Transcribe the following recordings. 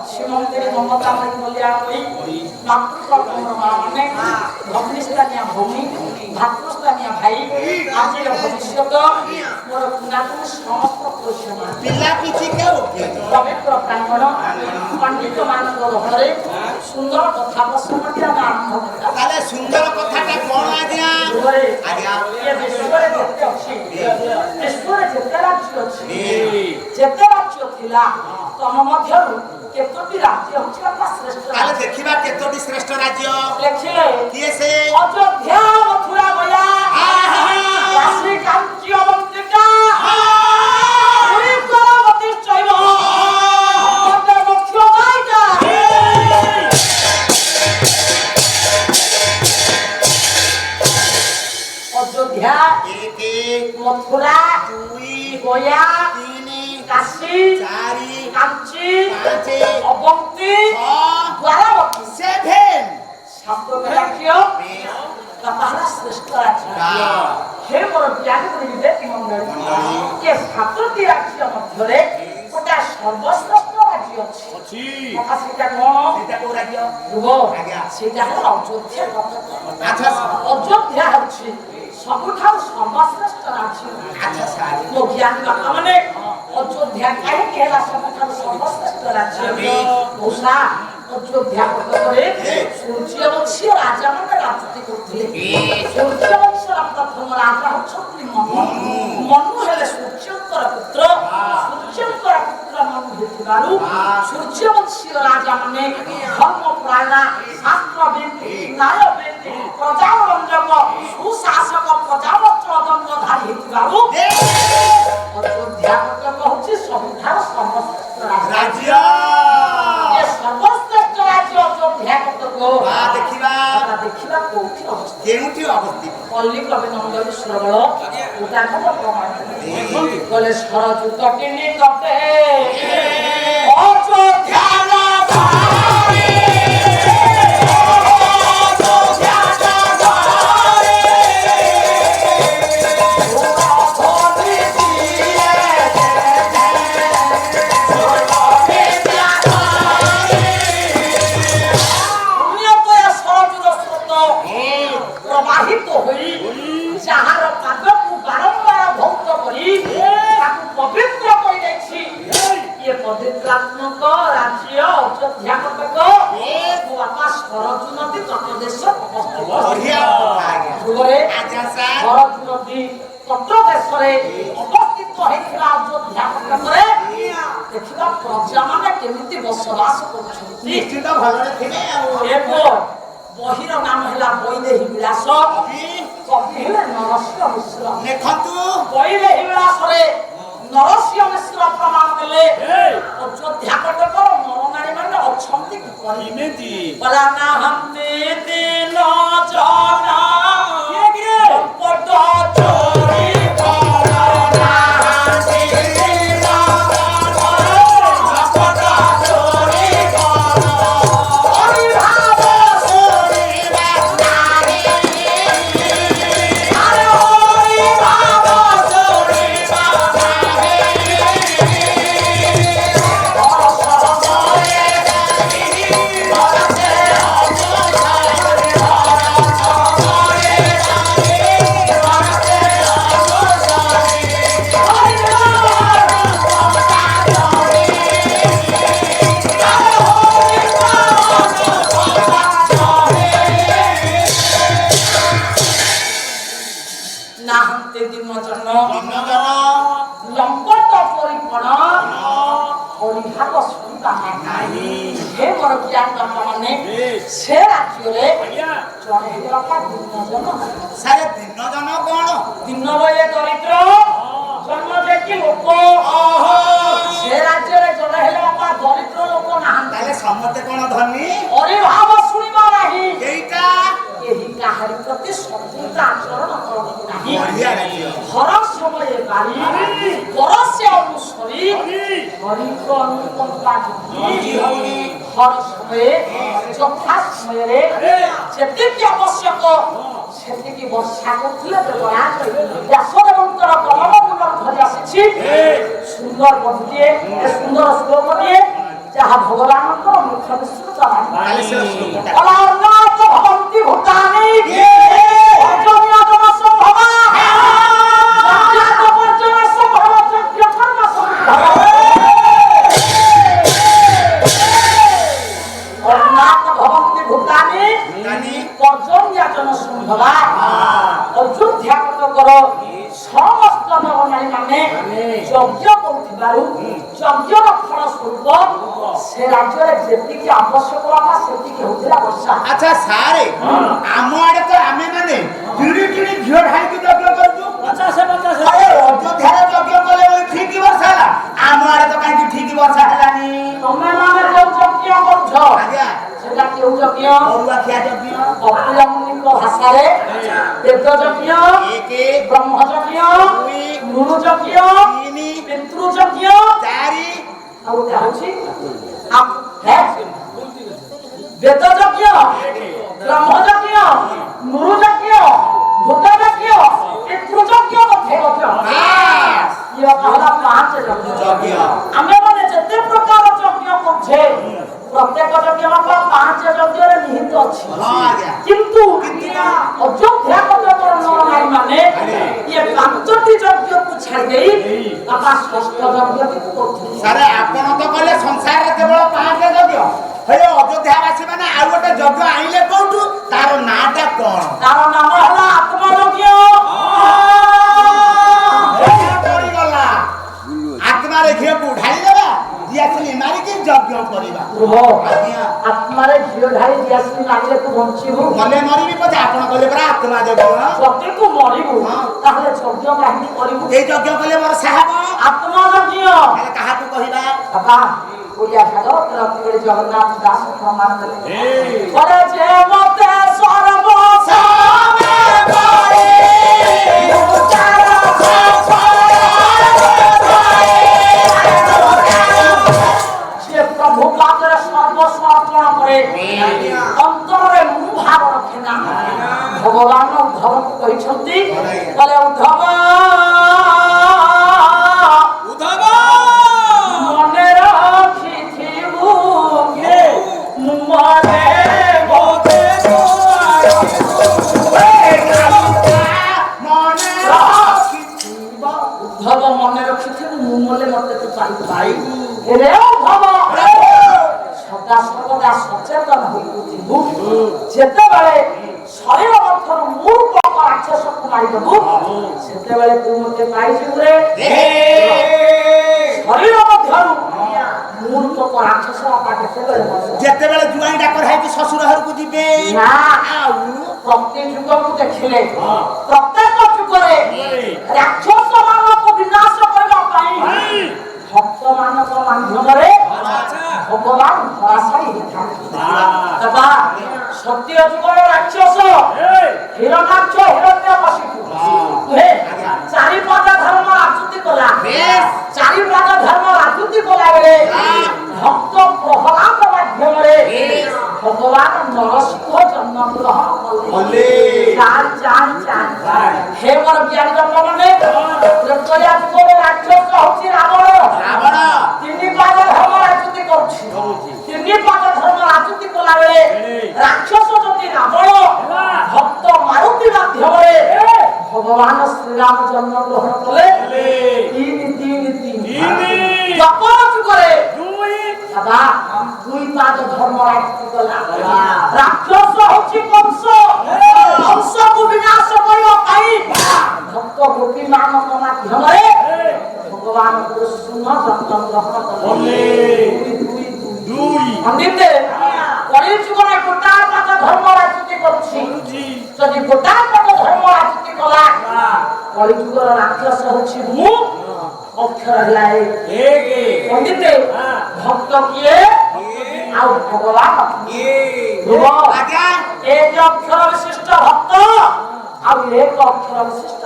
শ্রীমন্দিরে মমতা মাই বলিয়া কই মাতৃকর্মর মানে ভগ্নিস্থানীয় ভূমি ভাতৃস্থানীয় ভাই আজির ভবিষ্যৎ মোর পুনাতুন সমস্ত প্রয়োজন পিলা কিছু কেউ পবিত্র প্রাঙ্গণ পণ্ডিত ମାନଙ୍କ ঘরে সুন্দর কথা প্রসঙ্গটি আমি আরম্ভ করা তাহলে সুন্দর কথাটা কোন আজ্ঞা আজ্ঞা এ বিশ্বরে যেতে ଅଛି ବିଶ୍ୱରେ ଯେତେ ରାଜ୍ୟ ଅଛି ଯେତେ ରାଜ୍ୟ ଥିଲା ତମ ମଧ୍ୟରୁ କେତୋଟି ରାଜ୍ୟ ହେଉଛି ବା ଶ୍ରେଷ୍ଠ তাহলে দেখিবা কেতোটি শ্রেষ্ঠ রাজ্য লেଖିଲେ কিয়ে সে ଅଯୋଧ୍ୟା ମଥୁରା ଗୟା କାଶୀ କାଞ୍ଚି ଅବନ୍ତିକା ପୁରୀ ଦ୍ୱାରବତୀ ଚୈବ ମତେ ମୁଖ୍ୟ ଗାୟିକା ଅଯୋଧ୍ୟା ମଥୁରା ଗୟା কাশী চারি কাঞ্চি পাঁচে অবন্তি দ্বারাবতী সেভেন সাতটি রাজ্য তাহারা শ্রেষ্ঠ রাজ্য হে বড় জ্ঞানী বিবেকী মণ্ডলী এ সাতটি রাজ্য মধ্যে গোটা সর্বশ্রেষ্ঠ রাজ্য ଅଛି কথা সেটা কোন এটা কোন রাজ্য সেটা হল অযোধ্যা আচ্ছা অযোধ্যা হচ্ছে ସବୁଠାରୁ ସର୍ବଶ୍ରେଷ୍ଠ ରାଜ୍ୟ আচ্ছা স্যার ମୋ ଜ୍ଞାନୀ ବାପା ମାନେ ଅଯୋଧ୍ୟା କାହିଁକି ହେଲା ସବୁଠାରୁ ସର୍ବଶ୍ରେଷ୍ଠ ରାଜ୍ୟ ମଉସା ଅଯୋଧ୍ୟା କଟକରେ ସୂର୍ଯ୍ୟବଂଶୀ ରାଜାମାନେ ରାଜୁତି କରୁଥିଲେ ସୂର୍ଯ୍ୟବଂଶର ପ୍ରଥମ ରାଜା ହେଉଛନ୍ତି ମନୁ ହେଲେ ସୂର୍ଯ୍ୟଙ୍କର ପୁତ୍ର ସୂର୍ଯ୍ୟଙ୍କର ପୁତ୍ର ମନୁ ହେଇଥିବାରୁ ସୂର୍ଯ୍ୟବଂଶୀ ରାଜାମାନେ ଧର୍ମପରାୟଣ ଶାସ୍ତ୍ରବିଦ ନ୍ୟାୟବିଦ ପ୍ରଜାରଞ୍ଜକ ସୁଶାସକ ପ୍ରଜାବତ୍ସଳ ଦଣ୍ଡଧାରୀ ହେଇଥିବାରୁ ଅଯୋଧ୍ୟା କଟକ ହେଉଛି ସବୁଠାରୁ ସର୍ବଶ୍ରେଷ୍ଠ রাজ্য ଏ ସର୍ବଶ୍ରେଷ୍ଠ ରାଜ୍ୟ ଅଯୋଧ୍ୟା କଟକ ଦେଖିବା ଦେଖିବା କୋଉଠି ଅବସ୍ଥିତ କେଉଁଠି ଅବସ୍ଥିତ ପଲ୍ଲୀ କବି ନନ୍ଦରୀ ସୁରବଳ ଉଦାହରଣ ପ୍ରମାଣ ଗଲେ ସରଯୁତ କିନି ତଟେ ଅଯୋଧ୍ୟା প্রবাহিত হই যাহার পাদକୁ বারম্বার ধৌত করি তাকে পবিত্র করে দিয়েছি ইয়ে পবিত্রাত্মক রাজ্য অযোধ্যা কটক বাপা সরজু নদী তটদেশ বঢ়িয়া আজ্ঞা আচ্ছা স্যার সরজু নদী তটদেশরে অবস্থিত হয়েছিল অযোধ্যা কটকরে ଦେଖିବା ପ୍ରଜାମାନେ କେମିତି ବସବାସ କରୁଛନ୍ତି ନିଶ୍ଚିତ ଭଲରେ ଥିବେ ଆଉ ଏବଂ ବହିର ନାମ ହେଲା ବୈଦେହୀ ବିଳାସ କବି ହେଲେ ନରସିଂହ ମିଶ୍ର ଲେଖନ୍ତୁ ବୈଦେହୀ ବିଳାସରେ ନରସିଂହ ମିଶ୍ର ପ୍ରମାଣ ଦେଲେ ଅଯୋଧ୍ୟା କଟକର ନରନାରୀ ମାନେ ଅଛନ୍ତି କିପରି ବଲା ନାହାନ୍ତି ଦିନ ଜଣା ପଟ ଚୋରି নাহান্তে দিন জন লম্পট পরিপণ পরিভাগ শুনিবা নাই হে বড় জ্ঞান বাপা মানে সে রাজ্যরে জনে বাপা দিনজন ସାରେ ଦିନ ଜନ କଣ ଦିନ ବଇଲେ ଦରିଦ୍ର ଜନ୍ମ ଦେଖି ଲୋକ ସେ ରାଜ୍ୟରେ ଜଣେ ହେଲେ ବାପା ଦରିଦ୍ର ଲୋକ ନାହାନ୍ତି ତାହେଲେ ସମସ୍ତେ କଣ ଧନୀ ଅରିଭାବ ଶୁଣିବା ନାହିଁ ଏଇଟା ଏହି କାହାରି ପ୍ରତି ଶତ୍ରୁତା ଆଚରଣ କରନ୍ତି ନାହିଁ ବଢିଆ ରାଜ୍ୟ ହର ସମয়ে ବାରି ପରସ୍ୟ ଅନୁସରି ହରିଙ୍କ ଅନୁକମ୍ପା ହର ସମয়ে ଯଥା ସମୟରେ ଯେତିକି ଆବଶ୍ୟକ ସେତିକି ବର୍ଷା କରୁଥିଲେ ବ୍ୟାସଦେବଙ୍କର କଲମ ଧରି ଆସିଛି ସୁନ୍ଦର ବନ୍ଧୁଟିଏ ସୁନ୍ଦର ଶ୍ଲୋକଟିଏ ଯାହା ଭଗବାନଙ୍କର ମୁଖ୍ୟ ବିସ୍ତୃତ କାଲି ସେ ଶ୍ଲୋକଟା ଅନାଥ ଭବନ୍ତି ଭୂତାନି ଅଜନ୍ୟ ତମ ସମ୍ଭବ ଅଜ୍ଞାତ ପର୍ଯ୍ୟୟ ସମ୍ଭବ ଯଜ୍ଞ କର୍ମ ସମ୍ଭବ অনাথ ভবন্তি ভূতানি পর্যঞ্জাতন সম্ভবা অযোধ্যা কর সমস্ত নরনারী মানে যজ্ঞ করুଥିବାରୁ যজ্ঞର ଫଳ ସ୍ୱରୂପ ସେ ରାଜ୍ୟରେ ଯେତିକି ଆବଶ୍ୟକ ହବା ସେତିକି ହଉଥିଲା ବର୍ଷା। ଆଚ୍ଛା ସାରେ ଆମ ଆଡେ ତ ଆମେ ମାନେ ଟିଣି ଟିଣି ଝିଅ ଢାଇକି ଯଜ୍ଞ କରୁଛୁ 50 ଅଯୋଧ୍ୟାରେ ଯଜ୍ଞ କଲେ ବୋଲି ଠିକ ବର୍ଷା ହେଲା ଆମ ଆଡେ ତ କାହିଁକି ଠିକ ବର୍ଷା ହେଲାନି? ତମେ ମାନେ ଯୋଉ ଯଜ୍ଞ କରୁଛ ଆଜ୍ଞା ସେଟା କେଉଁ ଯଜ୍ଞ? ଅରୁଆଖିଆ ଯଜ୍ଞ କପିଳ ମୁନିଙ୍କ ଭାଷାରେ ବେଦ ଯଜ୍ଞ, ବ୍ରହ୍ମ ଯଜ୍ଞ, ମୃଣୁ ଯଜ୍ଞ, ପିତୃ ଯଜ୍ଞ, 4 ଆଉ ଗୋଟେ ହଉଛି ବେଦ ଯଜ୍ଞ, ବ୍ରହ୍ମ ଯଜ୍ଞ, ମୃଣୁ ଯଜ୍ଞ, ଭୂତ ଯଜ୍ଞ, ପିତୃ ଯଜ୍ଞ ମଧ୍ୟ ଇଏ ହେଲା 5 ଯଜ୍ଞ। ଆମେ ମାନେ ଯେତେ ପ୍ରକାର ଯଜ୍ଞ କରୁଛେ ପ୍ରତ୍ୟେକ ଯଜ୍ଞ 5 ଯଜ୍ଞରେ ନିହିତ ଅଛି କିନ୍ତୁ ଅଯୋଧ୍ୟା କଟକର ନରନାରୀ ମାନେ ଇଏ 5ଟି ଯଜ୍ଞକୁ ଛାଡ଼ି ଦେଇ ବାପା 6ଠ ଯଜ୍ଞକୁ କରୁଥିଲେ। ସାରେ ଆପଣ ତ କହିଲେ ସଂସାରରେ କେବଳ 5 ଯଜ୍ଞ ହେଲେ ଅଯୋଧ୍ୟାବାସୀ ମାନେ ଆଉ ଗୋଟେ ଯଜ୍ଞ ଆଇଲେ କୋଉଠୁ ତାର ନାଁଟା କଣ? ତାର ନାମ ହେଲା ଆତ୍ମଯଜ୍ଞ। ପଡ଼ିଗଲା ଆତ୍ମାରେ ଘିଅକୁ ଢାଳିଦେବା ଦିଆସିଲି ମାରିକି ଯଜ୍ଞ କରିବା। ଆତ୍ମାରେ ଘିଅ ଢାଳି ଦିଆସିଲି ମାରିଲେ ତୁ ବଞ୍ଚିବୁ ମଲେ ମରିବି ପଛେ ଆପଣ କହିଲେ ପରା ଆତ୍ମା ଯଜ୍ଞ ଯଦି ତୁ ମରିବୁ ତାହେଲେ ଯଜ୍ଞ କାହିଁକି କରିବୁ? ଏଇ ଯଜ୍ଞ କଲେ ବର୍ଷା ହବ ଆତ୍ମଯଜ୍ଞ ହେଲେ କାହାକୁ କହିବା? ବାପା ଓଡ଼ିଆ ଭାଗ ରତ୍ନଗିରି ଜଗନ୍ନାଥ ଦାସ ପ୍ରମାଣ କଲେ ପରେ ଯେ ମତେ ପ୍ରଭୁ ପାଦରେ ସର୍ବସ୍ୱର୍ପଣ କରେ ଅନ୍ତରରେ ମୁଁ ଭାବ ରଖେ ନା ଭଗବାନ ଉଦ୍ଧବକୁ କହିଛନ୍ତି କହିଲେ ଉଦ୍ଧବ ମନେ ରଖିଥିବୁ ମନେ ଉଦ୍ଧବ ମନେ ରଖିଥିବୁ ମୁଁ ମଲେ ମତେ ତୁ ପାଇବୁ ରେ ଉଦ୍ଧବ ସଦା ସର୍ବଦା ସଚେତନ ହୋଇଥିବୁ ଯେତେବେଳେ ଶରୀର ମଧ୍ୟରୁ ମୂର୍ଖ ରାକ୍ଷସକୁ ମାରିଦେବୁ ସେତେବେଳେ ତୁ ମତେ ପାଇଯିବୁ ରେ ଶରୀର ମଧ୍ୟରୁ ମୂର୍ଖ ରାକ୍ଷସ ବାପା କେତେବେଳେ ଯେତେବେଳେ ଜୁଆଇଁ ଡାକର ହେଇକି ଶ୍ୱଶୁର ଘରକୁ ଯିବେ ନା ପ୍ରତି ଯୁଗକୁ ଦେଖିଲେ ପ୍ରତ୍ୟେକ ଯୁଗରେ ରାକ୍ଷସ ମାନଙ୍କୁ ବିନାଶ କରିବା ପାଇଁ ଭକ୍ତ ମାନଙ୍କ ମାଧ୍ୟମରେ ଭଗବାନ ଧରାଶାୟୀ ହେଇଥାନ୍ତି। ସତ୍ୟ ଯୁଗର ରାକ୍ଷସ ହିରଣ୍ୟାକ୍ଷ ହିରଣ୍ୟକଶିପୁ 4 ଧର୍ମ ରାଜୁତି କଲା 4 ଧର୍ମ ରାଜୁତି କଲା ବେଳେ ଭକ୍ତ ପ୍ରହ୍ଲାଦ ମାଧ୍ୟମରେ ଭଗବାନ ନରସିଂହ ଜନ୍ମ ଗ୍ରହଣ କଲେ। ହେ ମୋର ଜ୍ଞାନୀ ମାନେ ତ୍ରେତୟା ଯୁଗର ରାକ୍ଷସ ହଉଛି ରାବଣ 3 ଧର୍ମ ରାଜୁତି କରୁଛି 3 ଧର୍ମ ରାଜୁତି କଲା ବେଳେ ରାକ୍ଷସ ଯଦି ରାବଣ ଭକ୍ତ ମାରୁତି ମାଧ୍ୟମରେ ଭଗବାନ ଶ୍ରୀରାମ ଜନ୍ମ ଗ୍ରହଣ କଲେ 3 ଦ୍ୱାପର ଯୁଗରେ 2 ଧର୍ମ ରାଜୁତି କଲା ରାକ୍ଷସ ହଉଛି କଂସକୁ ବିନାଶ କରିବା ପାଇଁ ଭକ୍ତ ଗୋପୀ ମାନଙ୍କ ମାଧ୍ୟମରେ ଭଗବାନ କୃଷ୍ଣ ଜନ୍ମ ଗ୍ରହଣ କଲେ। ପଣ୍ଡିତେ କଳି ଯୁଗରେ ଗୋଟାଏ ଧର୍ମ ରାଜୁତି କରୁଛି ଯଦି ଗୋଟାଏ ଧର୍ମ ରାଜୁତି କଲା କଳି ଯୁଗର ରାକ୍ଷସ ହଉଛି ମୁଁ ଅକ୍ଷର ହେଲା ପଣ୍ଡିତେ ଭକ୍ତ କିଏ ଆଉ ଭଗବାନ ଏକ ଅକ୍ଷର ବିଶିଷ୍ଟ ଭକ୍ତ ଆଉ ଏକ ଅକ୍ଷର ବିଶିଷ୍ଟ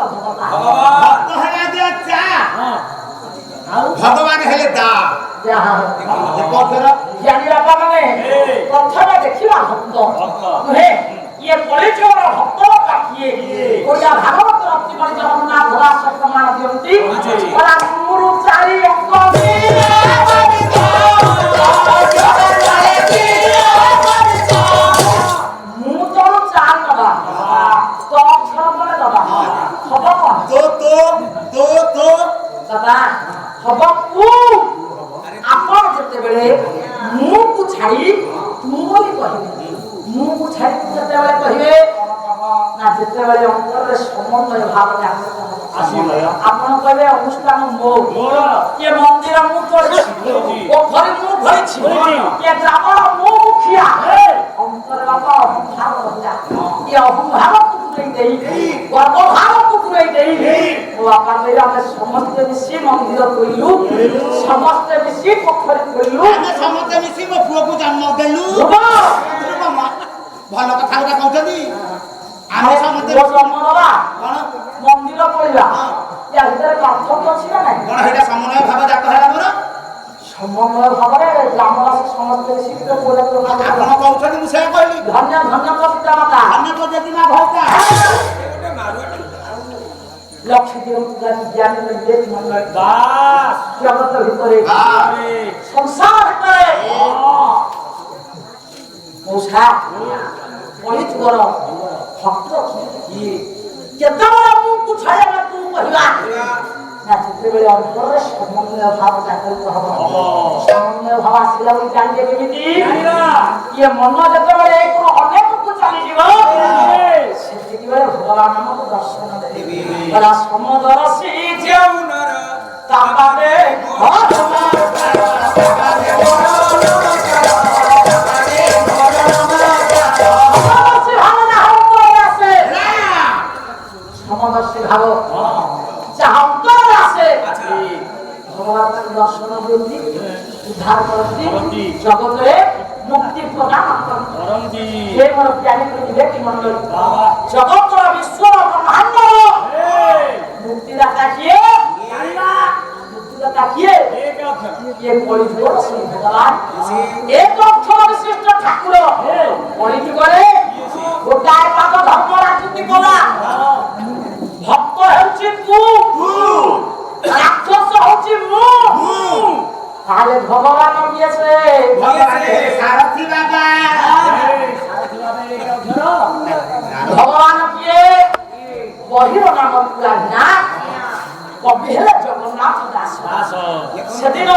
ଭଗବାନ ହେଲେ ଦା ଜ୍ଞାନୀ ବାପା ମାନେ ପ୍ରଥମେ ଦେଖିବା ଭକ୍ତ ନୁହେଁ ଇଏ ପରିଚୟର ଭକ୍ତ କିଏ ଓଡ଼ିଆ ଭାଗବତ ରତ୍ନଗିରି ଜଗନ୍ନାଥ ଦାସ ପ୍ରମାଣ ଦିଅନ୍ତି 4 ଅଙ୍କ ଛାଡ଼ି ତୁ ବୋଲି କହିବେ ମୁଁ ଛାଡ଼ି ଯେତେବେଳେ କହିବେ ନା ଯେତେବେଳେ ଅନ୍ତରରେ ସମନ୍ୱୟ ଭାବ ଜାଗ୍ରତ ଆସିବ ଆପଣ କହିବେ ଅନୁଷ୍ଠାନ ମୋର ଏ ମନ୍ଦିର ମୁଁ କରିଛି ପୋଖରୀ ମୁଁ ଭରିଛି ଏ ଗ୍ରାମର ମୁଁ ମୁଖିଆ ଅନ୍ତର ବାପା ଅହଂଭାବ ରହିଲା ଏ ଅହଂଭାବକୁ ଦୂରେଇ ଦେଇ ଗର୍ଭଭାବକୁ ଦୂରେଇ ଦେଇ ମୋ ବାପା କହିଲେ ଆମେ ସମସ୍ତେ ମିଶି ମନ୍ଦିର କରିଲୁ ସମସ୍ତେ ମିଶି ପୋଖରୀ କରିଲୁ ଆମେ ସମସ୍ତେ ମିଶି ମୋ ପୁଅକୁ ଜନ୍ମ ଦେଲୁ ଭଲ କଥା ଗୁଡା କହୁଛନ୍ତି ଆମେ ସମସ୍ତେ ଜନ୍ମ ଦବା କଣ ମନ୍ଦିର କରିବା ୟା ଭିତରେ ପାର୍ଥକ୍ୟ ଅଛି ନା ନାହିଁ କଣ ସେଇଟା ସମନ୍ୱୟ ଭାବ ଜାତ ହେଲା ମୋର ସମନ୍ୱୟ ଭାବରେ ଗ୍ରାମବାସୀ ସମସ୍ତେ ମିଶିକି ଆପଣ କହୁଛନ୍ତି ମୁଁ ସେୟା କହିଲି ଧନ୍ୟ ଧନ୍ୟ ପିତା ମାତା ଧନ୍ୟ ଯଦି ମା ଭଉତା ଲକ୍ଷ୍ମୀ ଦେବତା ଜ୍ଞାନ ବିବେକ ମଣ୍ଡଳ ଜଗତ ଭିତରେ ସଂସାର ଭିତରେ ମଉସା ପଢିଥିବର ଭକ୍ତ କିଏ କେତେବେଳେ ଆମକୁ ଛାଡ଼ିବା ତୁ କହିବା ନା ଯେତେବେଳେ ଅନ୍ତରରେ ସମନ୍ୱୟ ଭାବ ଜାଗ୍ରତ ହବ ସମନ୍ୱୟ ଭାବ ଆସିଲା ବୋଲି ଜାଣିବେ କେମିତି ଇଏ ମନ ଯେତେବେଳେ ଅନେକକୁ ଚାଲିଯିବ ସେତିକିବେଳେ ଭଗବାନ ଆମକୁ ଦର୍ଶନ ଦେବେ ସମଦର୍ଶୀ ଯେଉଁନର ତାପାରେ সমদর্শী ভাব যাহা অন্তরে আছে ভগবান দর্শন করতে উদ্ধার করতে জগতে মুক্তি প্রদান করতে হে মোর জ্ঞানী বিবেকী মণ্ডলী জগতর বিশ্বর ব্রহ্মাণ্ডর মুক্তিদাতা কিয়ে মুক্তিদাতা কিয়ে ইয়ে কলিযুগর শ্রী ভগবান এক অক্ষর বিশিষ্ট ঠাকুর কলিযুগরে গোটায় পাক ধর্ম রাজনীতি কলা ভক্ত হচ্ছে তু রাক্ষস হচ্ছে মু তাহলে ভগবান গিয়েছে সারথী বাবা ভগবান গিয়ে বহির নাম না কবি হেলে জগন্নাথ দাস সেদিন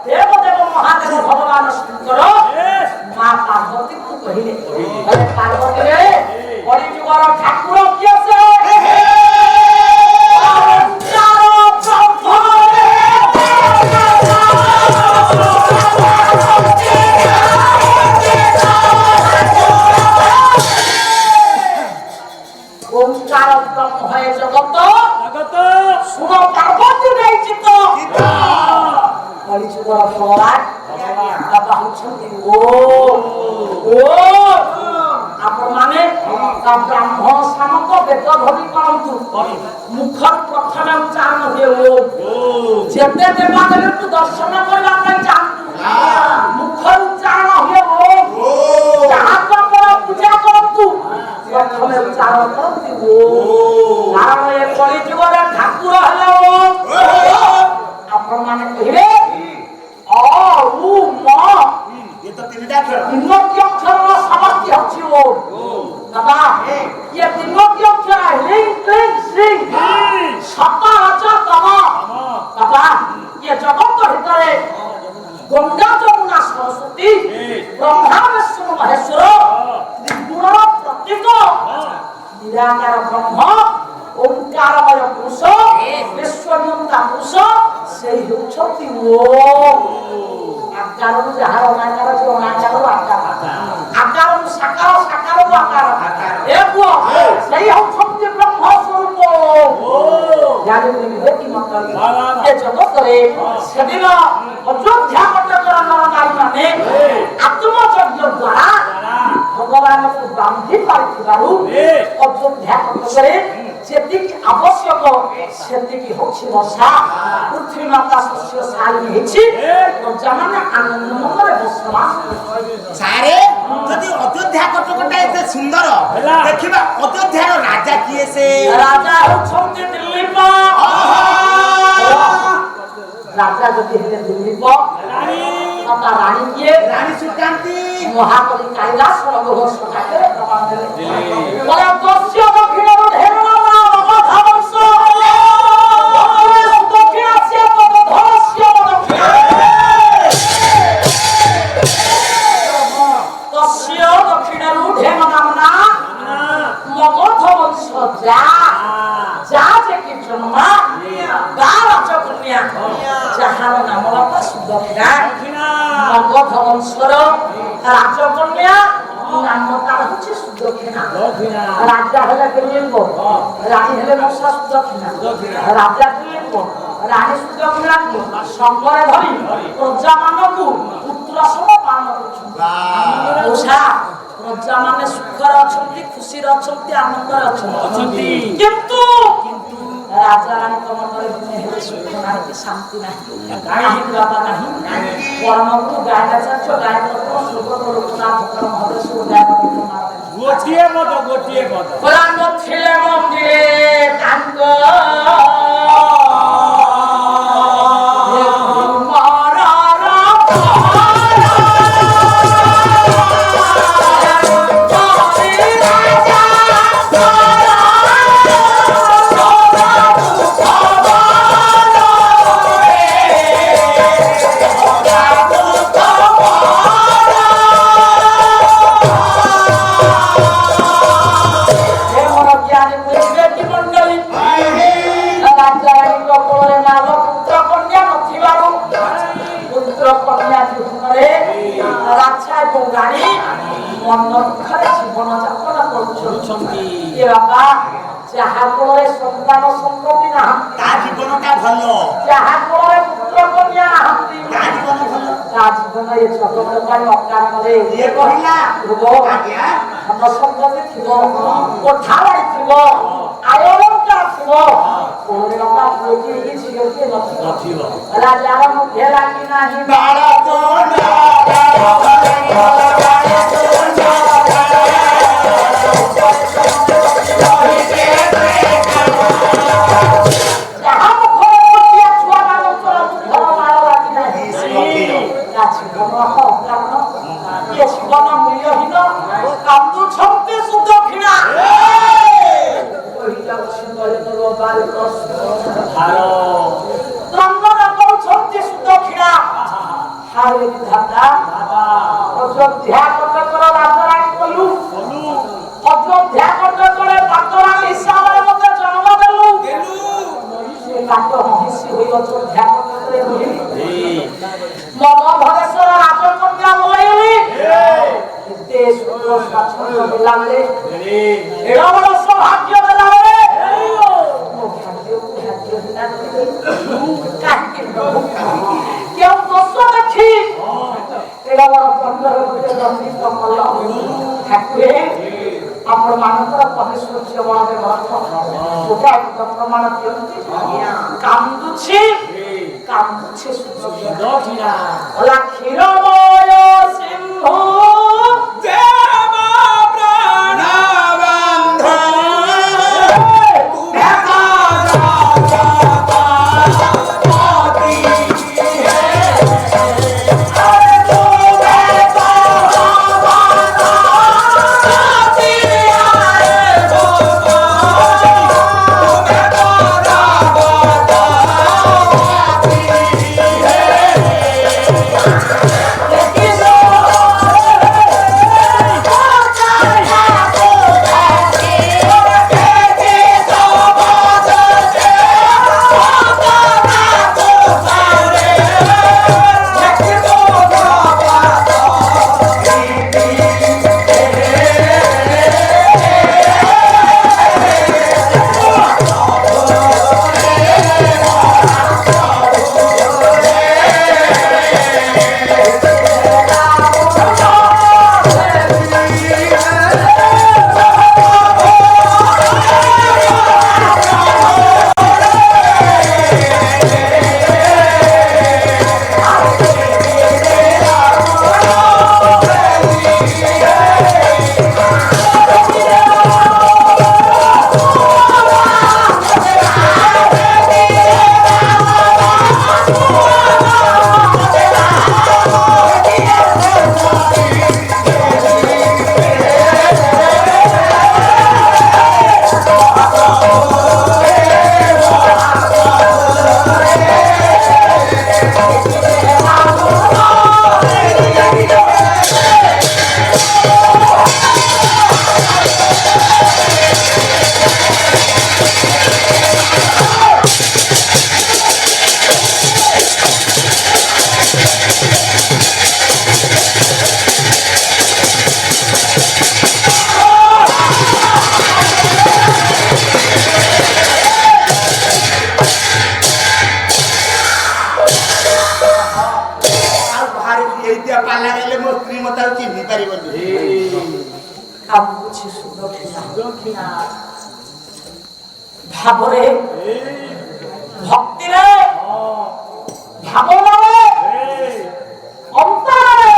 দেবদেব মহাদেব ভগবান শঙ্কর মা পার্বতীকে কহিলে পার্বতী রে কলিযুগর ঠাকুর গিয়েছে ওঙ্কার ব্রহ্ম হয়ে জগত শুনো পার্বতী নেই চিত্ত কলিযুগর ভগবান বাবা হচ্ছেন ও ଆପଣ ମାନେ ବ୍ରାହ୍ମଣ ସାମନ୍ତ ବେଦ ଧରି କରନ୍ତୁ ମୁଖର ପ୍ରଥମେ ଉଚ୍ଚାରଣ ହୁଏ ଯେତେ ଦେବାଦେବୀଙ୍କୁ ଦର୍ଶନ କରିବା ପାଇଁ ଯାଆନ୍ତୁ ମୁଖର ଉଚ୍ଚାରଣ ହୁଏ ଯାହାକୁ ଆପଣ ପୂଜା କରନ୍ତୁ ପ୍ରଥମେ ଉଚ୍ଚାରଣ କରନ୍ତି କାରଣ ଏ କଳିଯୁଗରେ ଠାକୁର ହେଲେ ଆପଣ ମାନେ କହିବେ ତିନୋଟି ଅକ୍ଷରର ସମସ୍ତେ ଅଛି ବାବା ଇଏ ତିନୋଟି ଅକ୍ଷର ହିଂ କ୍ଲିଂ ଶ୍ରୀ ସତ ରଚ ତମ ବାବା ଇଏ ଜଗତ ଭିତରେ ଗଙ୍ଗା ଯମୁନା ସରସ୍ୱତୀ ବ୍ରହ୍ମା ବିଷ୍ଣୁ ମହେଶ୍ୱର ତ୍ରିଗୁଣର ପ୍ରତୀକ ନିରାକାର ବ୍ରହ୍ମ ଓଙ୍କାରମୟ ପୁରୁଷ ବିଶ୍ୱନିୟନ୍ତା ପୁରୁଷ ସେଇ ହେଉଛନ୍ତି ଆକାରରୁ ଯାହାର ଅନାକାର ଅଛି ଅନାକାରରୁ ଆକାର ଆକାରରୁ ସାକାର ସାକାରରୁ ଆକାର ଏ ପୁଅ ସେଇ ହେଉଛନ୍ତି ବ୍ରହ୍ମ ସ୍ୱରୂପ ଜାଣିବି ବିବେକୀ ମଣ୍ଡଳୀ ଏ ଜଗତରେ ସେଦିନ ଅଯୋଧ୍ୟା କଟକର ନରନାରୀମାନେ ଆତ୍ମଯଜ୍ଞ ଦ୍ୱାରା ଭଗବାନଙ୍କୁ ବାନ୍ଧି ପାରିଥିବାରୁ ଅଯୋଧ୍ୟା କଟକରେ ଯେତିକି ଆବଶ୍ୟକ ସେତିକି ହଉଛି ବର୍ଷା ପୃଥ୍ୱୀ ମାତା ଶସ୍ୟ ଶାଳିନୀ ହେଇଛି ପ୍ରଜାମାନେ ଆନନ୍ଦ ମନରେ ବସବାସ ସାରେ ଯଦି ଅଯୋଧ୍ୟା କଟକଟା ଏତେ ସୁନ୍ଦର ଦେଖିବା ଅଯୋଧ୍ୟାର ରାଜା କିଏ ସେ ରାଜା ହେଉଛନ୍ତି ଦିଲ୍ଲୀପ ରାଜା ଯଦି ହେଲେ ଦିଲ୍ଲୀପ ତା ରାଣୀ କିଏ ରାଣୀ ସୁକାନ୍ତି ମହାକଳି କାଳିଦାସର ବହୁ ସକାଶରେ ପ୍ରମାଣ ଦେଲେ ଦସ୍ୟ ଦକ୍ଷିଣରୁ ଢେର রাজকন্যা নাম তার হচ্ছে সুদক্ষিণা। রাজা হলে লিঙ্গ, রানী হলে মশা সুদক্ষিণা। রাজা লিঙ্গ, রানী সুদক্ষিণা সঙ্গরে ধরি প্রজামানকু পুত্র সম পালন করুଛନ୍ତି। ওষা প্রজাମାନେ ସୁଖରେ ଅଛନ୍ତି, ଖୁସିରେ ଅଛନ୍ତି, ଆନନ୍ଦରେ ଅଛନ୍ତି। କିନ୍ତୁ ରାଜାରାଣୀଙ୍କ ମନରେ ଦିନେ ହେଲେ ସୁଖ ନାହିଁ କି ଶାନ୍ତି ନାହିଁ, କାହିଁକି ବାବା ନାହିଁ। ପରମକୁ ଗାୟକ ଚାଚ ଗାୟକ ସ୍ୱର୍ଗ ଲୋକନାଥ ମହୋଦୟ ସବୁ ଗାୟକ ଗୋଟିଏ ପଦ ନଥିଲେ ମନ୍ଦିରେ ତାଙ୍କ জীবন যাপন করুଛନ୍ତି। এ বাবা যাহা ফଳରେ সন্তান সম্পত্তি না তা জীবনটা ভাল, যাহা ফଳରେ পুত্র কন্যা নাহাନ୍ତି তা জীবন ভাল, তা জীবন এ জগତ ପାଇଁ ଅକାରଣରେ ଇଏ କହିଲା ଥିବ ଆଜ୍ଞା ଧନ ସମ୍ପତ୍ତି ଥିବ, କୋଠା ବାଡ଼ି ଥିବ, ଆୟ ଅଲଙ୍କାର ଥିବ, କୋଉଠି ବାପା ପୁଅଟି କି ଝିଅଟି ନଥିବ। ରାଜାର ମୁଖେ ଲାଗି ନାହିଁ ବାଳକ অযোধ্যা কটকর রাজারানী কলু, অযোধ্যা কটকরে পাতরানী হিসাবে মধ্যে জন্ম দেলু, সে কাট মহিষী হই অযোধ্যা কটকরে রহিলি। মগধরেশ্বর রাজকন্যা বলাইলি এতে সুন্দর স্বাচ্ছন্দ্য মিলালে, এড় বড় সৌভাগ্য দেলালে কেউ দোষ দেখি এরা বড় ঠাকুরে ଆପଣ ମାନଙ୍କର ପରିଶ୍ରୁତି ବଳଦେବ ଗୋଟା ପ୍ରମାଣ ଦିଅନ୍ତି। କାନ୍ଦୁଛି କାନ୍ଦୁଛି କ୍ଷୀରମୟ ସିଂହ ସ୍ତ୍ରୀ ମତେ ଆଉ ଚିହ୍ନି ପାରିବନି। କାମୁଛି ସୁଦକ୍ଷିଣା ଭାବରେ ଭକ୍ତିରେ ଭାବନାରେ ଅନ୍ତରରେ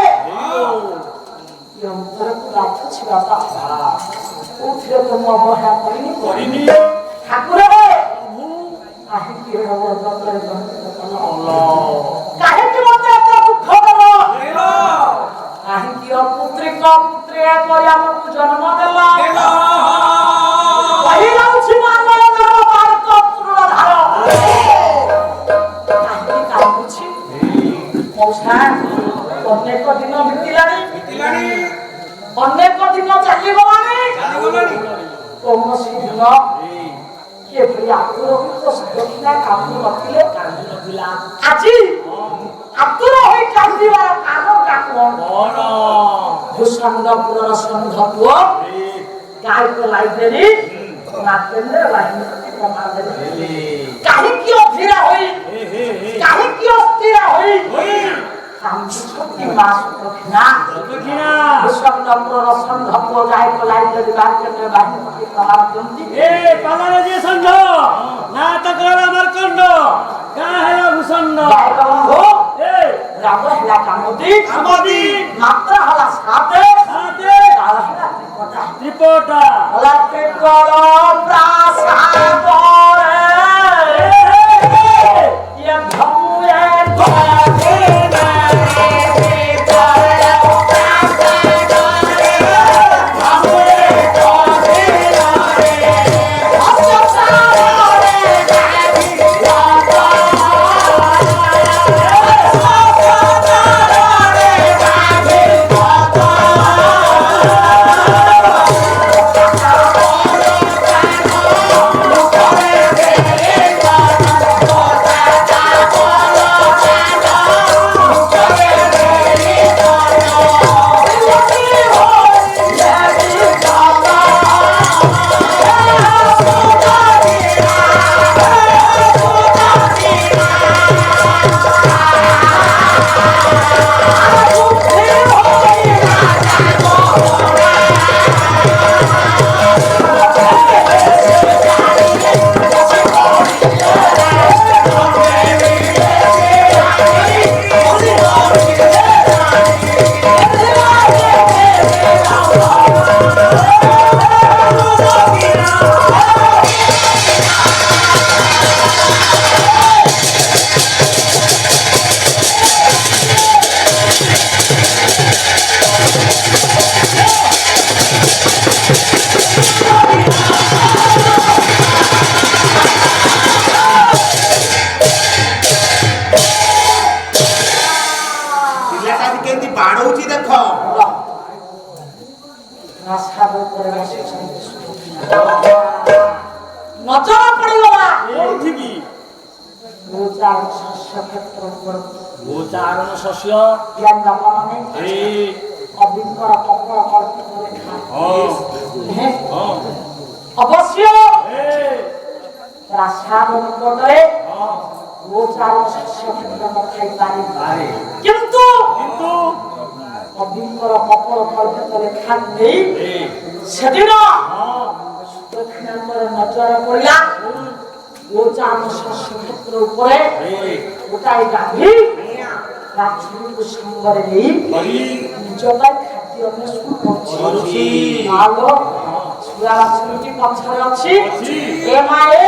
ଅନ୍ତରକୁ ରାଖୁଛି ବାପା କୋଉଥିରେ ତ ମୁଁ ଅବହେଳା କରିନି ଠାକୁର କାହିଁକି କାହିଁକି ମତେ ଏତେ ଦୁଃଖ ଦେଲ କାହିଁକି ଅପୁତ୍ରିକ ପୁତ୍ରୀ କରି ଆମକୁ ଜନ୍ମ ଦେଲ କହିଯାଉଛି ମାନର ଭାରତ ପୁରଧାର କାହିଁକି କାନ୍ଦୁଛି ମଉସା ଅନେକ ଦିନ ବିତିଲାଣି ଅନେକ ଦିନ ଚାଲିଗଲାଣି କୌଣସି ଦିନ ଏଭଳି ଆତୁର ସୁଦକ୍ଷିଣା କାନ୍ଦୁ ନଥିଲେ ଆଜି ଆତୁର ହୋଇ କାନ୍ଦିବାର କାରଣଟା କଣ ଭୂଷଣ୍ଡପୁରର ଷଣ୍ଢ ପୁଅ ଗାୟକ ଲାଇବ୍ରେରୀ ନାଟେନ୍ଦ୍ର ବାହିନୀ ପ୍ରମାଣ ଦେଲେ କାହିଁକି ଅଧୀରା ହୋଇ କାହିଁକି ଅସ୍ଥିର ହୋଇ କାନ୍ଦୁଛନ୍ତି ମା ସୁଦକ୍ଷିଣା ଭୂଷଣ୍ଡପୁରର ଷଣ୍ଢ ପୁଅ ଗାୟକ ଲାଇବ୍ରେରୀ ନାଟେନ୍ଦ୍ର ବାହିନୀ ପ୍ରମାଣ ଦିଅନ୍ତି ষণ্ড না তকরাল আমার কণ্ড গা হেলা ভূষণ্ড রাম হেলা কামতি মাত্রা হলা সাথে তাল হেলা ত্রিপটা হলা ত্রিপল প্রাসাদ ইয়ে ধমুয়ে ধরে না নজর পড়িগলা ঠিকই গোচারণ শস্য ক্ষেত্র গোচারণ শস্য জ্ঞান দমনে এই অবিঙ্কর কপর কল্পিত লেখা অবশ্য রাসায়ন নিকটে গোচারণ শস্য ক্ষেত্র নথাই পারে কিন্তু অবিঙ্কর কপর কল্পিত লেখা নেই সেদিন দক্ষিণান্তরে নজর পড়িলা গোচারণ শস্য ক্ষেত্র উপরে গোটাই গান্ধী রাজনীতি সঙ্গরে নেই নিজটাই খাদ্য অন্বেষণ করছি আলো ଛୁଆ ରାଜନୀତି ପଛରେ ଅଛି ଏ ମାଏ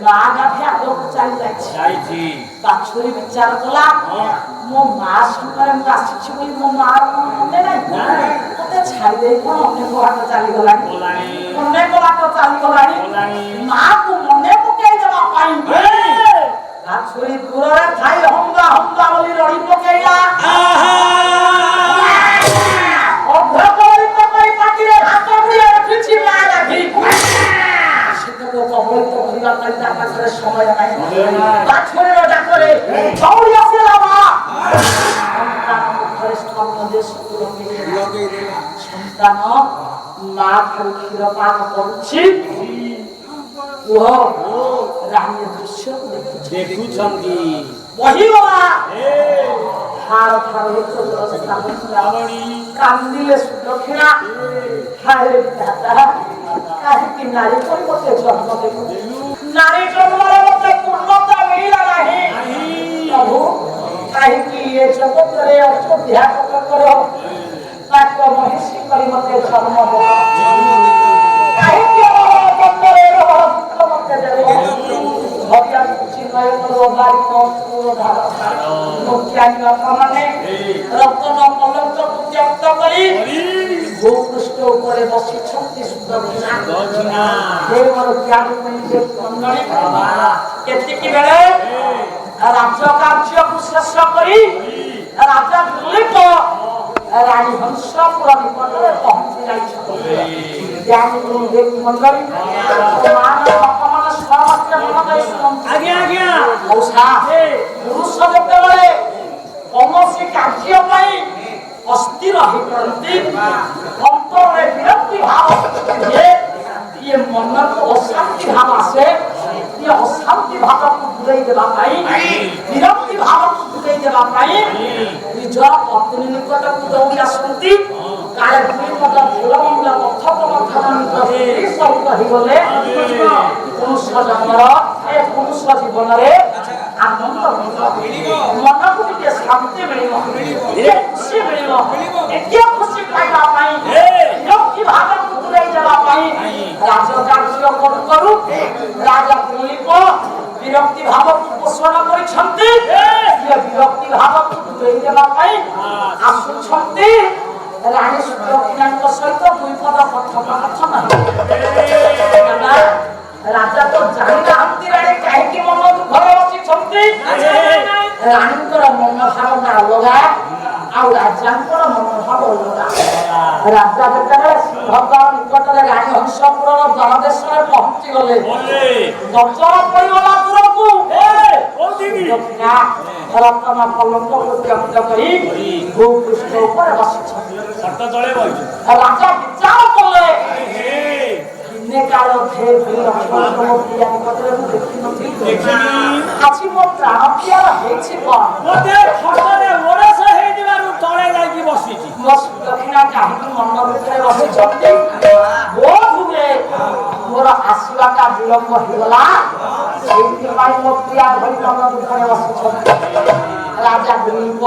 ମା ଗାଧି ଆଗକୁ ଚାଲି ଯାଇଛି ବାଛୁରୀ ବିଚାର କଲା ମୋ ମା ସାଙ୍ଗରେ ମୁଁ ଆସିଛି ବୋଲି ମୋ ମା ମନେ ନାହିଁ ମତେ ଛାଡ଼ି ଦେଇ କଣ ଅନେକ ବାଟ ଚାଲିଗଲାଣି ମାକୁ ମନେ ପକେଇ ଦେବା ପାଇଁ ବାଛୁରୀ ଦୂରରେ ଥାଇ ହମ୍ବା ହମ୍ବା ବୋଲି ରଡ଼ି ପକେଇଲା ପାଟିରେ ହାତ ବୁଲିଆ ରଖିଛି ମା ଗାଧି ସେତକ କବଳିତ କରିବା ପାଇଁ ତା ପାଖରେ ସମୟ ନାହିଁ ବାଛୁରୀର ଡାକରେ ଦୌଡ଼ି ଆସିଲା ମା ସନ୍ତାନ ମୁଖରେ ସ୍ତବ୍ଧ ଦେଶକୁ ଲଗେଇଦେଲା ସନ୍ତାନ ମା ଠାରୁ କ୍ଷୀର ପାନ କରୁଛି କୁହ ରାଣୀ ଦୃଶ୍ୟ ଦେଖୁଛନ୍ତି ବହିଗଲା ধার ধার কান্দিলে দক্ষিণা হায় দাদা কাহিকি নারী পরিবর্তে জন্ম দেব নারী জন্মের মধ্যে পূর্ণতা মিলিলা নাহি প্রভু কাহিকি এ জগତରେ অযোধ্যা কর তাক মহিষী କରି মতে জন্ম দেব কাহিকি অবতরে দুঃখ মতে দেব ভগবান চিন্ময় বাড়ি পুরো ধার মুখ্যাঙ্গ প্রমাণে রত্ন কলঙ্ক ত্যাগ କରି ভূপৃষ্ঠ উপরে বসিଛନ୍ତି সুদক্ষিণা ମୋର ତ୍ୟାଗ ପାଇଁ ଯେ ମଣ୍ଡଳୀ କେତିକି ବେଳେ ରାଜ୍ୟ କାର୍ଯ୍ୟକୁ ଶେଷ କରି ରାଜା ଦିଲ୍ଲୀପ ରାଣୀ ହଂସପୁର ନିକଟରେ ପହଞ୍ଚି ଯାଇଛନ୍ତି ମଣ୍ଡଳୀ ଲୋକମାନେ ସମସ୍ତେ ମନ ଦେଇ ଶୁଣନ୍ତି ମଉସା ପୁରୁଷ ଯେତେବେଳେ କୌଣସି କାର୍ଯ୍ୟ ପାଇଁ ଅସ୍ଥିର ହେଇପଡ଼ନ୍ତି ଅନ୍ତରରେ ବିରକ୍ତି ଭାବ ଇଏ ମନକୁ ଅଶାନ୍ତି ଭାବ ଆସେ ଇଏ ଅଶାନ୍ତି ଭାବକୁ ଦୂରେଇ ଦେବା ପାଇଁ ବିରକ୍ତି ଭାବକୁ ଦୂରେଇ ଦେବା ପାଇଁ ନିଜର ପତ୍ନୀ ନିକଟକୁ ଦୌଡ଼ି ଆସନ୍ତି କାଳେ ଦୁଇ ପଦ ଭଲମନ୍ଦ କଥୋପକଥନ ନିଜ ସ୍ତ୍ରୀ ସହିତ ହେଇଗଲେ ପୁରୁଷ ଜନ୍ମର ଏ ପୁରୁଷ ଜୀବନରେ ଆନନ୍ଦ ମିଳିବ ମନକୁ ଟିକେ ଶାନ୍ତି ମିଳିବ ଖୁସି ମିଳିବ ଟିକେ ଖୁସି ପାଇବା ପାଇଁ ବିରକ୍ତି ଭାବକୁ ଦୂରେଇ ଦେବା ପାଇଁ ରାଜକାର୍ଯ୍ୟ କରୁ କରୁ ରାଜା ଦିଲ୍ଲୀପ ବିରକ୍ତି ଭାବକୁ ପୋଷଣ କରିଛନ୍ତି ବିରକ୍ତି ଭାବକୁ ଦୂରେଇ ଦେବା ପାଇଁ ଆସୁଛନ୍ତି ରାଣୀ ସୁଦକ୍ଷିଣାଙ୍କ ସହିତ ଦୁଇ ପଦ କଥୋପକଥନ ରାଜା ତ ଜାଣିନାହାନ୍ତି ରାଣୀ କାହିଁକି ମନ ଦୁଃଖରେ ବସିଛନ୍ତି ରାଣୀଙ୍କର ମନୋଭାବନା ଅଲଗା ଆଉ ରାଜାଙ୍କର ମନୋଭାବ ଅଲଗା ରାଜା ଯେତେବେଳେ ସିଂହଙ୍କ ନିକଟରେ ରାଣୀ ହଂସପୁରର ଦ୍ୱାରଦେଶରେ ପହଞ୍ଚିଗଲେ ଦର୍ଶନ ପଡ଼ିଗଲା ଦୂରକୁ ଦକ୍ଷିଣା ରତ୍ନ କଲଙ୍କକୁ ତ୍ୟକ୍ତ କରି ଭୂପୃଷ୍ଠ ଉପରେ ବସିଛନ୍ତି ରାଜା ବିଚାର କଲେ କାଳ ଆଜି ମୋ ପ୍ରାଣ ପିଆର ହେଇଛି ଦକ୍ଷିଣା କାହିଁକି ମନ ଭିତରେ ବସିଛନ୍ତି ବୋଧହୁଏ ମୋର ଆସିବାଟା ବିଳମ୍ବ ହେଇଗଲା ସେଇଥିପାଇଁ ମୋ ପ୍ରିୟା ଧରି ମନ ଭିତରେ ବସିଛନ୍ତି ରାଜା ଦିଲ୍ଲୀପ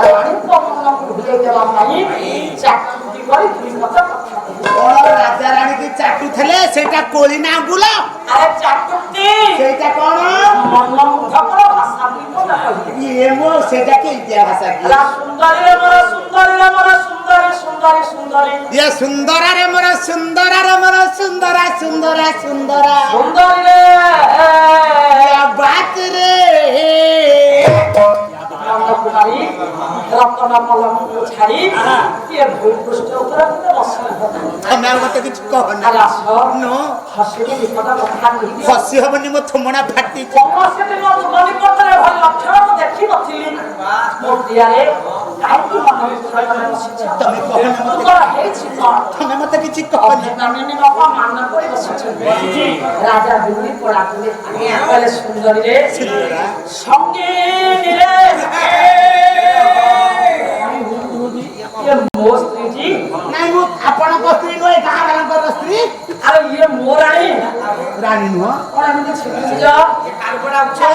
ରାଣୀଙ୍କ ମନକୁ ଭୁଲେଇ ଦେବା ପାଇଁ ଚାକୃତି କରି ଦୁଇ ମତ କଥା ରାଜା ରାଣୀ କି ଚାଟୁଥିଲେ ସେଇଟା କୋଳି ନା ଆମ୍ବୁଲ ଆରେ ଚାଟୁତି ସେଇଟା କଣ ମନମୁଗ୍ଧକର ଭାଷା ବିପଦ କହିଲେ ଇଏ ମୋ ସେଇଟା କି ଇତିହା ଭାଷା କି ସୁନ୍ଦରୀରେ ମୋର ସୁନ୍ଦରୀରେ ମୋର ସୁନ୍ଦରୀ ସୁନ୍ଦରୀ ସୁନ୍ଦରୀ ଇଏ ସୁନ୍ଦରାରେ ମୋର ସୁନ୍ଦରାରେ ମୋର ସୁନ୍ଦରା ସୁନ୍ଦରା ସୁନ୍ଦରା ସୁନ୍ଦରୀରେ ବାତରେ କୁମାରୀ ରତ୍ନ କଲମକୁ ଛାଡ଼ି କିଏ ଭୂପୃଷ୍ଠ ଉପରେ ବସି ତମେ ଆଉ ମତେ କିଛି କହନା ହସିକି ବିପଦ କଥା କହିଲି ହସି ହବନି ମୋ ଥୁମଣା ଫାଟି କୌଣସି ଦିନ ତୁମ ନିକଟରେ ଭଲ ଲକ୍ଷଣ ମୁଁ ଦେଖିନଥିଲି ମୋ ପ୍ରିୟାରେ କାହିଁକି ମନ ଭିତରେ ବସିଛ ତମେ କହନା ତୁମର ହେଇଛି କଣ ତମେ ମତେ କିଛି କହନି ନାନୀ ବାପା ମାନ କରି ବସିଛନ୍ତି ରାଜା ଦିଲ୍ଲୀ ପଳାଥିଲେ କହିଲେ ସୁନ୍ଦରୀରେ ସଙ୍ଗୀନରେ ମୋ ସ୍ତ୍ରୀ ଜି ନାଇଁ ମୁଁ ଆପଣଙ୍କ ସ୍ତ୍ରୀ ନୁହେଁ ଗାଁ ବାଲାଙ୍କର ସ୍ତ୍ରୀ ଆରେ ଇଏ ମୋ ରାଣୀ ରାଣୀ ନୁହଁ କଣ ଏମିତି ଛିଟୁଛ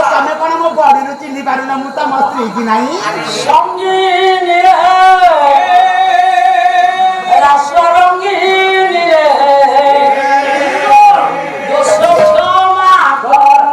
ତମେ କଣ ମୋ ବଡିରୁ ଚିହ୍ନି ପାରୁନ ମୁଁ ତମ ସ୍ତ୍ରୀ କି ନାହିଁ ସଙ୍ଗୀନରେ ରାସ ରଙ୍ଗୀନରେ ଦୋଷ କ୍ଷମା କର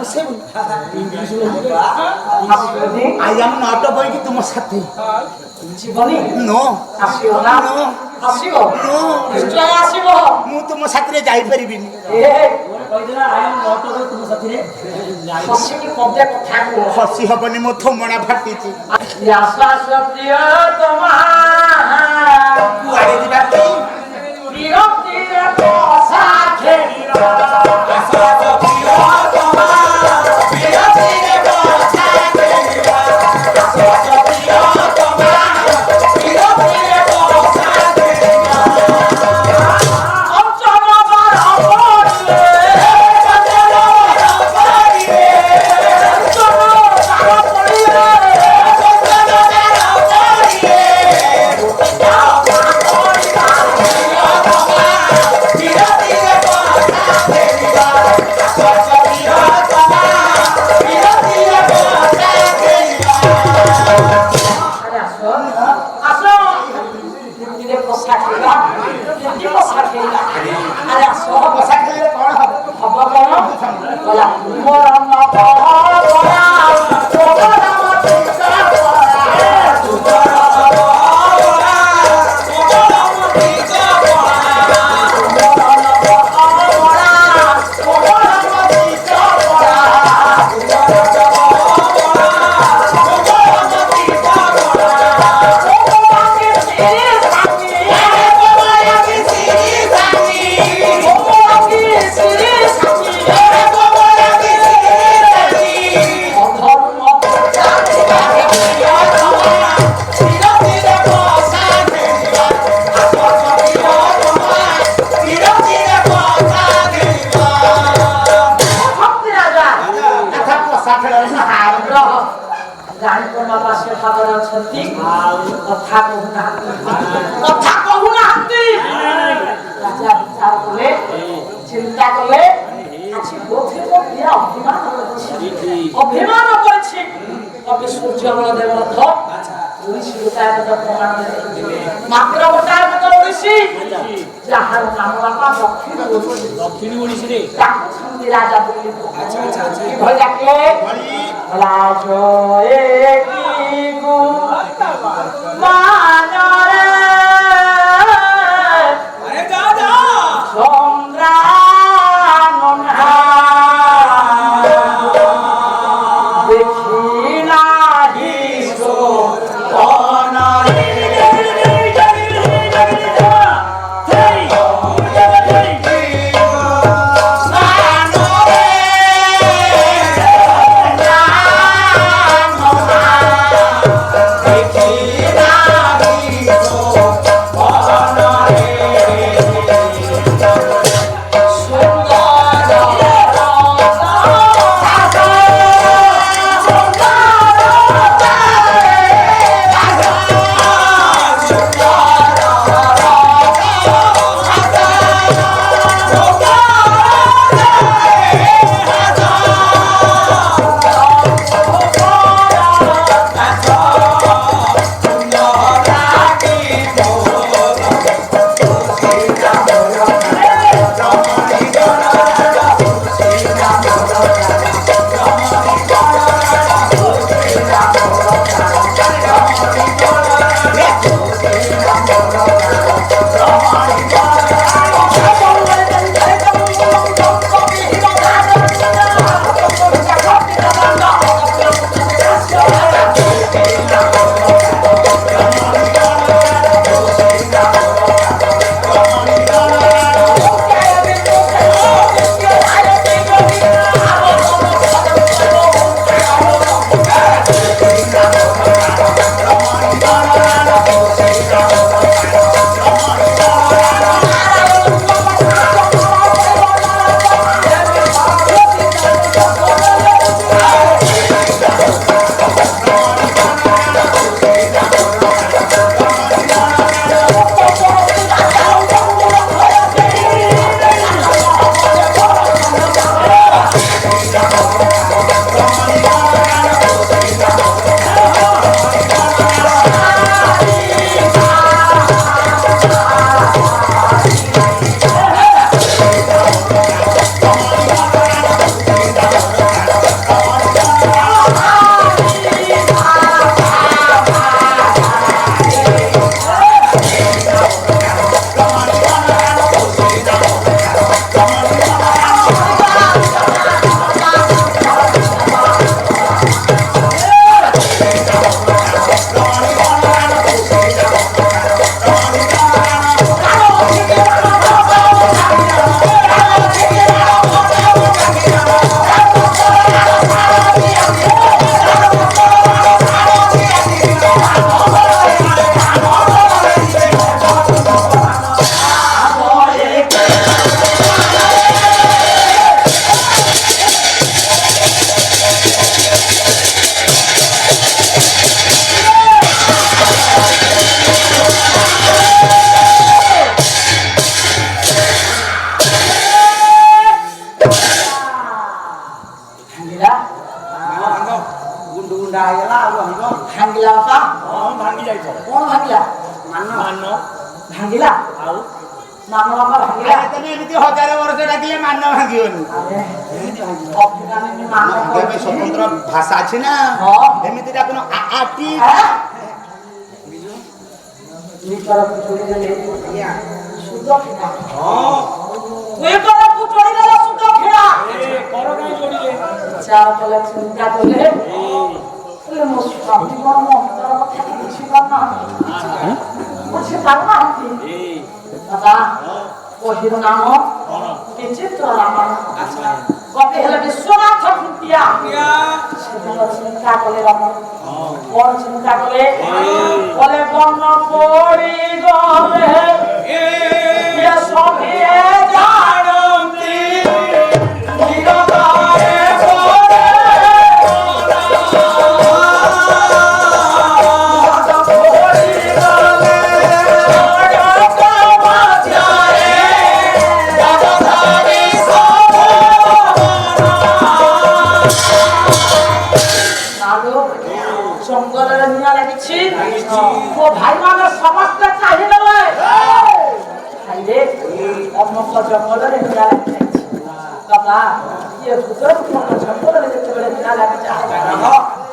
I am not a boy তোমার সাথে জীবনী নো আসিও না নো আসিও নো নিশ্চয় আসিব ମୁଁ ତୁମ ସାଥିରେ ଯାଇପାରିବିନି ଏ କହିଥିଲା ଆଇ ଆମ୍ ନଟ୍ ଅଟ ତୁମ ସାଥିରେ ହସିକି ପଦେ କଥା କୁହ ହସି ହବନି ମୋ ଥୋମଣା ଫାଟିଛି ଆସ ଆସ ପ୍ରିୟ ତମା କୁଆଡେ ଯିବା କି ବିରକ୍ତିରେ ବସା ଖେଳିବା ଆସ ଆସ ପ୍ରିୟ ତମା ବିରତିରେ ବସା ଖେଳିବା ଆସ ଆସ ପ୍ରିୟ ତମା ବିରତିରେ ବସା ଖେଳିବା ଅଞ୍ଚଳ ବାର ପଡ଼ିଲେ ଚଞ୍ଚଳ ବାରିରେ ଅଞ୍ଚଳ ବାର ପଡ଼ିଲେ ଚଞ୍ଚଳ ବାରିରେ ବିରତିରେ ବସା ଖେଳିବା ଆସ ଆସ ପ୍ରିୟ ତମା ବିରତିରେ ବସା ଖେଳିବା ଆରେ ଆସ ଆସ ହିନ୍ଦୀରେ ବସା ଖେଳିବା ହିନ୍ଦୀ ବସା ଖେଳିବା ଆରେ ଆସ ବସା ଖେଳିଲେ କଣ ହବ ହବ କଣ ଗଲା ମୋର ନବ ଗଲା ତୋର ନାମ ଚିନ୍ତା କରା ଜାଣିପନା ପାଶେ ଭାବରେ ଅଛନ୍ତି କଥା କହୁନାହାନ୍ତି ରାଜା ବିଚାର କଲେ ଚିନ୍ତା କଲେ ଆଜି ବୋଧେ ମୋ ପିଲା ଅଭିମାନ କରିଛି ଅବି ସୂର୍ଯ୍ୟ ବଳଦେବ ରଥ ଓଡ଼ିଶୀ ଗୋଟାଏ ପଦ ପ୍ରମାଣ ଦେଲେ ମାତ୍ର ଗୋଟାଏ ପଦ ଓଡ଼ିଶୀ ଯାହାର ନାମ ବାପା ଦକ୍ଷିଣ ଓଡ଼ିଶାରେ ଡାକୁଛନ୍ତି ରାଜା ବୋଲି କିଭଳି ଡାକିଲେ ରାଜ ଏକିକୁ ମାନରେ ଚନ୍ଦ୍ରାନନା ଦେଖିଲାহি ସୋପନରେ Hey, ମାନ ବାପା ଭାଙ୍ଗିଲା ତମେ ଏମିତି 1000 ବର୍ଷ ଡାକିଲେ ମାନ ଭାଙ୍ଗିବନି। ଅଭିମାନୀ ମାନ ଏବେ ସ୍ୱତନ୍ତ୍ର ଭାଷା ଅଛି ନା ଏମିତି ଡାକୁନ ଆଟି ଦୁଇଥର ପୁଟୁଳି ଦେଲେ ସୁଧ କ୍ଷୀଣା ଦୁଇଥର ପୁଟୁଳି ଦେଲେ ସୁଧ କ୍ଷୀଣା କର କାଇଁ ଯୋଡ଼ିଲେ ଚାର କଲେ ଚିନ୍ତା କଲେ ହେଲେ ମୋ ସ୍ୱାମୀ କଣ ମୋ ଅନ୍ତର କଥା ବୁଝିପାରୁନାହାନ୍ତି ବୁଝିପାରୁନାହାନ୍ତି ଦାଦା ବହିର ନାମ ବିଚିତ୍ର ରାମାୟଣ କବି ହେଲେ ବିଶ୍ୱନାଥ କୃତିଆ ସେଦିନ ଚିନ୍ତା କଲେ ରମଣ କଣ ଚିନ୍ତା କଲେ বলে বন পড়ি গলে এ সভিয়ে জানতি নিরতারে পড়ে জঙ্গলের নিয়া লাগিছি ও ভাই মানে সমস্ত চাহি দেবে খাইলে অমক জঙ্গলের নিয়া লাগিছি দাদা ইয়ে হৃদয় পূর্ণ জঙ্গলের যেতবে নিয়া লাগি যায়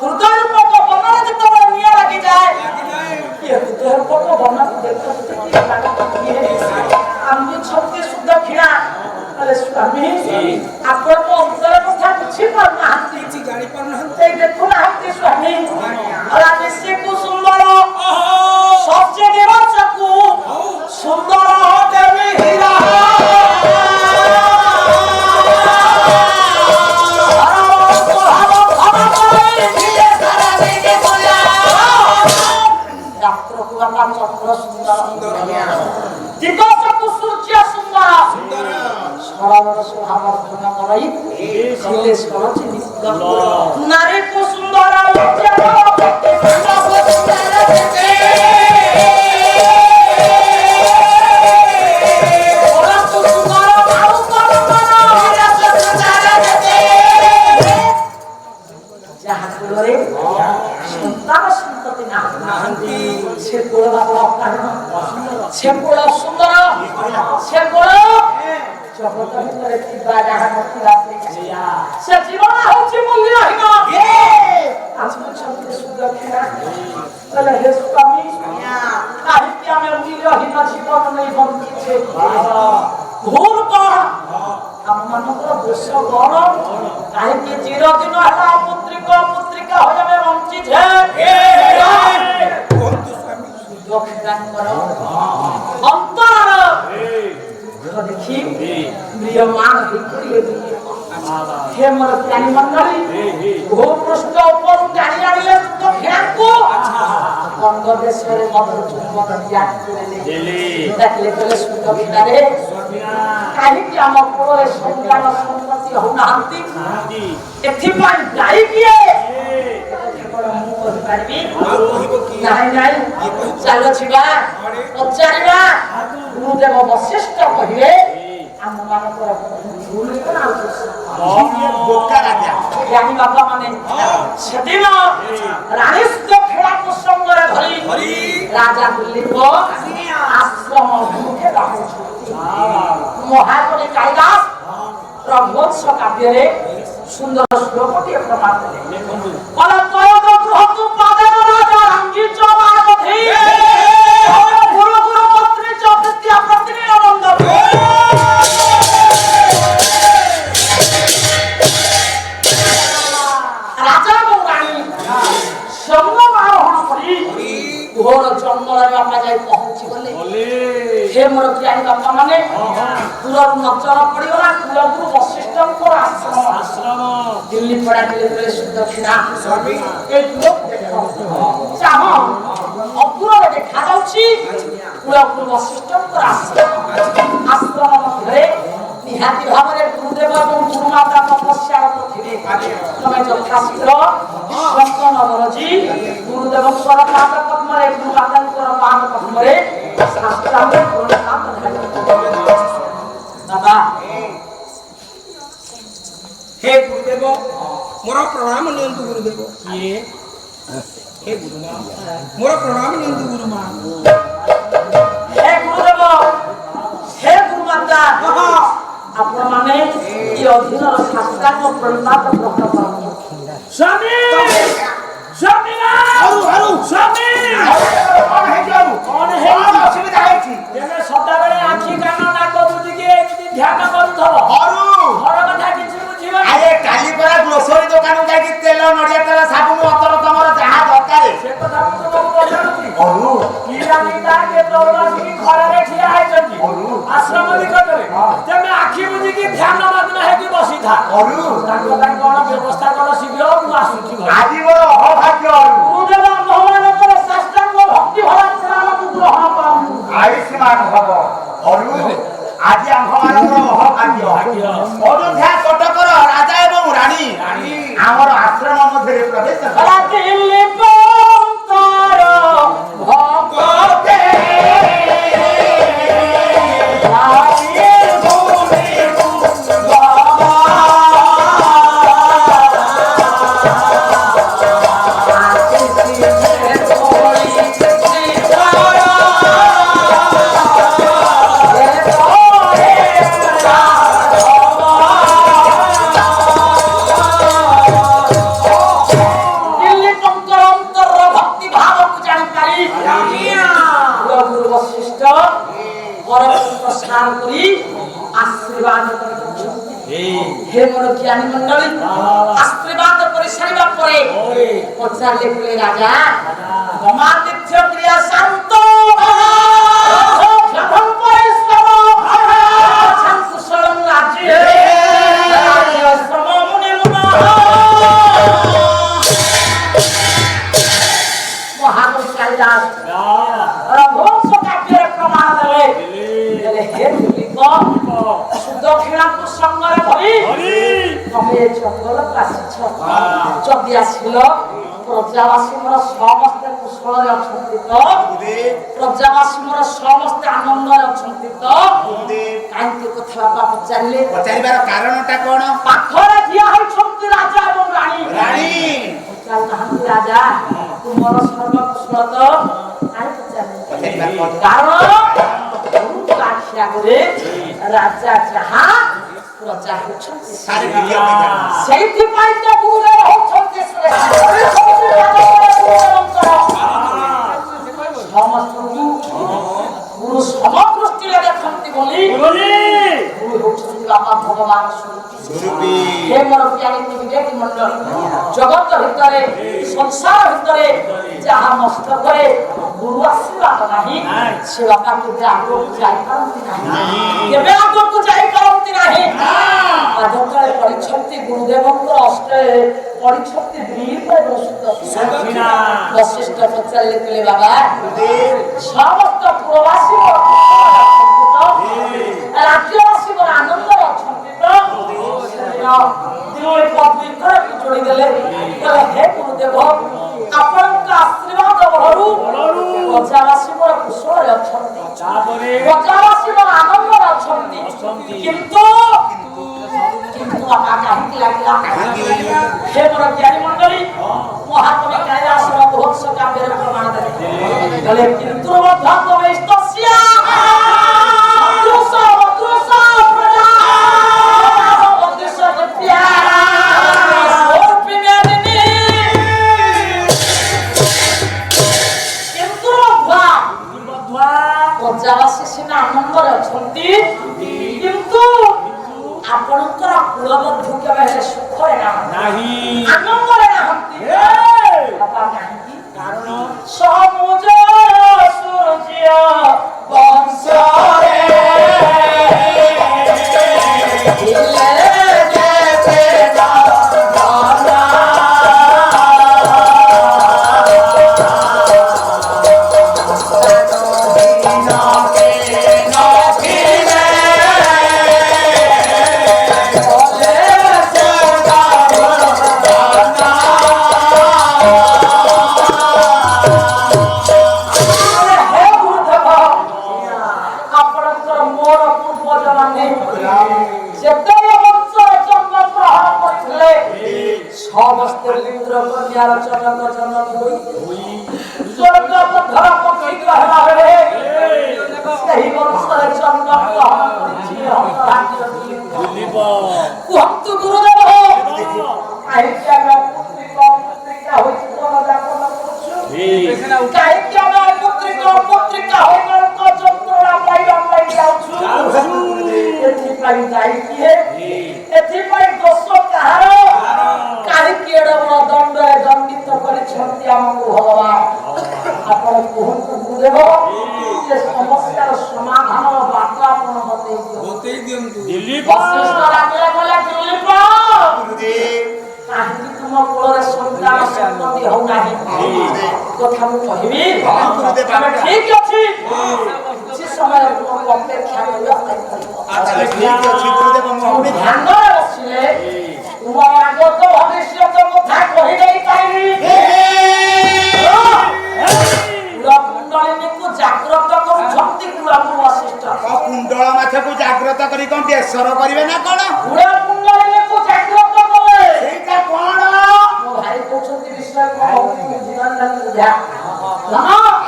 হৃদয় পূর্ণ বনের যেতবে নিয়া লাগি যায় ইয়ে হৃদয় পূর্ণ বনের দেখতে আমি ছন্তি শুদ্ধ খিয়া আরে স্বামী আপনার অন্তর কথা বুঝি পারনাহান্তি জানি পারনাহান্তি এই দেখুন হাতে স্বামী আর আমি সে কুসুন্দর সবচেয়ে নিরচকু সুন্দর দেবী হীরা ডাক্তারকু আমার চন্দ্র সুন্দর দিগচকু সূর্য সুন্দর সরবর সুহাবর্ধন করাই ছিলে সরচি নারী কু সুন্দর যাহা কুলরে সন্তান সন্ততি নাহান্তি সে কুল বাবা কারণ সে কুল সুন্দর সে কুল জগত ভিতরে ଥିବା ଯାହା ନଥିଲା ସେ ଜୀବନ ହଉଛି ମୂଲ୍ୟହୀନ ଆସୁଛନ୍ତି ସୁଦକ୍ଷିଣା କହିଲେ ହେ ସ୍ୱାମୀ କାହିଁକି ଆମେ ମୂଲ୍ୟହୀନ ଜୀବନ ନେଇ ବଞ୍ଚିଛେ ଭୁଲ କଣ ଆମମାନଙ୍କର ଦୋଷ କଣ କାହିଁକି ଚିରଦିନ ହେଲା ପୁତ୍ରିକା ହୋଇ ଆମେ ବଞ୍ଚିଛେ ସୁଦକ୍ଷିଣାଙ୍କର ଅନ୍ତର দেখি প্রিয় মা হে মোর প্রাণী মন্ডলী ভূপৃষ্ঠ উপর টানি আনিলে তো ঘেরাকু বঙ্গ দেশের মধুর চুম্বন ত্যাগ করে দেখলে গেলে সুন্দর ভিতরে কাহিকি আমার পুরে সন্তান সন্ততি হউনাহান্তি এথিপাই দায়ী কিয়ে ମୁଁ କହିପାରିବି ନାଇଁ ନାଇଁ ଚାଲ ଯିବା ପଚାରିବା ଗୁରୁଦେବ ବଶିଷ୍ଠ କହିବେ ଆମ ମାନଙ୍କର ଭୁଲ କଣ ରାଣୀ ବାପା ମାନେ ସେଦିନ ରାଣୀ ଖେଳା ପ୍ରସଙ୍ଗରେ ଧରି ରାଜା ଦିଲ୍ଲୀପ ଆଶ୍ରମ ଅଭିମୁଖେ ବାହାରିଛନ୍ତି ମହାକବି କାଳିଦାସ ରଘୁବଂଶ କାବ୍ୟରେ ସୁନ୍ଦର ଶ୍ଲୋକଟିଏ ପ୍ରମାଣ ଦେଲେ ଗୃହକୁ ପାଦର ରାଜା ରାଙ୍ଗି ଚମାଗଧି ଗୁରୁ ଗୁରୁ ମନ୍ତ୍ରୀ ଚବିତ୍ୟା ପତ୍ନୀ ଆନନ୍ଦ ରାଜା ଏବଂ ରାଣୀ ସଙ୍ଗମ ଆରୋହଣ କରି ଘୋର ଜଙ୍ଗଲରେ ବାପା ଯାଇ ପହଞ୍ଚି ଗଲେ हे मोर জ্ঞানী বাপা মানে পুরো নজর পড়িগলা কুলগুরু বশিষ্ঠଙ୍କର আশ্রম দিল্লী পড়া দিলে সুদক্ষিণা এই লোক দেখো চাহ অপুররে দেখা যাচ্ছে কুলগুরু বশিষ্ঠଙ୍କର আশ্রম ମଧ୍ୟରେ নিহাতি ভাବରେ গুরুদেব এবং গুরুমাতা তপস্যারত ଥିଲେ ତମେ ଯଥାଶୀଘ୍ର ବିଶ୍ୱଙ୍କ ନବରଜି ଗୁରୁଦେବଙ୍କର ପାଦ ପଦ୍ମରେ ଗୁରୁମାତାଙ୍କର ପାଦ ପଦ୍ମରେ ଶାସ୍ତ୍ରାଙ୍ଗ ପ୍ରଣାମ ବାବା हे गुरुदेव मोर प्रणाम नियंतु गुरुदेव ये हे गुरुमा मोर प्रणाम नियंतु गुरुमा हे गुरुदेव हे ଅଧୀନର ଶାସ୍ତ୍ରାଙ୍ଗ ପ୍ରଣିପାତ ଗ୍ରହଣ କରନ୍ତୁ। ସ୍ୱାମୀ ସ୍ୱାମୀ ସ୍ୱାମୀ କଣ ହେଇଛି ବାବୁ? କଣ କଣ ହେଇଛି? ଅସୁବିଧା ହେଇଛି? ତେବେ ସଦାବେଳେ ଆଖି କାନ ନାକ ବୁଝିକି ଏମିତି ଧ୍ୟାନ କରୁଥିବ ଘରୁ ଘର କଥା କିଛି ବୁଝିବନି। ଆରେ କାଲି ପରା ଗ୍ରୋସରୀ ଦୋକାନକୁ ଯାଇକି ତେଲ, ନଡ଼ିଆ ତେଲ, ସାବୁନ, ଅତର ତମର ଯାହା ଦରକାର ସେ କଥା ମୁଁ ତୁମକୁ ପଚାରୁଛି। ଘରୁ ପିଲାଦିଟା କେତେବେଳେ ଆସିକି ଖରାରେ ଠିଆ ହେଇଛନ୍ତି ଆଶ୍ରମ ନିକଟରେ, ତେମେ ଆଖି ବୁଝିକି ଧ୍ୟାନ ମଗ୍ନ ହେଇକି ବସିଥା। ଘରୁ ତାଙ୍କ ପାଇଁ କଣ ବ୍ୟବସ୍ଥା କର, ଶୀଘ୍ର ମୁଁ ଆସୁଛି ଘରେ। ଆଜି ମୋର ଅଭାଗ୍ୟ ଗୁରୁଦେବ ଆମ୍ଭମାନଙ୍କର ଶାସ୍ତ୍ରାଙ୍ଗ ଭକ୍ତି ଭରା ପ୍ରଣାମକୁ ଗ୍ରହଣ କରନ୍ତୁ। ଆୟୁଷ୍ମାନ ଭବ। ଘରୁ ଆଜି ଆମ୍ଭମାନଙ୍କର ଅଭାଗ୍ୟ ଅଯୋଧ୍ୟା କଟକର ରାଜା ଏବଂ ରାଣୀ ଆମର ଆଶ୍ରମ ମଧ୍ୟରେ ପ୍ରବେଶ କଲେ। ରାତିଲି ପନ୍ତର ଭଗତେ ରାଣୀ ଭୂମି ଦିଲ୍ଲୀ ପଙ୍କର ଅନ୍ତରର ଭକ୍ତି ଭାବକୁ ଜାଣିପାରି ଗୁରୁ ବଶିଷ୍ଠ ପରମପୁତ୍ର ସ୍ନାନ କରି ଆଶୀର୍ବାଦ କରିଛନ୍ତି। ହେ ମୋର ଜ୍ଞାନୀ ମଣ୍ଡଳୀ, ଆଶୀର୍ବାଦ କରି ସାରିବା ପରେ ପଚାରିଲେ କହିଲେ ରାଜା ଗମାତିଥ୍ୟ କ୍ରିୟା ଶାନ୍ତ ପରିଶ୍ରମ କୁଶଳଂ ରାଜ୍ୟ ଶ୍ରମ ମୁନି ମୁନ ମହାକବି କାଳିଦାସ ରଘୁବଂଶ କାବ୍ୟରେ ପ୍ରମାଣ ଦେଲେ ହେ ଦିଲ୍ଲୀପ ସୁଦକ୍ଷିଣାକୁ ସଙ୍ଗରେ ଧରି ତମେ ଏ ଜଙ୍ଗଲକୁ ଆସିଛ। ଯଦି ଆସିଲ ପ୍ରଜାବାସୀ ମୋର ସମସ୍ତେ କୁଶଳରେ ଅଛନ୍ତି ତ? ପ୍ରଜାବାସୀ ମୋର ସମସ୍ତେ ଆନନ୍ଦରେ ଅଛନ୍ତି ତ? କାହିଁକି କଥାବାର୍ତ୍ତା ପଚାରିଲେ? ପଚାରିବାର କାରଣଟା କଣ? ପାଖରେ ଠିଆ ହୋଇଛନ୍ତି ରାଜା ଏବଂ ରାଣୀ। ରାଣୀ ପଚାରୁନାହାନ୍ତି ରାଜା ତୁମର ସର୍ବକୁଶଳ ତ? କାହିଁ ପଚାରିଲେ? ପଚାରିବାର କଣ? କାରଣ ଗୁରୁଙ୍କ ଆଖି ଆଗରେ ରାଜା ଯାହା ପ୍ରଜା ହେଉଛନ୍ତି ସାରେ ବିଧି ଅପେକ୍ଷା ସେଇଥିପାଇଁ ତ ଗୁରୁଦେବ ହଉଛନ୍ତି ଶ୍ରେଷ୍ଠ। ସମସ୍ତଙ୍କୁ ଗୁରୁ ସମଦୃଷ୍ଟିରେ ଦେଖନ୍ତି ବୋଲି ଗୁରୁ ହେଉଛନ୍ତି ବାପା ଭଗବାନ ସ୍ୱରୂପ। ହେ ମୋର ଜ୍ଞାନୀ ବିବେକ ମଣ୍ଡଳୀ, ଜଗତ ଭିତରେ ସଂସାର ଭିତରେ ଯାହା ମସ୍ତକରେ ଗୁରୁ ଆଶୀର୍ବାଦ ନାହିଁ ସେ ବାପା କେବେ ଆଗକୁ ଯାଇପାରନ୍ତି ନାହିଁ, କେବେ ଆଗକୁ ଯାଇପାରନ୍ତି ନାହିଁ। ପାଦ ତଳେ ପଡ଼ିଛନ୍ତି ଗୁରୁଦେବଙ୍କର ଅଷ୍ଟେ ପଡ଼ିଛନ୍ତି ଦିଲ୍ଲୀପ ଏବଂ ସୁଦକ୍ଷିଣ। ବଶିଷ୍ଠ ପଚାରିଲେ କହିଲେ ବାବା ସମସ୍ତ ପୁରବାସୀ ରାଜ୍ୟବାସୀ ମୋର ଆନନ୍ଦରେ ଅଛନ୍ତି ତ? ଯୋଡ଼ିଦେଲେ ହେ ଗୁରୁଦେବ ଆପଣଙ୍କ ଆଶୀର୍ବାଦ ବଳରୁ ପ୍ରଜାବାସୀ ମୋର କୁଶଳରେ ଅଛନ୍ତି, ପ୍ରଜାବାସୀ ମୋର ଆନନ୍ଦରେ ଅଛନ୍ତି। କିନ୍ତୁ ବାପା କାହିଁକି ଲାଗିଲା? ହେ ମୋର ଜ୍ଞାନୀ ମଣ୍ଡଳୀ, ମହାକବି କାଳିଦାସ ରଘୁବଂଶ କାବ୍ୟରେ ପ୍ରମାଣ ଦେଲେ କିନ୍ତୁ ମଧ୍ୟ ତମେ ସ୍ତସ୍ୟା ପ୍ରଜାବାସୀ ସିନା ଆନନ୍ଦରେ ଅଛନ୍ତି କିନ୍ତୁ ଆପଣଙ୍କର କୁଳବଧୂ କେବେ ହେଲେ ସୁଖରେ ନାହାନ୍ତି, ଆନନ୍ଦରେ ନାହାନ୍ତି। ବାପା କାହିଁକି? କାରଣ ସମୁଜ ସୂର୍ଯ୍ୟ ବଂଶରେ ସମସ୍ତେ ପୁତ୍ର କନ୍ୟାର ଜନକ ଜନନୀ ହୋଇ ସ୍ୱର୍ଗ ପଥର ପକ୍ଷୀ ଗ୍ରହଣ ବେଳେ ସେହି ବଂଶରେ ଜନ୍ମ ଗ୍ରହଣ କରିଛି କୁହ ଏଥିପାଇଁ ଦାୟୀ କିଏ? ଏଥିପାଇଁ ଦୋଷ କାହାର? କାହିଁକି ଏଡ଼େ ବଡ଼ ଦଣ୍ଡରେ ଦଣ୍ଡିତ କରିଛନ୍ତି ଆମକୁ ଭଗବାନ? ଆପଣ କୁହନ୍ତୁ ଗୁରୁଦେବ, ଏ ସମସ୍ୟାର ସମାଧାନର ବାଟ ଆପଣ ବତେଇ ଦିଅନ୍ତୁ। ବଶିଷ୍ଠ ଡାକିଲେ କହିଲେ, ଦିଲ୍ଲୀପ, କାହିଁକି ତୁମ କୋଳରେ ସନ୍ତାନ ସନ୍ତତି ହଉନାହିଁ? କଥା ମୁଁ କହିବି, ତମେ ଠିକ ଅଛି, କିଛି ସମୟ ତୁମକୁ ଅପେକ୍ଷା କରିବା ପାଇଁ ପଡ଼ିବ। ଧ୍ୟାନରେ ବସିଲେ ତୁମ ଆଗତ ଭବିଷ୍ୟତ କଥା କହିଦେଇ ପାରିବି। କୁଣ୍ଡଳିନୀକୁ ଜାଗ୍ରତ କରୁଛନ୍ତି କୁଳକୁ ବଶିଷ୍ଠ। କୁଣ୍ଡଳ ମାଛକୁ ଜାଗ୍ରତ କରି କଣ ବେସର କରିବେ ନା କଣ? କୁଣ୍ଡଳିନୀକୁ ଜାଗ୍ରତ କଲେ ସେଇଟା କଣ? ମୋ ଭାଇ କହୁଛନ୍ତି ବିଷୟ କଣ ବୁଝା।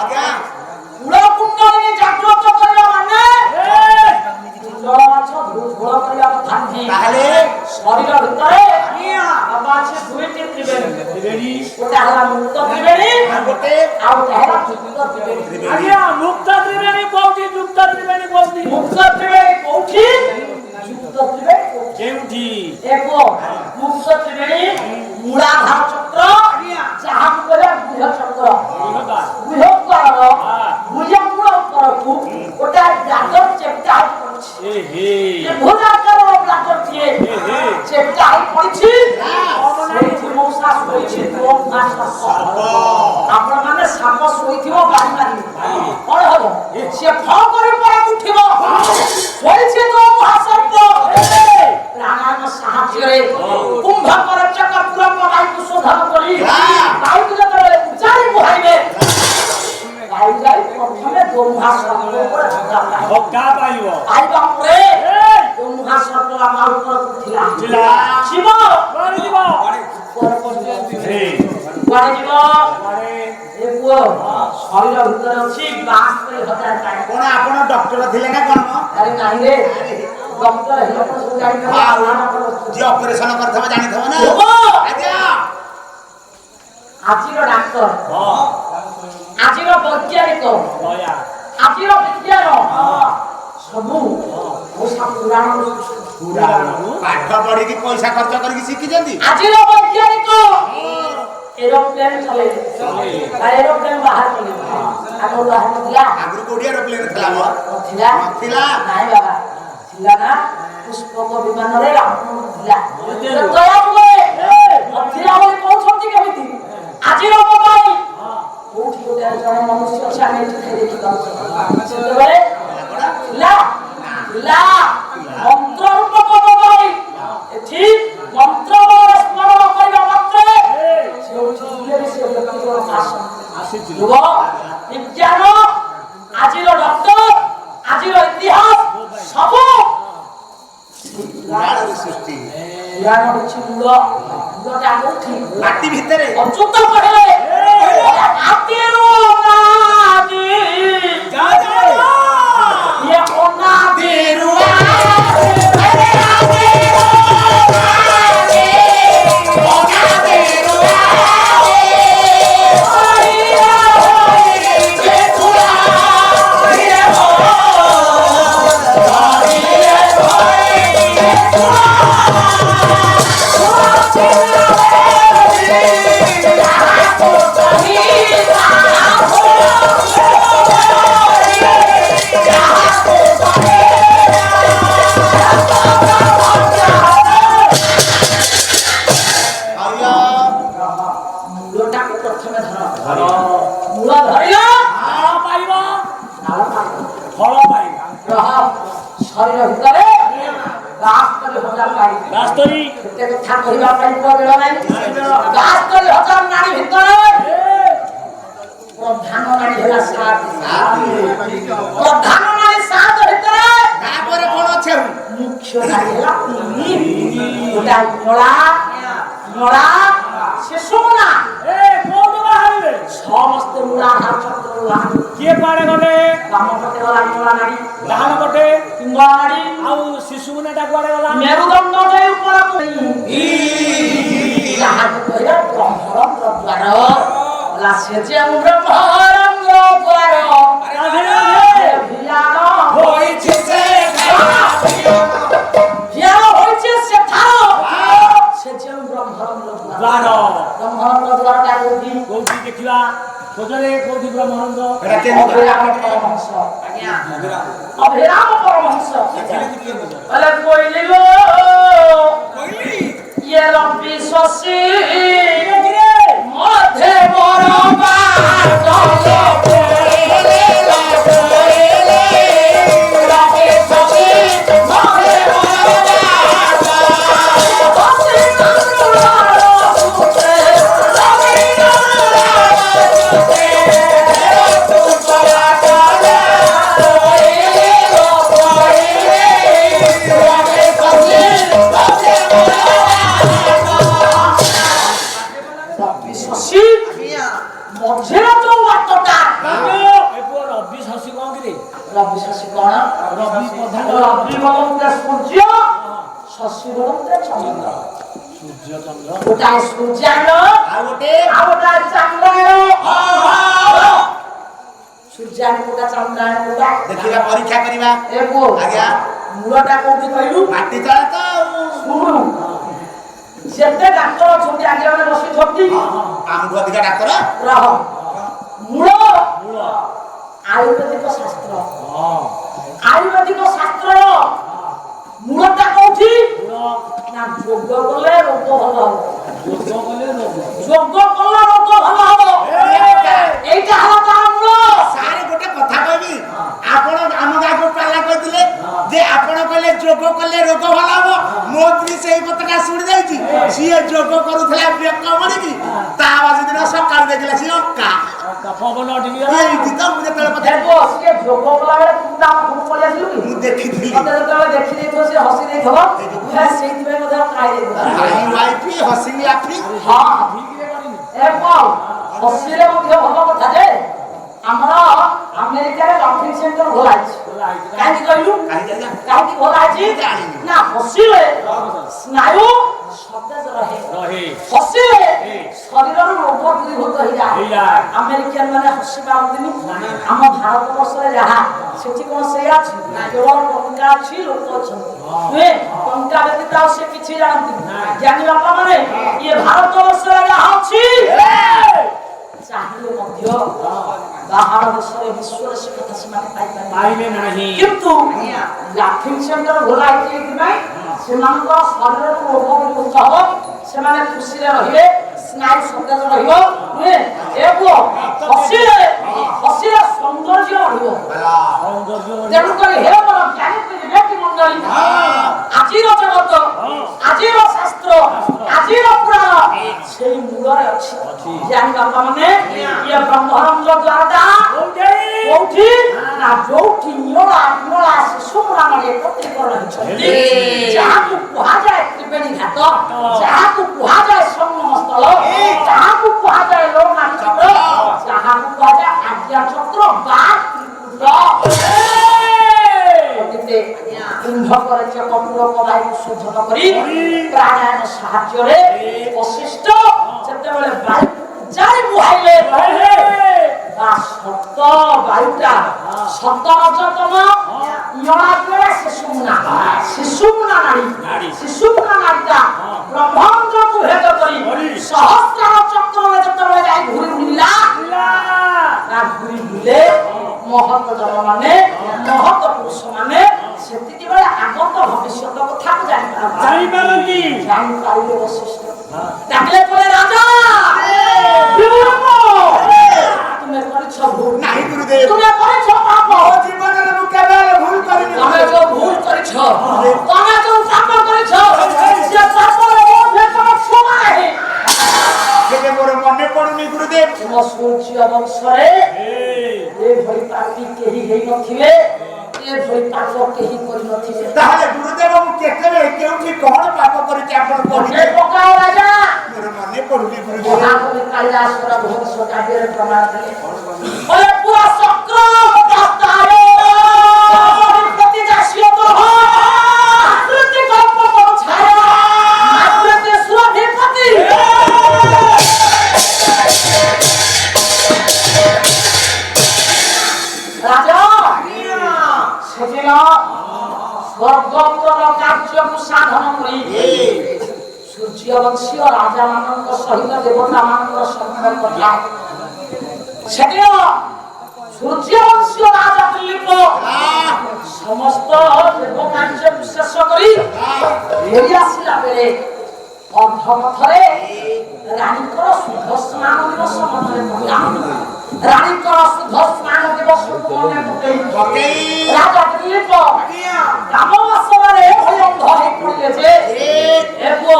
ଆଜ୍ଞା କୁଣ୍ଡଳିନୀ ଜାଗ୍ରତ କରିବା ମାନେ କୁଣ୍ଡଳ ମାଛ ଝୋଳ କରିବା କଥା ନୁହେଁ। ତାହେଲେ ଶରୀର ଭିତରେ ବାବା ଅଛି ଦୁଇଟି ତ୍ରିବେଣୀ। ଗୋଟେ ହେଲା ମୁକ୍ତ ତ୍ରିବେଣୀ, ଗୋଟେ ଆଉ ଗୋଟେ ହେଲା ଯୁକ୍ତ ତ୍ରିବେଣୀ। ଆଜ୍ଞା ମୁକ୍ତ ତ୍ରିବେଣୀ କୋଉଠି? ଯୁକ୍ତ ତ୍ରିବେଣୀ କୋଉଠି? ମୁକ୍ତ ତ୍ରିବେଣୀ କୋଉଠି? ଯୁକ୍ତ ତ୍ରିବେଣୀ କୋଉଠି? କେଉଁଠି? ଏକ ମୁକ୍ତ ତ୍ରିବେଣୀ ମୂଳାଧାର ଚକ୍ର, ଯାହାକୁ କହିବା ଗୁହ ଚକ୍ର। ଗୁହ ଦ୍ୱାରର ଭୁଜମୂଳ ଉପରକୁ ଗୋଟେ ବ୍ଲାଡର ଚେପ୍ଟା ହେଇ ପଡିଛି। ଭୁଜାକାରର ବ୍ଲାଡରଟିଏ ଚେପ୍ଟା ହେଇ ପଡିଛି। ସେଇଠି ମଉସା ଶୋଇଛି ଆପଣମାନେ ସାପ ଶୋଇଥିବ ବାରି ମାରିବେ କଣ ହବ? ସିଏ ଫ କରି ପରାକୁ ଉଠିବ। ଶୋଇଛି ତ ମହାସର୍ପ ପ୍ରାଣାୟାମ ସାହାଯ୍ୟରେ କୁମ୍ଭକର ଚକ୍ର ବାୟୁକୁ ଶୋଧନ କରି ବାୟୁକୁ ଯେତେବେଳେ ଉଚ୍ଚାରି ବୁହାଇବେ ବାୟୁ ଯାଇ ପ୍ରଥମେ ମହାସର୍ପ ଉପରେ ଧକ୍କା ପାଇବ। ପାଇବା ପରେ ମହାସର୍ପ ଆମ ଉପରକୁ ଥିଲା ଶିବ କୁଆଡ଼େ ଯିବ? କୁଆଡ଼େ ଯିବ? ଏ ପୁଅ ଶରୀର ଭିତରେ ଅଛି 72,000 ଟାଣି। କଣ ଆପଣ ଡକ୍ଟର ଥିଲେ ନା କଣ? ଆରେ ନାହିଁ ରେ, ଡକ୍ଟର ହେଲେ ତ ସବୁ ଜାଣିପାରିବେ। ଯିଏ ଅପରେସନ କରିଥିବ ଜାଣିଥିବ ନା? ଆଜ୍ଞା ଆଜିର ଡାକ୍ତର, ଆଜିର ବୈଜ୍ଞାନିକ, ଆଜିର ବିଜ୍ଞାନ ସବୁ ପୁରାଣ ପାଠ ପଢିକି ପଇସା ଖର୍ଚ୍ଚ କରିକି ଶିଖିଛନ୍ତି। ଆଜିର ବୈଜ୍ଞାନିକ ଏରୋପ୍ଲେନ ଚଲେଇଲେ, ଏରୋପ୍ଲେନ ବାହାର କଲେ। ଆଗରୁ ବାହାର ନଥିଲା। ଆଗରୁ କୋଉଠି ଏରୋପ୍ଲେନ ଥିଲା? ନଥିଲା ନଥିଲା। ନାଇଁ ବାବା, ଥିଲା ନା ପୁଷ୍ପକ ବିମାନରେ ରାବଣ ଥିଲା। ନଥିଲା ବୋଲି କହୁଛନ୍ତି କେମିତି? ଆଜିର ମୋବାଇଲ କୋଉଠି ଗୋଟେ ଜଣେ ମନୁଷ୍ୟ ଅଛି, ଆମେ ଏଠି ଦେଖି ପାରୁଛୁ। ସେତେବେଳେ ଥିଲା ଥିଲା ମନ୍ତ୍ର ରୂପକ ମୋବାଇଲ। ଏଠି ମନ୍ତ୍ର ସ୍ମରଣ କରିବା ମାତ୍ରେ ବିଜ୍ଞାନ, ଆଜିର ଡକ୍ଟର, ଆଜିର ଇତିହାସ ସବୁ ସୃଷ୍ଟି ପୁରାଣ ହଉଛି ମୂଳ। ମୂଳଟା କୋଉଠି? ମାଟି ଭିତରେ। ଅଚ୍ୟୁତ କହିଲେ ଆଦିରୁ ଅନାଦି, ଇଏ ଅନାଦିରୁ ମୂଳଟାକୁ ପ୍ରଥମେ ଧର। ମୂଳ ଧରିଲ ପାଇବ, ଫଳ ପାଇବ। ଶରୀର ଭିତରେ 72,000 ରାସ୍ତରୀ କେତେ କଥା କହିବା ପାଇଁ ବେଳ ନାହିଁ। 72,000 ନାଡ଼ି ଭିତରେ ପ୍ରଧାନ ନାଡ଼ି ହେଲା 7। ପ୍ରଧାନ ନାଡ଼ି 7 ଭିତରେ ତାପରେ କଣ ଅଛି? ମୁଖ୍ୟ ନାଡ଼ି ହେଲା 3। ଗୋଟା ନଳା ଶିଶୁମୁନା କୋଉଠୁ ବାହାରିବେ? ସମସ୍ତେ ମୂଳାଧାର ଚକ୍ରରୁ ବାହାରିବେ। କିଏ କୁଆଡେ ଗଲେ? ବାମ ପଟେ ଗଲା ନଳା ନାଡ଼ି, ଡାହାଣ ପଟେ ପିଙ୍ଗଳ ନାଡ଼ି, ଆଉ ଶିଶୁମୁନାଟା କୁଆଡେ ଗଲା? ମେରୁଦଣ୍ଡ ଦେଇ ଉପରକୁ ଯାହାକୁ କହିଲେ ବ୍ରହ୍ମରନ୍ଧ୍ର ଦ୍ୱାର। ସେ ଯେଉଁ ବ୍ରହ୍ମରନ୍ଧ୍ର ଦ୍ୱାର ରାଧେ ରାଧେ ଭିଲାଣ ହୋଇଛି ସେ ଦେଖିବା ଖୋଜରେ କୋଉଠି ବ୍ରହ୍ମାନନ୍ଦ ଏଟା କେମିତି ଅଭିରାମ ପରମହଂସ ଅଭିରାମ ପରମହଂସ ହେଲେ କହିଲି ଲୋ ଇଏ ରବି ଶଶୀ ମଧେ ବର ମଝିରେ ଯୋଉ ବାଟଟା ରବି ଶଶୀ କଣ କିରେ ରବି ଶଶୀ କଣ ରବି ପ୍ରଧାନ ରବି ବଲନ୍ତେ ସୂର୍ଯ୍ୟ ଶଶୀ ବଲନ୍ତେ ଚନ୍ଦ୍ର ସୂର୍ଯ୍ୟ ଚନ୍ଦ୍ର ଗୋଟାଏ ସୂର୍ଯ୍ୟାୟନ ଆଉ ଗୋଟେ ଆଉ ଗୋଟାଏ ଚନ୍ଦ୍ରାୟନ ସୂର୍ଯ୍ୟାୟନ କୋଉଟା ଚନ୍ଦ୍ରାୟନ କୋଉଟା ଦେଖିବା ପରୀକ୍ଷା କରିବା ଏ ପୁଅ ଆଜ୍ଞା ମୂଳଟା କୋଉଠି କହିଲୁ ମାଟି ତଳେ ତ ଶୁଣୁ ଯେତେ ଡାକ୍ତର ଅଛନ୍ତି ଆଗେ ମାନେ ବସିଛନ୍ତି ଆମଠୁ ଅଧିକା ଡାକ୍ତର ରହ ମୂଳ ଆୟୁର୍ବେଦିକ ଶାସ୍ତ୍ର ଆୟୁର୍ବେଦିକ ଶାସ୍ତ୍ରର ମୂଳଟା କୋଉଠି ନା ଯୋଗ କଲେ ରୋଗ ଭଲ ହବ ଯୋଗ କଲେ ରୋଗ ଭଲ ହବ এইটা হলো তার মূল ସାର୍ ଗୋଟେ କଥା କହିବି ଆପଣ ଆମ ଗାଁକୁ ପାଲା କହିଥିଲେ ଯେ ଆପଣ କହିଲେ ଯୋଗ କଲେ ରୋଗ ଭଲ ହବ ମୋ ସ୍ତ୍ରୀ ସେଇ କଥାଟା ଶୁଣି ଯାଇଛି ସିଏ ଯୋଗ କରୁଥିଲା ବେକ ମଣିକି ତା ବାସି ଦିନ ସକାଳୁ ଦେଖିଲା ସିଏ ଅଙ୍କା ପବନ ଟିକେ ଏଇଠି ତ ମୁଁ ଯେତେବେଳେ କଥା দেখো সে যোগ কলা বেলা তুমি তা ফোন করে আসিলু কি ମୁଁ ଦେଖିଥିଲି মতে যেতବେଳେ দেখি ଦେଇଥିବ সে হসি ଦେଇଥିବ সেইଥିପାଇଁ মতে ଖାଇ ଦେଇଥିବ ଭାଇ ୱାଇଫ ହସିଙ୍ଗି ଲାଫି ହଁ ଠିକରେ କରିନି এবং হসিলে মধ্যে ভালো কথা যে ଆମର ଆମେରିକାରେ ଲଫିଂ ସେଣ୍ଟର ଖୋଲା ହେଇଛି କାହିଁକି କହିଲୁ କାହିଁକି ଆଜ୍ଞା କାହିଁକି ଖୋଲା ହେଇଛି ଜାଣିନି। ନା ହସିଲେ ସ୍ନାୟୁ ସତେଜ ରହେ ରହେ ହସିଲେ ଶରୀରର ରୋଗ ଦୂରୀଭୂତ ହେଇଯାଏ ହେଇଯାଏ। ଆମେରିକାନ ମାନେ ହସି ପାରନ୍ତିନି ଆମ ଭାରତ ବର୍ଷରେ ଯାହା ସେଠି କଣ ସେଇଆ ଅଛି କେବଳ ଟଙ୍କା ଅଛି ଲୋକ ଅଛନ୍ତି ନୁହେଁ ଟଙ୍କା ବ୍ୟତୀତ ଆଉ ସେ କିଛି ଜାଣନ୍ତି ଜ୍ଞାନୀ ବାପା ମାନେ ଇଏ ଭାରତ ବର୍ଷରେ ଯାହା ଅଛି ଚାହିଁଲେ ମଧ୍ୟ ବାହାର ଦେଶରେ ବିଶ୍ୱରେ ସେ କଥା ସେମାନେ ପାଇପାରିବେ ପାଇବେ ନାହିଁ କିନ୍ତୁ ଲାଫିଂ ସେଣ୍ଟର ଖୋଲା ହେଇଛି ଏଇଥିପାଇଁ ସେମାନଙ୍କର ଶରୀରରୁ ରୋଗ ବିମୁକ୍ତ ହବ ସେମାନେ ଖୁସିରେ ରହିବେ ସ୍ନାୟୁ ସତେଜ ରହିବ ନୁହେଁ ଏ ପୁଅ ହସିଲେ ସୌନ୍ଦର୍ଯ୍ୟ ବଢିବ ତେଣୁକରି ହେ ମୋର ଜ୍ଞାନୀ ବିବେକୀ ମଣ୍ଡଳୀ ଆଜିର ଜଗତ ଆଜିର ଶାସ୍ତ୍ର ଆଜିର ପୁରାଣ ସେଇ ମୂଳରେ ଅଛି ଜ୍ଞାନୀ ବାପା ମାନେ ଇଏ ବ୍ରହ୍ମରନ୍ଦ ଦ୍ୱାରଟା କୋଉଠି ନା ଯୋଉଠି ନିଳା ଶିଶୁମୁଳା ମାନେ ଏକତ୍ରୀକରଣ ହେଇଛନ୍ତି ଯାହାକୁ କୁହାଯାଏ ତ୍ରିବେଣୀ ଘାଟ ଯାହାକୁ କୁହାଯାଏ ସଂଗମସ୍ଥଳ ଯାହାକୁ କୁହାଯାଏ ଲୋନାଚକ୍ର ଯାହାକୁ କୁହାଯାଏ ଆଜ୍ଞାଚକ୍ର ବା কুম্ভ করেছে কপুরক বায়ু শোধন করি প্রাণায়াম সাহায্যে বশিষ্ঠ যেতবেলে বায়ু যাই বুহাইলে বা সত্য বায়ুটা সত্য রজতম ইয়নাগ্রে শিশুমুনা নারীটা ব্রহ্মাণ্ডকে ভেদ করি সহস্রার চক্রে যেতবেলে যাই ঘুরি বুলিলা না ঘুরি বুলে মহৎ জন মানে মহৎ পুরুষ মানে সেতিকি বেলা আগত ভবিষ্যৎ কথা জানিপারନ୍ତି জানিপারিলে বশিষ্ঠ ডাকলে বলে রাজা তুমি করেছ ভুল ନାହିଁ ଗୁରୁଦେବ তুমি করেছ পাপ ମୋ ଜୀବନରେ ମୁଁ କେବେ ହେଲେ ଭୁଲ କରିନି তুমি যে ভুল করেছ তুমি যে পাপ করেছ সে পাপর মধ্যে তোমার সময় କେବେ ମୋର ମନେ ପଡୁନି ଗୁରୁଦେବ ତୁମ ସୂର୍ଯ୍ୟ ବଂଶରେ ଏଭଳି ପାପି କେହି ହେଇନଥିବେ ଏଭଳି ପାପ କେହି କରିନଥିବେ ତାହେଲେ ଗୁରୁଦେବ ମୁଁ କେତେବେଳେ କେଉଁଠି କଣ ପାପ କରିଛି ଆପଣ କହିବେ ପକାଅ ରାଜା ମୋର ମନେ ପଡୁନି ଗୁରୁଦେବ ମହାକବି କାଳିଦାସର ଭବିଷ୍ୟ କାବ୍ୟରେ ପ୍ରମାଣ ଦେଲେ ବଲେ ପୁରା ଚକ୍ର ପ୍ରସ୍ତାରେ ପ୍ରତି ଦାସିୟ ତୋହ ଆକୃତି କଳ୍ପ ଛାୟା ଆକୃତି ସୁରଭିପତି রাজা সেদিন স্বর্গপুরর কার্যকু সাধন করি সূর্যবংশীয় রাজা ମାନଙ୍କ ସହିତ ଦେବତା ମାନଙ୍କ ସମ୍ପର୍କ କଥା সেদিন সূর্যবংশীয় রাজা দিলীপ সমস্ত দেবকার্য বিশেষ করি ফেরি আসিলা বেড়ে অর্ধপথরে রানীଙ୍କର শুদ্ধ স্ନାন দিবস মନରେ ପଡ଼ିଲା ରାଣୀଙ୍କର ଶୁଦ୍ଧ ସ୍ନାନ ଦିବସକୁ ମନେ ପକେଇ ରାଜା ଦିলীପ କାମ ବାସନାରେ ଭୟ ଅନ୍ଧ ହେଇ ପଡ଼ିଲେ ଯେ ଏ ପୁଅ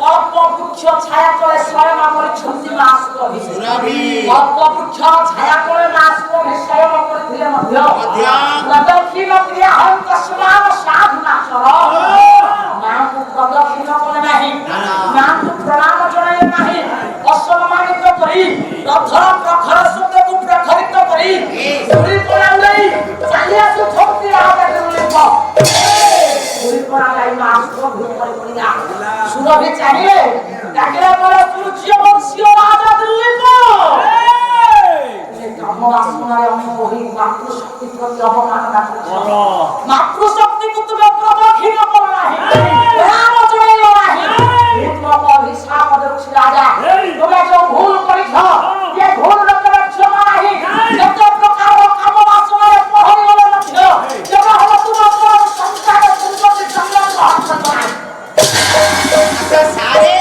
ଅଳ୍ପ ବୃକ୍ଷ ଛାୟା ତଳେ ଶୟନ କରିଛନ୍ତି ମା ସୁରଭି ଅଳ୍ପ ବୃକ୍ଷ ଛାୟା ତଳେ ମା ସୁରଭି ଶୟନ କରିଥିଲେ ମଧ୍ୟ ପ୍ରଦକ୍ଷିଣ କ୍ରିୟା ହନ୍ତ ସ୍ନାନ ସାଧୁନାଚର ମାଙ୍କୁ ପ୍ରଦକ୍ଷିଣ କଲେ ନାହିଁ ମାଙ୍କୁ ପ୍ରଣାମ ଜଣାଇଲେ ନାହିଁ ଅସମ୍ମାନିତ କରି ରଥର ପ୍ରଖର ଶବ୍ଦକୁ ପ୍ରଖରିତ କରି ଧୂଳି ପଣା ଉଡ଼ାଇ ଚାଲି ଆସୁଛନ୍ତି ରାଜା ଦିলীପ ଧୂଳି ପଣା ଉଡ଼ାଇ ମା ସୁରଭି ଉପରେ ପଡ଼ିଲା ସୁରଭି ଚାହିଁଲେ ଡାକିଲା ପରେ ସୂର୍ଯ୍ୟବଂଶୀୟ ରାଜା ଦିলীପ କାମ ବାସନାରେ ଅମୀୟ ହୋଇ ମାତୃଶକ୍ତି ପ୍ରତି ଅବମାନନା କରିଛ ମାତୃଶକ୍ତିକୁ ତୁମେ ପ୍ରଦକ୍ଷିଣ କର ନାହିଁ ପ୍ରଣାମ ଜଣାଇଲ ନାହିଁ ତୁମକୁ ଅଭିଶାପ ଦେଉଛି ରାଜା ତୁମେ ଯୋଉ ଭୁଲ କରିଛ ଏ ଭୁଲର କେବେ କ୍ଷମା ନାହିଁ ଯେତେ ପ୍ରକାର କାମ ବାସନାରେ ପହରି ଗଲେ ମଧ୍ୟ କେବେ ହେଲେ ତୁମର ସଂସାର ସୁନ୍ଦରୀ ସଂଗ୍ରାମ ହର୍ଷ ନାହିଁ ସାରେ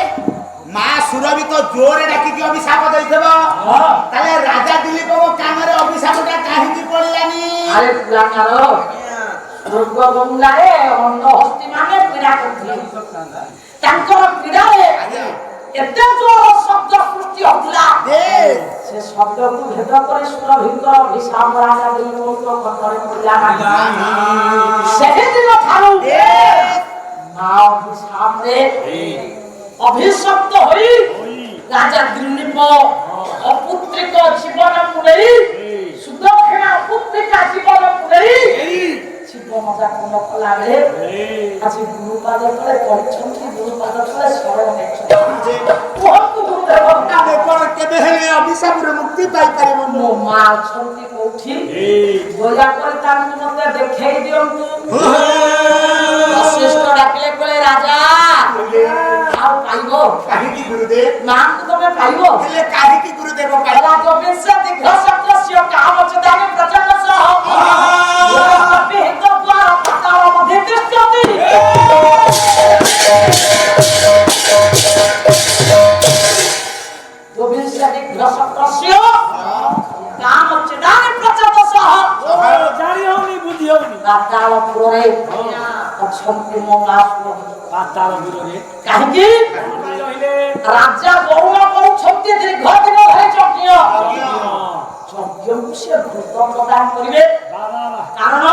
ମା ସୁରଭି ତ ଜୋରେ ଡାକିକି ଅଭିଶାପ ଦେଇଥିବ ତାହେଲେ ରାଜା ଦିলীପଙ୍କ କାନରେ ଅଭିଶାପଟା କାହିଁକି ପଡ଼ିଲାନି? ଆରେ ପିଲାଙ୍କର ସ୍ୱର୍ଗ ବଙ୍ଗଳାରେ ଅନ୍ଧହସ୍ତି ମାନେ ପୀଡ଼ା କରୁଥିଲେ ତାଙ୍କର ପୀଡ଼ାରେ ଏତେ ଜୋର ଶବ୍ଦ ସୃଷ୍ଟି ହଉଥିଲା ସେ ଶବ୍ଦକୁ ଭେଦ କରି ସୁରଭିଙ୍କର ଅଭିଶାପ ରାଜା ଦିলীପଙ୍କ କଣ୍ଠରେ ପଡ଼ିଲା ନାହିଁ ସେହିଦିନ ଠାରୁ ମା ଅଭିଶାପରେ ଅଭିଶପ୍ତ ହୋଇ ରାଜା ଦିলীପ ଅପୁତ୍ରିକ ଜୀବନକୁ ନେଇ ସୁଦକ୍ଷିଣା ଅପୁତ୍ରିକା ଜୀବନକୁ ନେଇ ଜୀବନ ଯାପନ କଲା ବେଳେ ଆଜି ଗୁରୁପାଦ ତଳେ ପଡ଼ିଛନ୍ତି ଗୁରୁପାଦ ତଳେ ଶରଣ ନେଇଛନ୍ତି କୁହନ୍ତୁ ଗୁରୁଦେବ ଆମେ କଣ କେବେ ହେଲେ ଅଭିଶାପରୁ ମୁକ୍ତି ପାଇପାରିବୁନି? ମୋ ମା ଅଛନ୍ତି କୋଉଠି ଦୟାକରି ତାଙ୍କୁ ମତେ ଦେଖେଇ ଦିଅନ୍ତୁ ବଶିଷ୍ଠ ଡାକିଲେ କହିଲେ ରାଜା ଆଉ ପାଇବ କାହିଁକି ଗୁରୁଦେବ? ମାଙ୍କୁ ତମେ ପାଇବ ହେଲେ କାହିଁକି ଗୁରୁଦେବ ପାଇବ? ରାଜା ବିଂଶ ଦୀର୍ଘ ସତ୍ୟସ୍ୟ କାମ ଚଦାନି ପ୍ରଜନ ସହ ବିହିତ ଦ୍ୱାର ପାତାଳ ମଧ୍ୟ ତିଷ୍ଠତି ବିଂଶ ଦୀର୍ଘ ସତ୍ୟସ୍ୟ କାମ ଚଦାନି ପ୍ରଜନ ସହ ଜାଣି ହଉନି ବୁଝି ହଉନି ପାତାଳପୁରରେ ଅଛନ୍ତି ମୋ ମା ସୁରଭି ପାତାଳପୁରରେ କାହିଁକି ରହିଲେ ରାଜା ବରୁଣ କରୁଛନ୍ତି ଦୀର୍ଘ ଦିନ ଧରି ଯଜ୍ଞ ଯଜ୍ଞକୁ ସେ ଘୃତ ପ୍ରଦାନ କରିବେ କାରଣ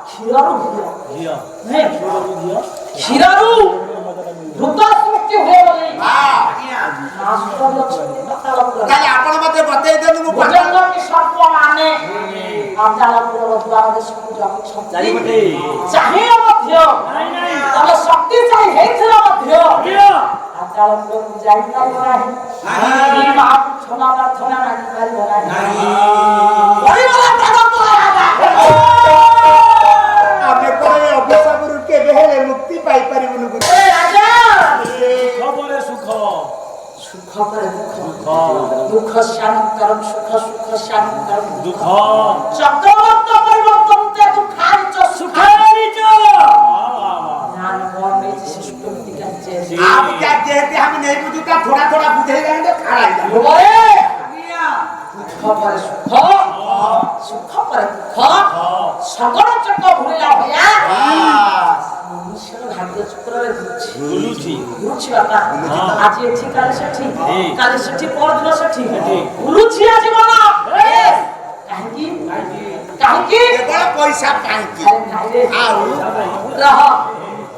କ୍ଷୀରରୁ ଘିଅ କ୍ଷୀରରୁ ଘୃତ ସୃଷ୍ଟି ହୁଏ ବୋଲି ତାହେଲେ ଆପଣ ମତେ ବତେଇ ଦିଅନ୍ତୁ ମୁଁ ଭୁଜଙ୍ଗ କି ସର୍ପ ମାନେ ପାତାଳପୁରର ଦ୍ୱାର ଦେଶକୁ ଯାଉଛନ୍ତି ଚାହିଁଲେ ମଧ୍ୟ ତମେ ଶକ୍ତିଶାଳୀ ହେଇଥିଲେ ମଧ୍ୟ ପାତାଳପୁରକୁ ଯାଇପାରିବ ନାହିଁ ମାଆକୁ କ୍ଷମା ପ୍ରାର୍ଥନା ମାଗିପାରିବ ନାହିଁ ଆମେ କଣ ଏ ଅଭିଶାପରୁ କେବେ ହେଲେ ମୁକ୍ତି ପାଇପାରିବୁନି? ଖବରରେ ସୁଖ ସୁଖ ପରେ ଦୁଃଖ ଦୁଃଖ শান্তরম সুখ সুখ শান্তরম দুঃখ চক্রবর্ত পরিবর্তন তে দুঃখারিচ সুখারিচ ज्ञान मर्मे शिष्ट दिखाचे आप क्या कहते हम नहीं बुझता थोड़ा थोड़ा बुझेगा तो खड़ा ही बोले दुःख ପରେ ସୁଖ ସୁଖ ପରେ ଦୁଃଖ ସଗଳ ଚକ୍ର ଭୁଲିଲା ଭୟା ମନୁଷ୍ୟର ଭାଗ୍ୟ ଚକ୍ରରେ ଘୁରୁଛି ବାପା ଆଜି ଏଠି କାଲି ସେଠି ପରଦିନ ସେଠି ଘୁରୁଛି ଜୀବନ କାହିଁକି केवल पैसा काहींकी आउ रह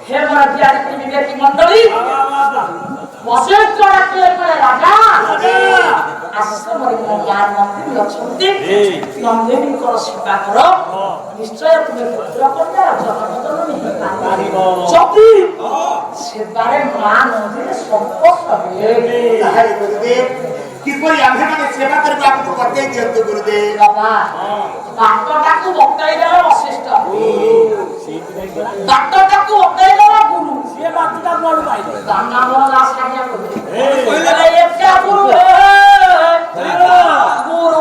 हे मोर बिहारी विवेकी मंडली वशिष्ठ डाकिले करे राजा आश्रमरे मो ज्ञान मंदिर अछंती नंदिनीकर सेवा कर निश्चय तुमे पुत्र कन्या जगन्नाथ नहीं पारिबो जति सेवारे मा नंदिनी संतोष हे गुरुदेव किपरि आम्हे माने सेवा करबा आपको बतेई दियंतु गुरुदेव बाबा बाटटाकू बताई देला वशिष्ठ बाटटाकू बताई देला गुरु से बाटटा कोड पाइले दाना मोर लासानिया कहले ए क्या गुरु गुरु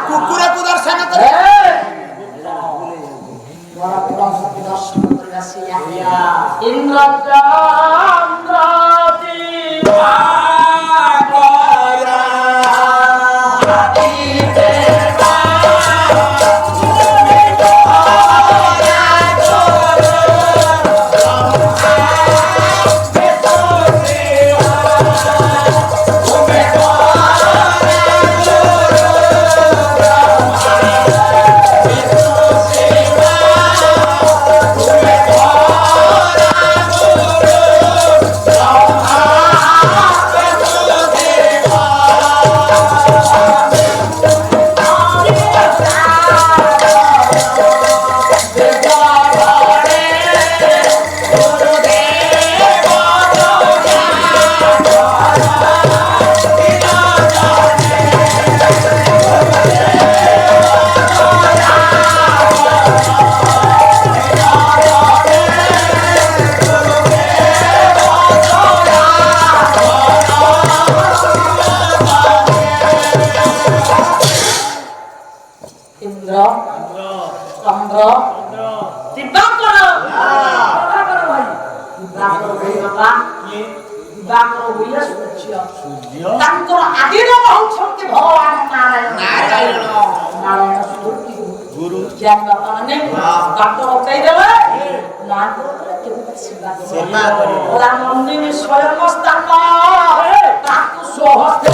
କୁକୁରକୁ ଦର୍ଶନ କରି ତାଙ୍କର ଆଦିର ହେଉଛନ୍ତି ଭଗବାନ ନାରାୟଣ ନାରାୟଣ ଗୁରୁ ମାନେ ତାଙ୍କର ଦେଇଦେଲେ ନନ୍ଦିନୀ ସ୍ୱୟଂ ସ୍ଥାନ ତାକୁ ସ୍ୱହସ୍ତେ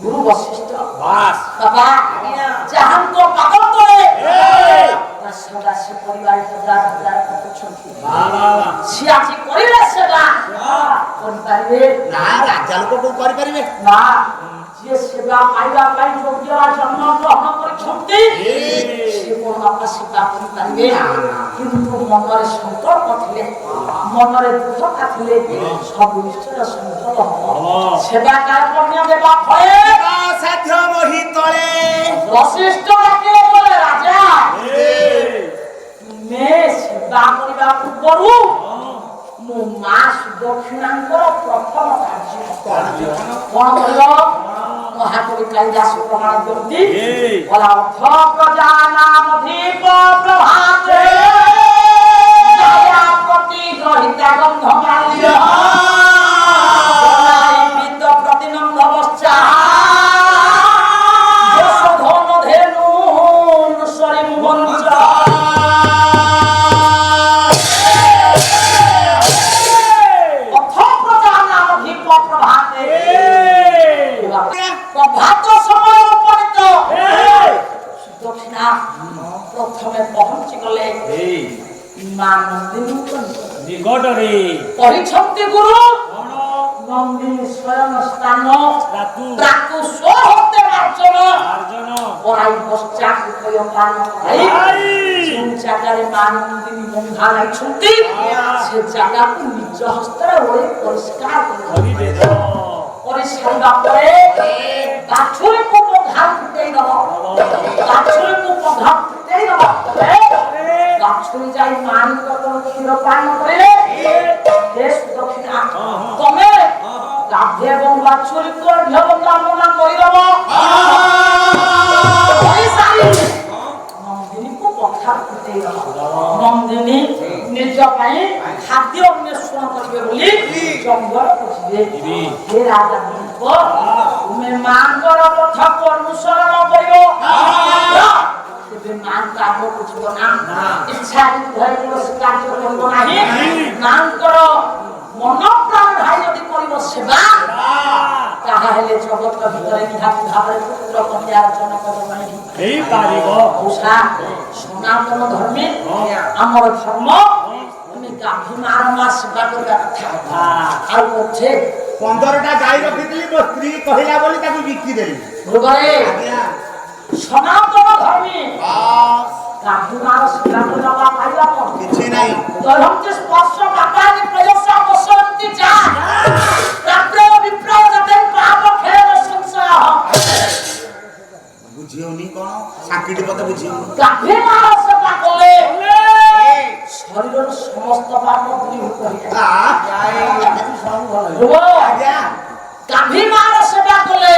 गुरु वशिष्ठ बाबा जहां को पागल करे सदा से परिवार हजार सियासी करिले सेवा कोन पाइबे ना राजा लोक को करि परिबे ना जे सेवा पाइबा पाइ योग्य जन्म ग्रहण करिछंती से कोन आपा सेवा करि पाइबे किंतु मनरे संकल्प थिले मनरे दुख थिले सब निश्चय संकल्प सेवा कार्य देवा भये साध्य मोहि तळे वशिष्ठ डाके बोले राजा मैं सेवा करिबा पूर्वरु मो मा सुदक्षिणांकर प्रथम कार्य कोन करियो महाकवि कालिदास प्रमाण करती बोला अर्थ प्रजानामधिप प्रभाते दया प्रति ग्रहिता गंधमाल्य विद प्रतिनंद बच्चा यशोधन धेनु नुसरि मुवंच प्रभात समय उपनीत दक्षिणा प्रथमे पहुंची गले मां नंदिनी निकट रे परिछंती गुरु नंदिनी स्वयं स्थान ताकु सोहते मार्जन ओराई पश्चात कय पान आई जो जगारे मां नंदिनी बंधा लाइछंती से जगह को निज हस्ତରେ ओरे परिष्कार करि देबो परिष्कार करे गाछुरी को पौधा फुटेई दबो गाछुरी को पौधा फुटेई दबो गाछुरी जाई मानी को क्षीर पान करे देश दक्षिणा तमे गाधे এবং গাছুরি को ঢেব কামনা করি দবো ওই সারি নন্দিনী को पौधा फुटेई दबो नंदिनी निज पाई खाद्य अन्वेषण करिवे बोली जंगल पछिले हे राजा तुमे मांकर कथा अनुसरण करियो तेबे मान काम बुझिबो ना इच्छा धरि कार्य करिबो नाही मांकर मन प्राण भाई यदि करिबो सेवा ताहा हेले जगत भितरे निहाती भाबरे पुत्र कन्या जनक जमाई এই পারিব उषा सनातन धर्मे आमर धर्म তুমি গাভী মারমা সেবা করিবা কথা আর করছে 15টা গাই রখিଥିଲି ମୋ ସ୍ତ୍ରୀ କହିଲା ବୋଲି ତାକୁ ବିକି ଦେଲି গুরুবারে সনাতন ধর্মে গাভী মার সেবা করিবা পাইবা কোন କିଛି ନାହିଁ দৈহন্তে স্পর্শ কাটানি প্রয়োগসা বসন্তি যা রাত্রে বিপ্রায় যাতে পাপ খেল সংশয় ବୁଝିଉନି କଣ ସାକିଟି ପତେ ବୁଝିଉନି গাভী মার সেবা করলে শরীরের সমস্ত পাপ দূরীভূত হয়ে যায় ଆଜ୍ଞା গাভী মার সেবা করলে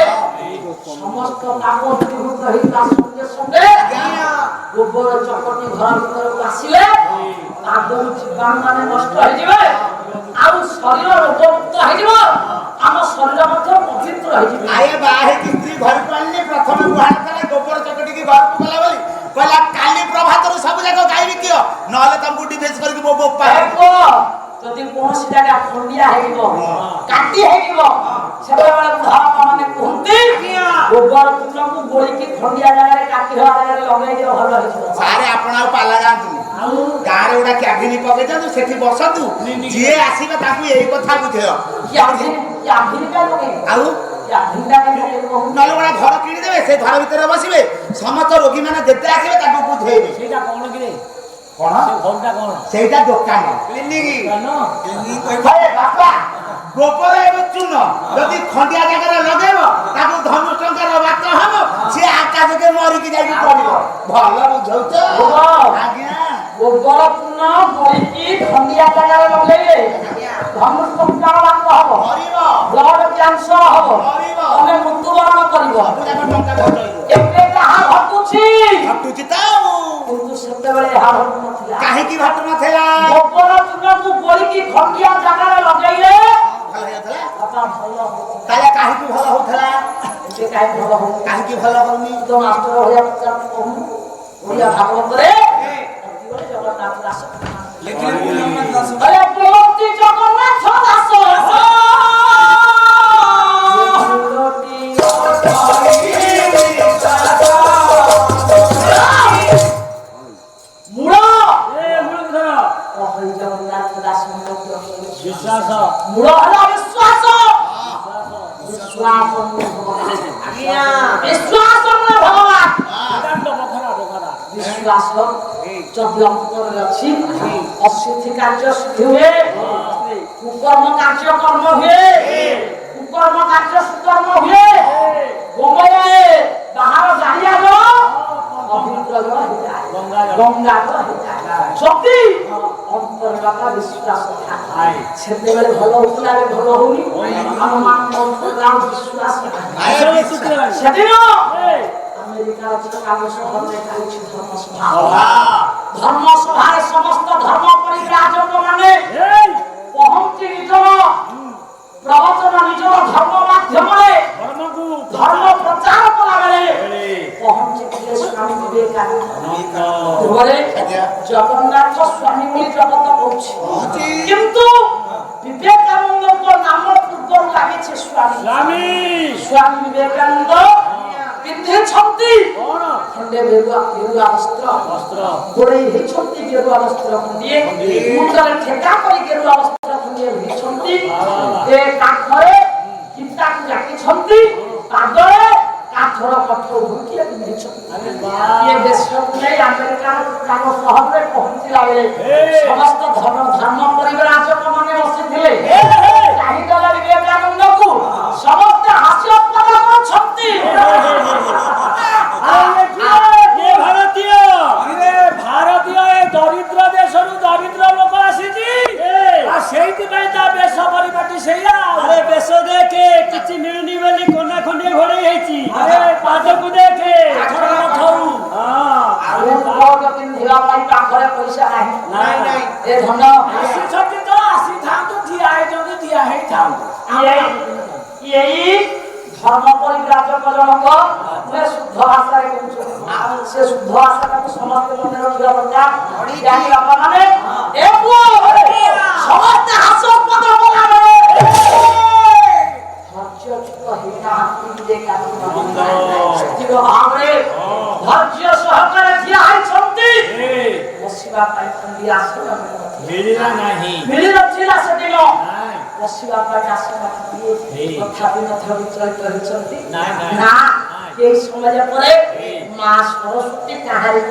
সমস্ত পাপ দূরীভূত হয়ে তার সঙ্গে সঙ্গে গোবর চকটি ঘর ভিতরକୁ আসিলে আদৌ জীবাণু মানে নষ্ট হয়ে যাবে আর শরীর রোগমুক্ত হয়ে যাব ଆମ ଶରୀର ମଧ୍ୟ ପବିତ୍ର ହେଇଯିବ ଆଏ ବାହା ହେଇକି ସ୍ତ୍ରୀ ଘରକୁ ଆଣିଲେ ପ୍ରଥମେ ଗୁହାଳ କଲେ ଗୋବର ଚକଟିକି ଘରକୁ ଗଲା ବୋଲି କହିଲା କାଲି ପ୍ରଭାତରୁ ସବୁ ଯାକ ଗାଈ ବିକିଅ ନହେଲେ ତମକୁ ଡିଭେନ୍ସ କରିକି ମୋ ବୋପା ଯଦି କୌଣସି ଜାଗା ଖଣ୍ଡିଆ ହେଇଯିବ କାଟି ହେଇଯିବ ସେତେବେଳେ ବୁଢା ବାପା ମାନେ କୁହନ୍ତି ଗୋବର ଚୂନକୁ ଗୋଳିକି ଖଣ୍ଡିଆ ଜାଗାରେ କାଟି ହେବା ଜାଗାରେ ଲଗେଇ ଦିଅ ଭଲ ହେଇଯିବ ସାରେ ଆପଣ ଆଉ ପାଲା ଯାଆନ୍ତୁନି ଗାଁରେ ଗୋଟେ କ୍ୟାବିନି ପକେଇ ଦିଅନ୍ତୁ ସେଠି ବସନ୍ତୁ ଯିଏ ଆସିବେ ତାକୁ ଏଇ କଥା ବୁଝେଇବ ଆଉ ନହେଲେ ଗୋଟେ ଘର କିଣିଦେବେ ସେ ଘର ଭିତରେ ବସିବେ ସମସ୍ତ ରୋଗୀ ମାନେ ଯେତେ ଆସିବେ ତାକୁ ବୁଝେଇବେ ସେଇଟା କଣ କିରେ କଣ ଘରଟା କଣ ସେଇଟା ଦୋକାନ ବାପା ଗୋବର ଏବଂ ଚୂନ ଯଦି ଖଣ୍ଡିଆ ଜାଗାରେ ଲଗେଇବ ତାକୁ ଧନୁଷ୍ଟଙ୍କର ବାଟ ହବ ସିଏ ଆକାଶକେ ମରିକି ଯାଇକି ପଡିବ ଭଲ ବୁଝଉଛ ଆଜ୍ଞା ଗୋବର ଚୂନ ଗୋଳିକି ଖଣ୍ଡିଆ ଜାଗାରେ ଲଗେଇଲେ ଧନୁଷ୍ଟଙ୍କର ବାଟ ହବ ମରିବ ବ୍ଲଡ କ୍ୟାନ୍ସର ହବ ମରିବ ତମେ ମୃତ୍ୟୁବରଣ କରିବ ଟଙ୍କା ବଞ୍ଚେଇବ ଏବେ ଯାହା ଘଟୁଛି ଘଟୁଛି ତ କିନ୍ତୁ ସେତେବେଳେ ଏହା ଘଟୁନଥିଲା କାହିଁକି ଘଟୁ ନଥିଲା ଗୋବର ଚୂନକୁ ଗୋଳିକି ଖଣ୍ଡିଆ ଜାଗାରେ ଲଗେଇଲେ ଭଲ ହେଇଥିଲା ବାପା ଭଲ ହଉଥିଲା ତାହେଲେ କାହିଁକି ଭଲ ହଉଥିଲା ଏବେ କାହିଁ ଭଲ ହଉନି କାହିଁକି ଭଲ ହଉନି ତ ମାଷ୍ଟର ଭଳିଆ ପଚାରକୁ କହୁନୁ ଓଡ଼ିଆ ଭାଗବତରେ ଅତିବଳେ ଜଗନ୍ନାଥ ଦାସ ଲେଖିଲେ ଜଗନ୍ନାଥ ଦାସ ଅରେ ପ୍ରତି ଜଗନ୍ନାଥ ଦାସ ମୂଳ ଜଗନ୍ନାଥ ଦାସ ବିଶ୍ୱାସ ମୂଳ ହେଲା ବିଶ୍ୱାସ ବିଶ୍ୱାସ ଭଗବାନ ବିଶ୍ୱାସ ଯଦି ଅନ୍ତରରେ ଅଛି ଅସିଦ୍ଧି କାର୍ଯ୍ୟ ସିଦ୍ଧି ହୁଏ କୁକର୍ମ କାର୍ଯ୍ୟ କର୍ମ ହୁଏ କୁକର୍ମ କାର୍ଯ୍ୟ ସୁକର୍ମ ହୁଏ ଗୋମୟରେ ବାହାର ଜାଳିଆ ଜଳ ପବିତ୍ର ଜଳ ହେଇଯାଏ ଗଙ୍ଗା ଜଳ ହେଇଯାଏ ଯଦି ଅନ୍ତରରେ ବାପା ବିଶ୍ୱାସ ଥାଏ ସେତେବେଳେ ଭଲ ହଉଥିଲା ଏବେ ଭଲ ହଉନି ଆମ ମାନଙ୍କ ବିଶ୍ୱାସ ସେଦିନ ଆମେରିକାର ଚିକାଗୋ ସହରରେ ଚାଲିଛି ଧର୍ମସଭାରେ ସମସ୍ତ ଧର୍ମ ପରିବ୍ରାଜକ ମାନେ ପହଞ୍ଚି ନିଜର ପ୍ରବଚନ ନିଜର ଧର୍ମ ମାଧ୍ୟମରେ ଧର୍ମ ପ୍ରଚାର କଲା ବେଳେ ପହଞ୍ଚିଥିଲେ ସ୍ୱାମୀ ବିବେକାନନ୍ଦ ଜଗନ୍ନାଥ ସ୍ୱାମୀ ବୋଲି ଜଗତ କହୁଛି କିନ୍ତୁ ବିବେକାନନ୍ଦଙ୍କ ନାମ ପୂର୍ବରୁ ଲାଗିଛି ସ୍ୱାମୀ ସ୍ୱାମୀ ବିବେକାନନ୍ଦ ପିନ୍ଧିଛନ୍ତି ଖଣ୍ଡେ ଗେରୁଆ ବସ୍ତ୍ର ଗୋଡ଼େଇ ହେଇଛନ୍ତି ଗେରୁଆ ବସ୍ତ୍ର ଖଣ୍ଡିଏ ମୁଣ୍ଡରେ ଠେକା କରି ଗେରୁଆ ବସ୍ତ୍ର ଖଣ୍ଡିଏ ଭିଡ଼ିଛନ୍ତି ଏ କାଠରେ ଚିତାକୁ ଜାକିଛନ୍ତି ପାଦରେ କାଠର କଠୋର ଭୁକିଏ ପିନ୍ଧିଛନ୍ତି ଏ ଦେଶକୁ ନେଇ ଆମେରିକାର ଚିକାଗୋ ସହରରେ ପହଞ୍ଚିଲା ବେଳେ ସମସ୍ତ ଧର୍ମ ପରିବ୍ରାଜକ ମାନେ ବସିଥିଲେ ଚାହିଁଦେଲେ ବିବେକାନନ୍ଦକୁ ସମସ୍ତେ ହାସ୍ୟୋତ୍ପାଦ କରୁଛନ୍ତି ଭାରତୀୟ ଏ ଦରିଦ୍ର ଦେଶରୁ ଦରିଦ୍ର ଲୋକ ଆସିଛି ସେଇଥିପାଇଁ ତା ବେଶ ପରିପାଟି ସେଇଆ ବେଶ ଦେଖେ କିଛି ମିଳୁନି ବୋଲି କନା ଖଣ୍ଡିଏ ଘୋଡେଇ ହେଇଛି ପାଦକୁ ଦେଖେ ପିନ୍ଧିବା ପାଇଁ ପାଖରେ ପଇସା ନାହିଁ ଏ ଧନ ଆସିଛନ୍ତି ତ ଆସିଥାନ୍ତୁ ଠିଆ ହେଇଛନ୍ତି ଠିଆ ହେଇଥାନ୍ତୁ ଏଇ ଧର୍ମ ପରିବ୍ରାଜକ ଜଣକ ଶୁଦ୍ଧ ଭାଷାରେ କହୁଛନ୍ତି। ସେ ଶୁଦ୍ଧ ଭାଷାଟାକୁ ସମସ୍ତେ ମନେ ରଖିବା ଦରକାର। ଜ୍ଞାନୀ ବାପା ମାନେ ଏ ପୁଅ ସମସ୍ତେ ହାସ ପଦ ବୋଲାବେ ଧୈର୍ଯ୍ୟଚ୍ୟୁତ ହେଇନାହାନ୍ତି ଯେ ଭାବରେ ଧୈର୍ଯ୍ୟ ସହକାରେ ଠିଆ ହେଇଛନ୍ତି। ବସିବା ପାଇଁ ଖଣ୍ଡି ଆସନ ମିଳିଲା ନାହିଁ, ମିଳିନଥିଲା ସେଦିନ ବସିବା ପାଇଁ ଆସନ ତଥାପି ମଧ୍ୟ ବିଚଳିତ ହେଇଛନ୍ତି ନା। এই সমাজে পরে মা সরস্বতী কাহারি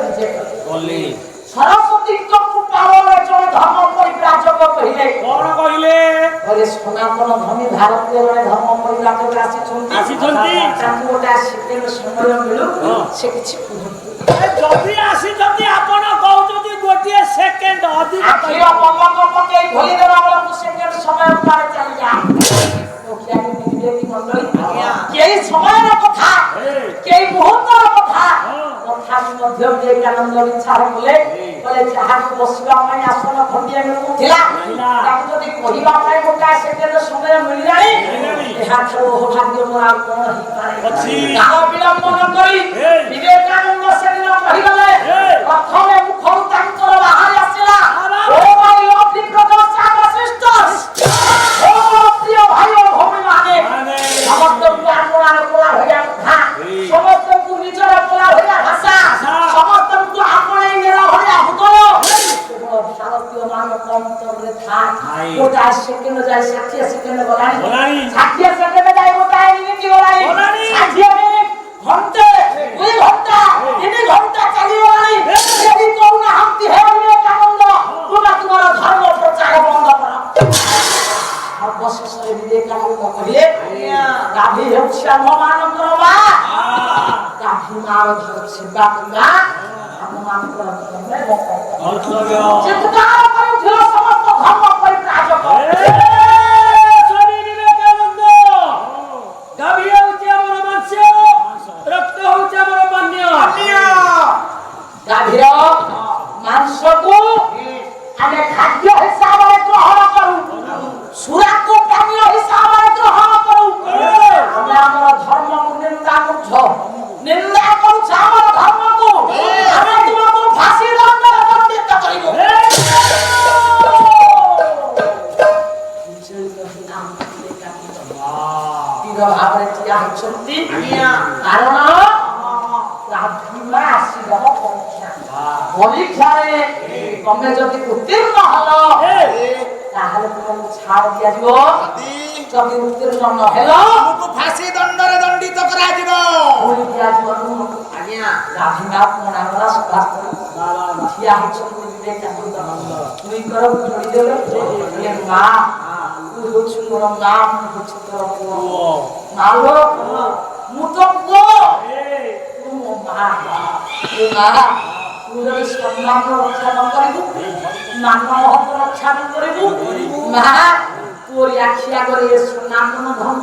নিজে কলি সরস্বতী চক্ষু পাওয়ার জন্য ধর্ম পরিব্রাজক কহিলে কোন কহিলে বলে সনাতন ধর্মী ভারতীয় জনে ধর্ম পরিব্রাজক আসিছন্তি তাଙ୍କୁ ଗୋଟେ ସେକେଣ୍ଡ ସମୟ ମିଳୁ ସେ କିଛି କୁହନ୍ତୁ। ଯଦି ଆସିଛନ୍ତି ଆପଣ କହୁଛନ୍ତି ଗୋଟିଏ ସେକେଣ୍ଡ ଅଧିକ ଆଖିର ପଲକ ପକେଇ ଭୁଲି ଦେବା ବେଳକୁ ସେକେଣ୍ଡ ସମୟ ପରେ ଚାଲିଯାଏ। କେହି ସମୟର କଥା କେହି ମୁହୂର୍ତ୍ତର କଥା ତଥାପି ମଧ୍ୟ ବିବେକାନନ୍ଦ ବିଚାର କଲେ ଯାହାକୁ ବସିବା ପାଇଁ ଆସନ ଖଣ୍ଡିଏ ମିଳୁନଥିଲା ତାକୁ ଯଦି କହିବା ପାଇଁ ଗୋଟାଏ ସେକେଣ୍ଡ ସମୟ ମିଳିଲାଣି ଏହାଠାରୁ ଅଭାଗ୍ୟ ମୋର ଆଉ କଣ ହେଇପାରେ। କାଳ ବିଳମ୍ବ ନ କରି ବିବେକାନନ୍ଦ ସେଦିନ କହିଗଲେ ପ୍ରଥମେ ମୁଖରୁ ତାଙ୍କର ବାହାରି ଆସିଲା ଓ ମାଇ ଲଭଲି ବ୍ରଦର୍ସ ଆଣ୍ଡ ସିଷ୍ଟର୍ସ, ଓ ମୋର ପ୍ରିୟ ଭାଇ ଓ ଭଉଣୀମାନେ, ସମସ୍ତଙ୍କୁ ଆପଣାର କଳା ଭଳିଆ କଥା, ସମସ୍ତଙ୍କୁ ନିଜର କଳା ଭଳିଆ ଭାଷା, ସମସ୍ତଙ୍କୁ ଆପଣେଇ ନେଲା ଭଳିଆ ହୃଦୟ କେବଳ ଭାରତୀୟ ମାନଙ୍କ ଅନ୍ତରରେ ଥାଏ। ଗୋଟାଏ ସେକେଣ୍ଡ ଯାଇ 60 ସେକେଣ୍ଡ ଗଲାଣି, 60 ସେକେଣ୍ଡ ଯାଇ ଗୋଟାଏ ମିନିଟ ଗଲାଣି, 60 ମିନିଟ ଘଣ୍ଟେ 2 ଘଣ୍ଟା 3 ଘଣ୍ଟା ଚାଲିଗଲାଣି। କେହି କହୁନାହାନ୍ତି ହେ ବିବେକାନନ୍ଦ ତୁମେ ତୁମର ଧର୍ମ ପ୍ରଚାର ବନ୍ଦ କର। ଅବଶେଷରେ ବିବେକାନନ୍ଦ କହିଲେ ଗାଭୀ ହେଉଛି ଆମମାନଙ୍କର ମା, ଗାଭୀ ମାର ସେବା କରିବା ଆମମାନଙ୍କର କର୍ତ୍ତବ୍ୟ। ଚିତ୍କାର କରୁଥିବା ସମସ୍ତ ଧର୍ମ ପରିବ୍ରାଜକ ବିବେକାନନ୍ଦ ଗାଭୀ ହେଉଛି ଆମର ମାଂସ, ରକ୍ତ ହେଉଛି ଆମର ପାନୀୟ। ଗାଭୀର ମାଂସକୁ ଆମେ ଖାଦ୍ୟ ହିସାବରେ ଗ୍ରହଣ କରୁ, ସୁରାକୁ ପାନୀୟ ହିସାବରେ ଗ୍ରହଣ କରୁ। ଆମେ ଆମର ଧର୍ମକୁ ନିନ୍ଦା କରୁଛୁ, ନିନ୍ଦା କରୁଛୁ ଆମର ଧର୍ମକୁ। ଆମେ ତୁମକୁ ଫାଶୀ ଦଣ୍ଡରେ ଦଣ୍ଡିତ କରିବୁ। ଭାବରେ ଠିଆ ହେଇଛନ୍ତି କାରଣ ଆସିବ ପରୀକ୍ଷାରେ ତମେ ଯଦି ଉତ୍ତୀର୍ଣ୍ଣ ହେଲ ତାହେଲେ ତୁମକୁ ଛାଡ଼ ଦିଆଯିବ, ଯଦି ଉତ୍ତୀର୍ଣ୍ଣ ନ ହେଲ ତୁମକୁ ଫାଶୀ ଦଣ୍ଡରେ ଦଣ୍ଡିତ କରାଯିବ। ପୁଣି ଦିଆଯିବ ତୁମକୁ। ଗାଧୀନାଥ ମଣାଗଲା ସଭାସ୍ଥଳ ଠିଆ ହେଇଛନ୍ତି ବିବେକାନନ୍ଦ ଦୁଇଙ୍କର ଯୋଡ଼ିଦେଲେ ମା ତୁ ହେଉଛୁ ମୋର ମା, ମୁଁ ହେଉଛୁ ତୋର ପୁଅ। ମାଲୋ ମୁଁ ତ ପୁଅ, ତୁ ମୋ ମା। ତୁ ଯଦି ସମ୍ମାନ ରକ୍ଷା ନ କରିବୁ, ମାନ ମହତ ରକ୍ଷା ନ କରିବୁ, ମା তোর আখি আগরে সনাতন ধর্ম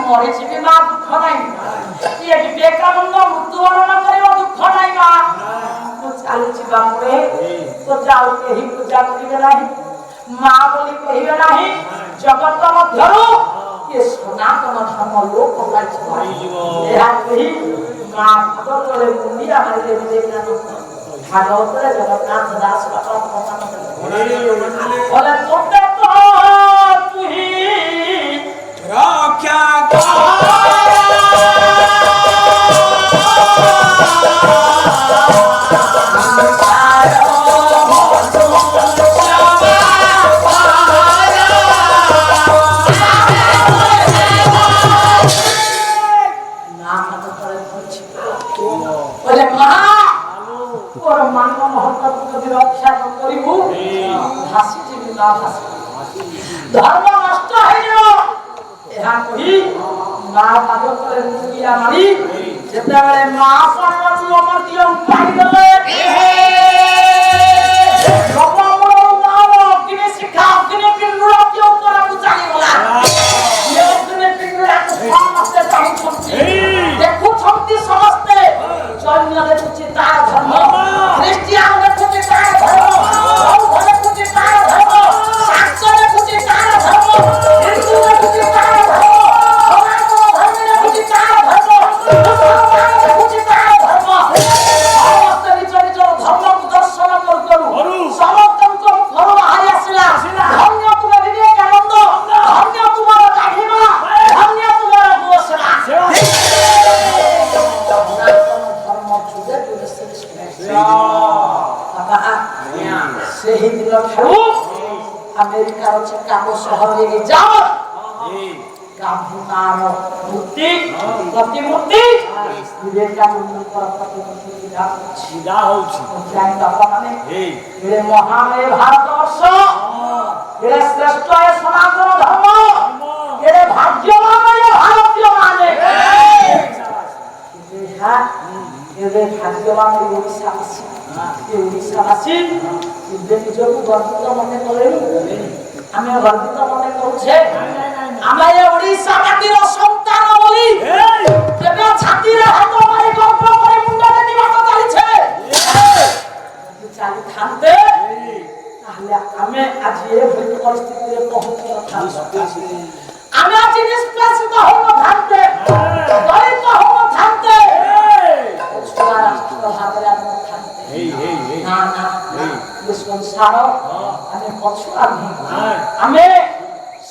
মরিଯିବି মা, দুঃখ নাই। କିଏ ବିବେକାନନ୍ଦ ମୃତ୍ୟୁବରଣ କରିବ, ଦୁଃଖ ନାହିଁ ମା। ମୁଁ ଚାଲୁଛି ବାମରେ, ତ ଯାଉ କେହି ପୂଜା କରିବେ ନାହିଁ, ମା ବୋଲି କହିବେ ନାହିଁ। ଜଗତ ମଧ୍ୟରୁ ଏ ସନାତନ ଧର୍ମ ଲୋପ ପାଇଯିବ। ଏହା କହି ମା ପାଦ ତଳେ ମୁଣ୍ଡିଆ ମାରିଲେ ବିବେକାନନ୍ଦ। ଭାଗବତରେ ଜଗନ୍ନାଥ ଦାସ ବାପା ପ୍ରମାଣ କଲେ ତୋତେ ତ ତୁହି ରକ୍ଷା ধর্ম নষ্ট হয়ে ଏହା କହି ମା ପାଦ ତଳେ ମୁଣ୍ଡିଆ ମାରି ଯେତେବେଳେ ମା ପାର୍ବତୀ ଅମର୍ତ୍ୟ ଉପାଡ଼ି ଦେଲେ ଦେଖୁଛନ୍ତି ସମସ୍ତେ। ଜୈନ ଦେଖୁଛି ତାର ଧର୍ମ, ଖ୍ରୀଷ୍ଟିଆନ ଦେଖୁଛି ତାର ଧର୍ମ, ବୌଦ୍ଧ ଦେଖୁଛି ତାର ଧର୍ମ, ଶାକ୍ତ ଦେଖୁଛି ତାର আমেরিকার চিকাগো শহরে যাও গান্ধীর মূর্তি প্রতিমূর্তি বিবেকানন্দ প্রতিমূর্তি সিধা হচ্ছে মহান এ ভারতবর্ষ এর শ্রেষ্ঠ এ সনাতন ধর্ম এর ভাগ্যবান এ ভারতীয় মানে হ্যাঁ এদের ভাগ্যবান এই উড়িষ্যাবাসী এই উড়িষ্যাবাসী নিজেকে গর্বিত মনে করেন আমি গর্বিত মনে করছে আমরা এই ওড়িশা মাটির সন্তান বলি কেবে ছাতিরে হাত মারি গর্ব করে মুন্ডাতে নিবাত চালিছে চালি থাকতে তাহলে আমি আজ এই পরিস্থিতিতে পৌঁছতে থাকতে আমি আজ নিষ্প্রাসিত হব থাকতে দলিত হব থাকতে ছোড়া রাষ্ট্র ভাবে আমি থাকতে না না এই সংসার আমি পছুয়া আমি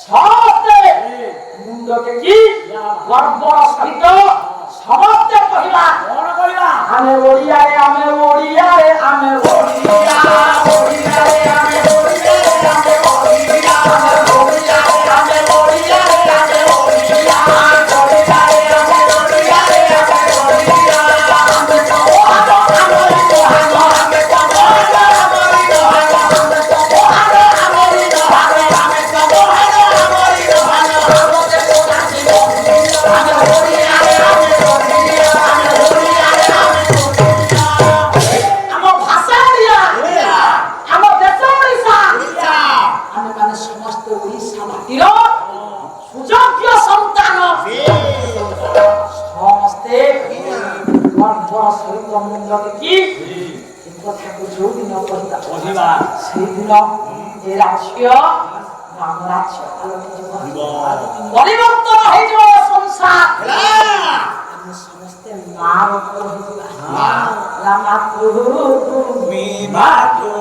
সমস্তে মুন্ডকে কি গর্ব সহিত সমস্তে কহিবা আমি ওড়িয়ারে আমি ওড়িয়ারে আমি ওড়িয়া ওড়িয়ারে আমি ওড়িয়ারে আমি ওড়িয়া আমি ওড়িয়ারে আমি ওড়িয়ারে আমি ওড়িয়া ওড়িয়ারে আমি ওড়িয়ারে আমি ওড়িয়া আমি তো হানো আমরি তো হানো আমি তো হানো আমরি তো হানো আমি তো হানো আমরি তো হানো আমি তো হানো আমরি তো হানো আমাদের কোনাছি আমি ওড়িয়ারে আমি ওড়িয়া আমি ওড়িয়ারে আমি ওড়িয়া আমার ভাষা ওড়িয়া আমার দেশ ওড়িশা আমি মানে সমস্ত ওড়িশা মাটির সুযোগ্য সন্তান সমস্তে গর্বর সহিত মুন্ডকে কি কথাকে যোদিন কহিবা সেইদিন এ রাজ্য রাম রাজ্য পরিবর্তন হয়ে যাব সংসার আমি সমস্তে নাম কহিবা রামাতু বিমাতু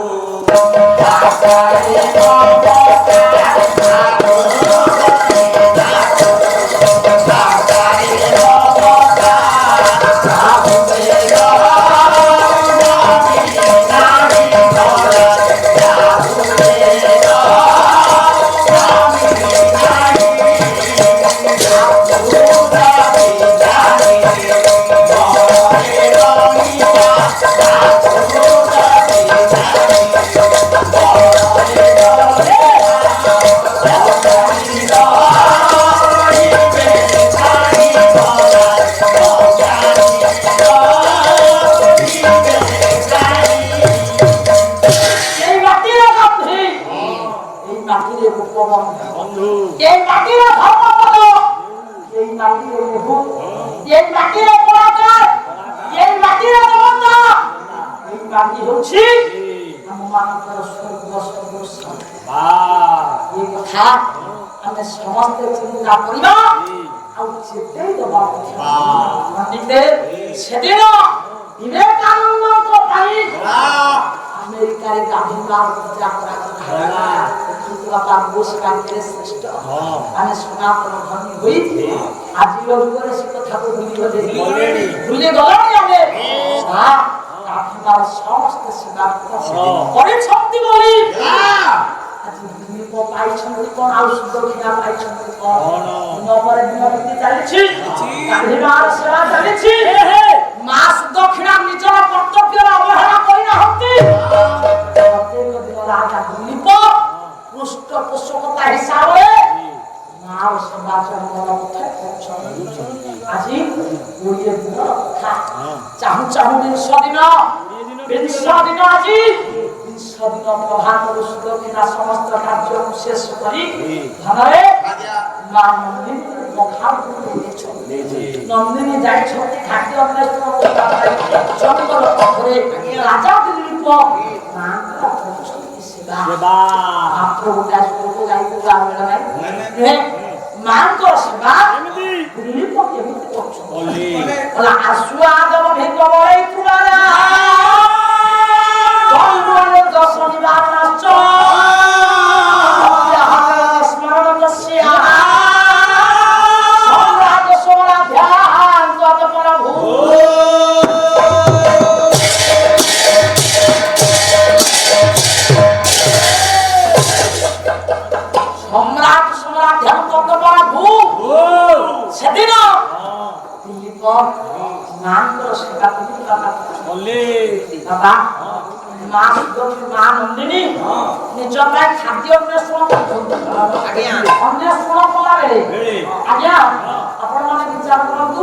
এই মাটির ধর্মপদ এই মাটির প্রভু এই মাটির পরাকার এই মাটির দেবতা এই মাটি হচ্ছে আমাদের সর্বস্ব এই কথা আমি সমস্ত চিন্তা করিবা আর চিন্তাই দেবা সেদিন বিবেকানন্দ পাই আমেরিকার গান্ধীর পূজা করা কিন্তু তার বসকার শ্রেষ্ঠ আমি সনাতন ধর্মী হয়েছি আজি করে সে কথা ভুলে গেলাম আমি আপনার সমস্ত সেবা করে শক্তি বলি আজি পাইছন্তি কোন আর দক্ষিণা পাইছন্তি কোন নবরে দিনবৃত্তি চালিছি গান্ধীমার সেবা চালিছি মাস দক্ষিণা নিজর কর্তব্যের অবহেলা করি না হতি প্রত্যেক দিন রাজা দিলীপ পৃষ্ঠপোষকতা হিসাবে মার সেবা চন্দন কোথায় আজি ওড়িয়ে দিন কথা চাহু চাহু বিংশ দিন আজি বিংশ দিন প্রধান সুদক্ষিণা সমস্ত কার্য শেষ করি ধরে মা নন্দিনী মখান নন্দিনী যাইছন্তি খাদ্য অন্বেষণ চন্দন পাথরে রাজা দিলীপ মাଙ୍କର କରୁଛନ୍ତି ସେବା ମାତ୍ର ଗୋଟେ ସ୍ୱରୂପ ଗାଇକୁ ଗାଉଲା ନାହିଁ ମାଙ୍କର ସେବା ଦିলীପ କେମିତି କରୁଛନ୍ତି ଆସୁଆଦବ ଭେଦ ବଳେଇ ତୁମାରା କଲ୍ପନା ଦଶନିବାର ନାଚ ସ୍ମରଣ ଦସ୍ୟା ସମ୍ରାଟ ସୋମରା ଧ୍ୟାନ ତତ ପ୍ରଭୁ ସେଦିନ ଦିଲ୍ଲୀପ ମାଙ୍କର ସେବା କରି ବାବା ମା ନନ୍ଦିନୀ ନିଜ ପାଇଁ ଖାଦ୍ୟ ଅନ୍ୱେଷଣ କରୁଛନ୍ତି। ଅନ୍ୱେଷଣ କଲା ବେଳେ ଆଜ୍ଞା ଆପଣମାନେ ବିଚାର କରନ୍ତୁ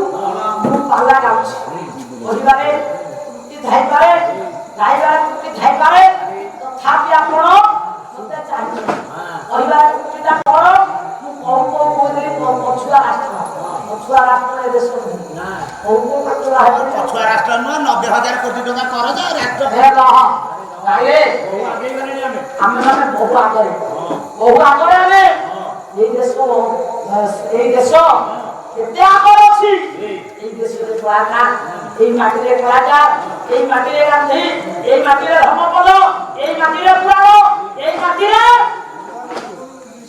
ମୁଁ ପାଲା ଗାଉଛି କହିବାରେ ତ୍ରୁଟି ଥାଇପାରେ ଗାଇବାରେ ତ୍ରୁଟି ଥାଇପାରେ ତଥାପି ଆପଣ ମତେ ଚାହିଁବେ କହିବାରେ ତ୍ରୁଟିଟା କଣ ମୁଁ କୋଉ କହିଲି ପଛୁଆ ରାଷ୍ଟ୍ର ଏ ଦେଶ କୋଉ ପଛୁଆ ରାଷ୍ଟ୍ର ନୁହଁ 90,000 କୋଟି ଟଙ୍କା କରଜ ରାଷ୍ଟ୍ର ଆମେ ମାନେ ବହୁ ଆଗରେ ଆମେ এই দেশ কেতে আগর ଅଛି এই দেশରେ কলাকার এই মাটিরে কলাকার এই মাটিরে গান্ধী এই মাটিরে ধর্মপদ এই মাটিরে পুরাণ এই মাটিরে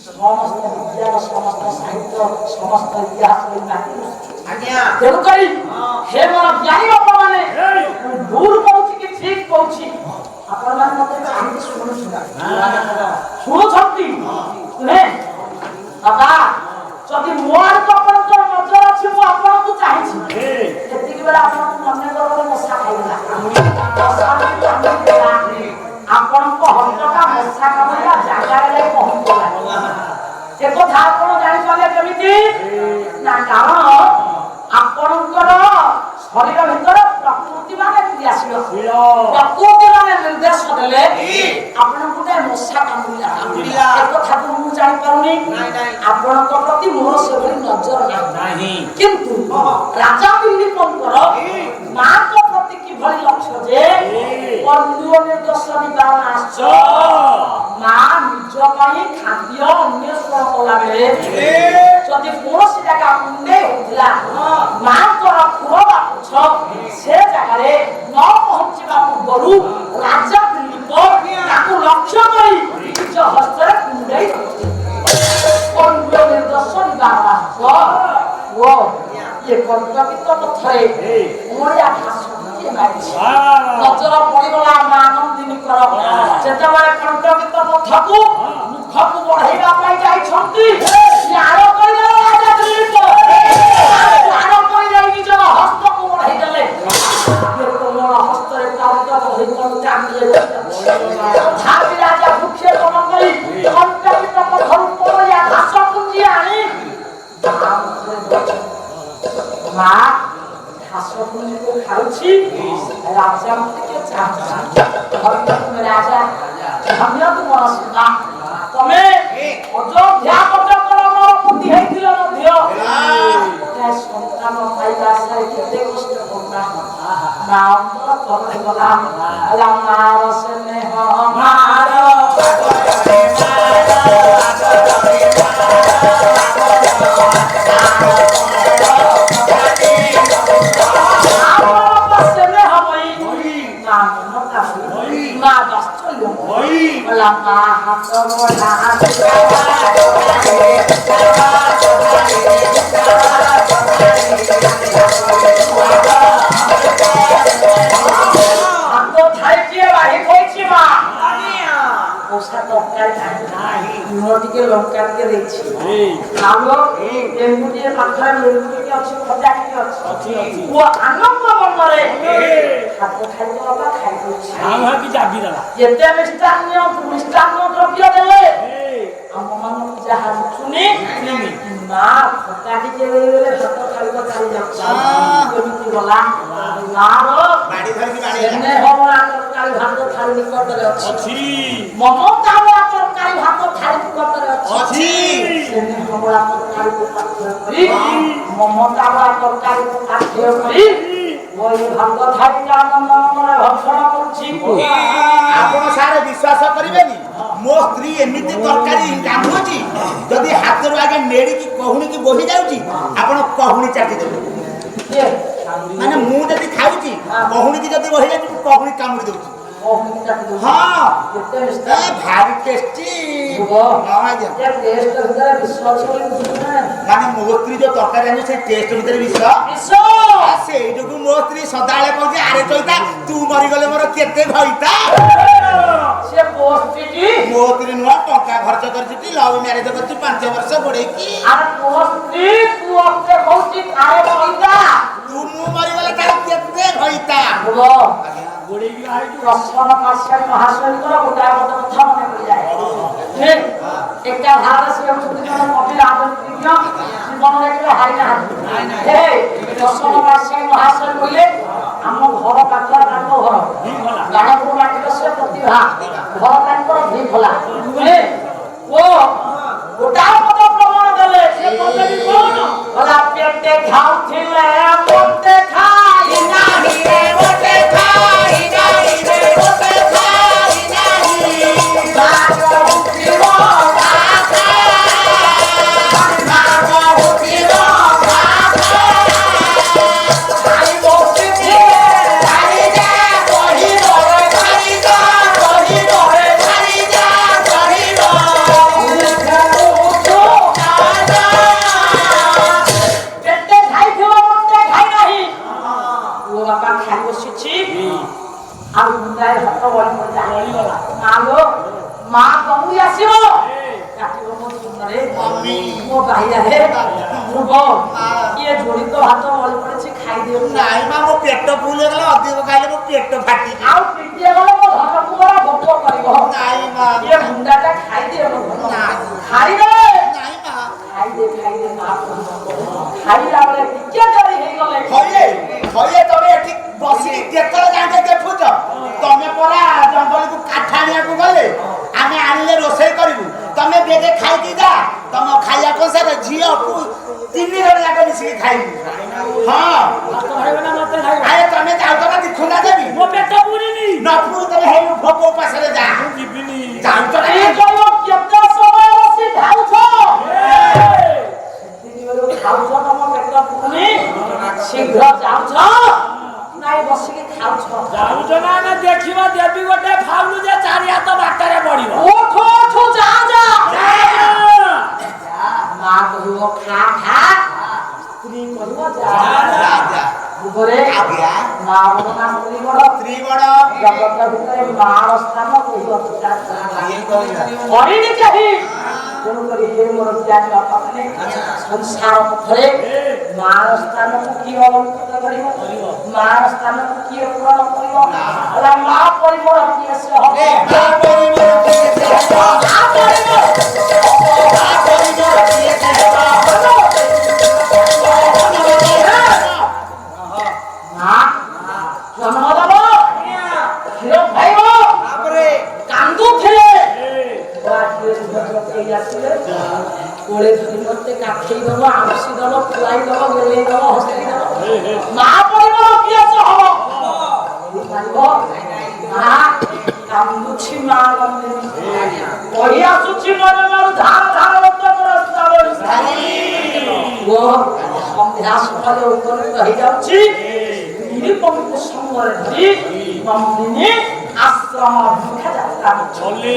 সমস্ত বিজ্ঞান সমস্ত সাহিত্য সমস্ত ইতিহাস এই মাটিরে আজ্ঞা তেଣୁକରି ହେ ମୋର ଜ୍ଞାନୀ ବାପାମାନେ ଭୁଲ କହୁଛି କି ଠିକ କହୁଛି ଆପଣମାନେ ମତେ ଚାହିଁକି ଶୁଣୁଛନ୍ତି ନୁହେଁ ବାବା ଯଦି ମୋ ଆଡକୁ ଆପଣଙ୍କର ନଜର ଅଛି ମୁଁ ଆପଣଙ୍କୁ ଚାହିଁଛି ସେତିକି ବେଳେ ଆପଣଙ୍କୁ ମନେକର ଗୋଟେ ମଶା ଖାଇଦେଲା ଆପଣଙ୍କ ହସ୍ତଟା ମଶା କାମୁଡ଼ିଲା ଜାଗାରେ ଯାଇ ପହଞ୍ଚିଲା ଏ କଥା ଆପଣ ଜାଣିପାରିଲେ କେମିତି ନା କାରଣ ଆପଣଙ୍କର ଶରୀର ଭିତରେ ପ୍ରକୃତି ମାନେ ଆସିବ ପ୍ରକୃତି ମାନେ ନିର୍ଦ୍ଦେଶ ଦେଲେ ଆପଣଙ୍କୁ ଗୋଟେ ମଶା କାମୁଡ଼ିଲା ଏ କଥାକୁ ମୁଁ ଜାଣିପାରୁନି ଆପଣଙ୍କ ପ୍ରତି ମୋର ସେଭଳି ନଜର ନାହିଁ କିନ୍ତୁ ରାଜା ଦିଲ୍ଲୀପଙ୍କର ମାଙ୍କ ପ୍ରତି କିଭଳି ଲକ୍ଷ୍ୟ ଯେ ନିର୍ଦ୍ଦେଶ ନିବାରଣ ଆସିଛ ମା ନିଜ ପାଇଁ ଖାଦ୍ୟ ଅନ୍ୱେଷଣ କଲା ବେଳେ ଯଦି କୌଣସି ଜାଗା କୁଣ୍ଡେଇ ହଉଥିଲା ମାଙ୍କର ଖୁର ବା ପୁଛ ସେ ଜାଗାରେ ନ ପହଞ୍ଚିବା ପୂର୍ବରୁ ରାଜା ଦିଲ୍ଲୀପ ତାକୁ ଲକ୍ଷ୍ୟ କରି ନିଜ ହସ୍ତରେ କୁଣ୍ଡେଇ ନିର୍ଦ୍ଦେଶ ନିବାରଣ ଓ ଇଏ କଣ୍ଟକିତ ପଥରେ ଓଳିଆ ଘାସ ନଜର ପଡ଼ିଗଲା ମା ନନ୍ଦିନୀଙ୍କର ଯେତେବେଳେ କଣ୍ଟକିତ ପଥକୁ ମୁଖକୁ ବଢେଇବା ପାଇଁ ଯାଇଛନ୍ତି ଆର କରିଦେଲେ ରାଜା ଦିଲ୍ଲୀପ ଆର କରିଦେଇ ନିଜର ହସ୍ତକୁ ବଢେଇ ଦେଲେ କୋମଳ ହସ୍ତରେ ତଥାପି ରାଜା ଭୃକ୍ଷେପଣ କରି କଣ୍ଟକିତ ପଥରୁ ଓଳିଆ ଘାସ ପୁଞ୍ଜି ଆଣି ମା ଘାସ ପୁଞ୍ଜିକୁ ଖାଉଛି ରାଜା ଟିକେ ଚାହୁଁଛି ରାଜା ଧନ୍ୟ ତୁମର ସେବା ତମେ ଅଯୋଧ୍ୟା ପର୍ଯ୍ୟନ୍ତର ମୋର ପତି ହେଇଥିଲ ମଧ୍ୟ ସନ୍ତାନ ପାଇବା ଆଶାରେ କେତେ କଷ୍ଟ କରୁନା ମା ଅନ୍ତର ତଳେ ଗଲା ମାର ସ୍ନେହ ମାର ଟିକେ ଲଙ୍କା ଟିକେ ଦେଇଛି ଆଉ ଲେମ୍ବୁ ଟିକେ ପାଖରେ ଲେମ୍ବୁ ଟିକେ ଅଛି ଖଟା ଟିକେ ଅଛି ଓ ଆନନ୍ଦ ମନରେ ହାତ ଖାଇଦେବା ଖାଇଦଉଛି ଯେତେ ମିଷ୍ଟାନ୍ନ ଦ୍ରବ୍ୟ ଦେଲେ ଆମମାନଙ୍କୁ ଯାହା ରୁଚୁନି ମା ଖଟା ଟିକେ ଦେଇଦେଲେ ଭାତ ଖାଇବା ଚାଲି ଯାଉଛି କେମିତି ଗଲା ମାର ସ୍ନେହ ଭରା ତରକାରୀ ଭାତ ଥାଳି ନିକଟରେ ଅଛି ମମତା ଭରା ତରକାରୀ ଭାତ ଥାଳି ନିକଟରେ ଅଛି ସ୍ନେହ ଭରା ତରକାରୀକୁ ପାଥେୟ କରି ମମତା ଭରା ତରକାରୀକୁ ପାଥେୟ କରି ଭାତ ଥାଳିଟା ମନରେ ଭକ୍ଷଣ କରୁଛି ଆପଣ ସାର୍ ବିଶ୍ୱାସ କରିବେନି ମୋ ସ୍ତ୍ରୀ ଏମିତି ତରକାରୀ ରାନ୍ଧୁଛି ଯଦି ହାତରୁ ଆଗେ ନେଡ଼ିକି କହୁଣିକି ବୋହି ଯାଉଛି ଆପଣ କହୁଣି ଚାଟିଦେବେ ମାନେ ମୁଁ ଯଦି ଖାଉଛି କହୁଣିକି ଯଦି ବୋହି ଯାଉଛି ମୁଁ କହୁଣି କାମୁଡ଼ି ଦଉଛି ଭାରି ଟେଷ୍ଟି ମାନେ ମୋ ସ୍ତ୍ରୀ ଯୋଉ ତରକାରୀ ଆଣିଛି ସେ ଟେଷ୍ଟ ଭିତରେ ବିଷ ସେଇଠୁ ମୋ ସ୍ତ୍ରୀ ସଦାବେଳେ କହୁଛି ଆରେ ଚଇତା ତୁ ମରିଗଲେ ମୋର କେତେ ଭଇତା ମୋ ସ୍ତ୍ରୀ ନୂଆ ଟଙ୍କା ଖର୍ଚ୍ଚ କରିଛି ଲଭ୍ ମ୍ୟାରେଜ କରିଛି 5 ବର୍ଷ ବଢେଇକି ଦର୍ଶନ ମାସରେ ମହାଶୟଙ୍କର ଗୋଟାଏ ଗୋଟେ କଥା ମନେ ପଡ଼ିଯାଏ। ଏକା ଧାରାରେ ସେ ହେଉଛନ୍ତି ଜଣେ କବି ରାଜନୀତିଜ୍ଞ, ଜୀବନରେ କେବେ ହାରିନାହାନ୍ତି। ଦର୍ଶନ ମାସରେ ମହାଶୟ କହିଲେ ଆମ ଘର ପାଖରେ ତାଙ୍କ ଘର ଗାଣପୁର ମାଟିର ସେ ପ୍ରତିଭା, ଘର ତାଙ୍କର ଭଲା ଓ ଗୋଟାଏ ପଦ ପ୍ରମାଣ ଦେଲେ। ସେ କହିଲେ କଣ ଗଲା ପେଟେ ଖାଉଥିଲେ ମୋତେ ଖାଇ ନାହିଁ ରେ ମୋତେ ଖାଇ ନାହିଁ ରେ ମୋତେ ଖାଇ ନାହିଁ ବାଗ ଉଠିବ ବାଗ ଉଠିବ ଖାଇ ବସିଛି ଖାଇ ଯା କହିବ ଖାଇ ଯା କହିବ ଖାଇ ଯା କହିବ ପେଟେ ଖାଇଥିବ ମୋତେ ଖାଇ ନାହିଁ। ପୁଅ ବାପା ଖାଇ ବସିଛି ଆଉ ମୁଣ୍ଡାଏ ହାତ ବଳି ପଡ଼ିଲା। ମାଲୋ ମା କମୁଇ ଆସିବ କାଟିବ ମୋ ସୁନ୍ଦରେ ମୋ ବାଇଆରେ ଧ୍ରୁବ କିଏ ଯୋଡ଼ି ତ ହାତ ବଳି ପଡ଼ିଛି ଖାଇଦିଅ। ନାଇଁ ମା ମୋ ପେଟ ଫୁଲ ହେଇଗଲା, ଅଧିକ ଖାଇଲେ ମୋ ପେଟ ଫାଟିଯିବ। ଆଉ ପିଟିଏ ଗଲେ ମୋ ଧନକୁ ବଡ଼ ଭୋଗ କରିବ। ନାଇଁ ମା ଇଏ ମୁଣ୍ଡାଟା ଖାଇଦିଏ ମୋ ଧନ ଖାଇଦେ ନାଇଁ ମା ଖାଇଦେ ମା ଖାଇଲା ବେଳେ ଟିକେ ଡରି ହେଇଗଲେ ହଇଏ ତମେ ଏଠି ବସିକି କେତେବେଳେ ଯାକେ ଦେଖୁଛ? ତମେ ପରା ଜଙ୍ଗଲକୁ କାଠ ଆଣିବାକୁ ଗଲେ ଆମେ ଆଣିଲେ ରୋଷେଇ କରିବୁ, ତମେ ବେଗେ ଖାଇକି ଯା। ତମ ଖାଇବା ପଇସାରେ ଝିଅ ତିନି ଜଣ ଯାକ ମିଶିକି ଖାଇବୁ। ହଁ ଆରେ ତମେ ଯାଉଛ ନା ଦିଖୁନା ଦେବି ମୋ ପେଟ ପୁରିନି ନ ପୁରୁ ତମେ ହେଇ ଭୋକ ଉପାସରେ ଯା ଯିବିନି। ଯାଉଛ ନା ଏ କହିବ କେତେ ସମୟ ବସି ଖାଉଛ? ଖାଉଛ ତମ ପେଟ ପୁରୁନି ଶୀଘ୍ର ଯାଉଛ ନାଇଁ ବସିକି ଖାଉଛ? ଯାଉଛ ନା ଆମେ ଦେଖିବା ଦେବୀ ଗୋଟେ ଫାଉଲୁ ଯେ ଚାରି ହାତ ବାଟରେ ପଡିବ। ଓଠୁ ଯା ମା କହିବ ଖା ଖା, ସ୍ତ୍ରୀ କହିବ ଯା ଯୁଗରେ ମା ବଡ ନା ସ୍ତ୍ରୀ ବଡ? ସ୍ତ୍ରୀ ବଡ। ଜଗତ ଭିତରେ ମାର ସ୍ଥାନ କେହି ଅଧିକାର କରିନି କେହି। ତେଣୁକରି ହେ ମୋର ଜ୍ଞାନୀ ବାପା ମାନେ ସଂସାର ପଥରେ ମାର ସ୍ଥାନକୁ କିଏ ଅଳଙ୍କୃତ କରିବ? ମାର ସ୍ଥାନକୁ କିଏ ପୂରଣ କରିବ? ହେଲା ମା ପରିମଳ କିଏ ସେ ହବ? ଜନ୍ମ ଦେବ କ୍ଷୀର ଖାଇବ କାନ୍ଦୁଥିଲେ କୋଳେ ଧରି ମତେ କାଖେଇ ଦବ, ଆଉଁସି ଦବ, ଖୁଆଇ ଦବ, ଗେଲେଇ ଦବ, ହସେଇ ଦବ। ମା ପରିବାର କିଏ ସେ ହବ? ମା କାନ୍ଦୁଛି ମା କହି ଆସୁଛି ମନେ ମନ ଧାର ଧାର ସନ୍ଧ୍ୟା ସକାଳେ ଉପନୀତ ହେଇଯାଉଛି। ନିରୁପମକୁ ସଙ୍ଗରେ ଧରି ନନ୍ଦିନୀ ଆଶ୍ରମ ଭିକ୍ଷା ଯାତ୍ରା ଛୋଟି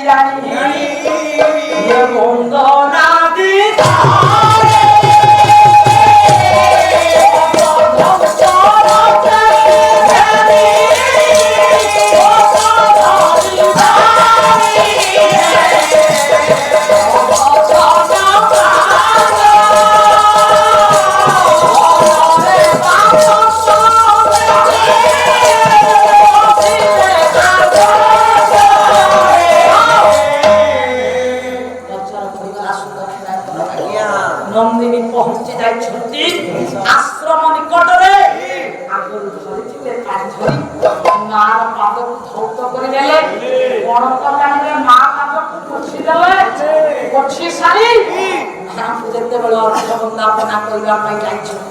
ରାଣୀ ବନ୍ଦନା ନନ୍ଦିନୀ ପହଞ୍ଚି ଯାଇଛନ୍ତି ଆଶ୍ରମ ନିକଟରେ। ଆଗରୁ ଧରିଥିଲେ ପାଣି ଧରି ମାର ପାଦକୁ ଧୌତ କରିଦେଲେ। କଣ ତ ଜାଣିଲେ ମା ପାଦକୁ ପୋଛି ଦେଲେ। ପୋଛି ସାରି ମାଙ୍କୁ ଯେତେବେଳେ ଅର୍ଥ ବନ୍ଦାପନା କରିବା ପାଇଁ ଯାଇଛନ୍ତି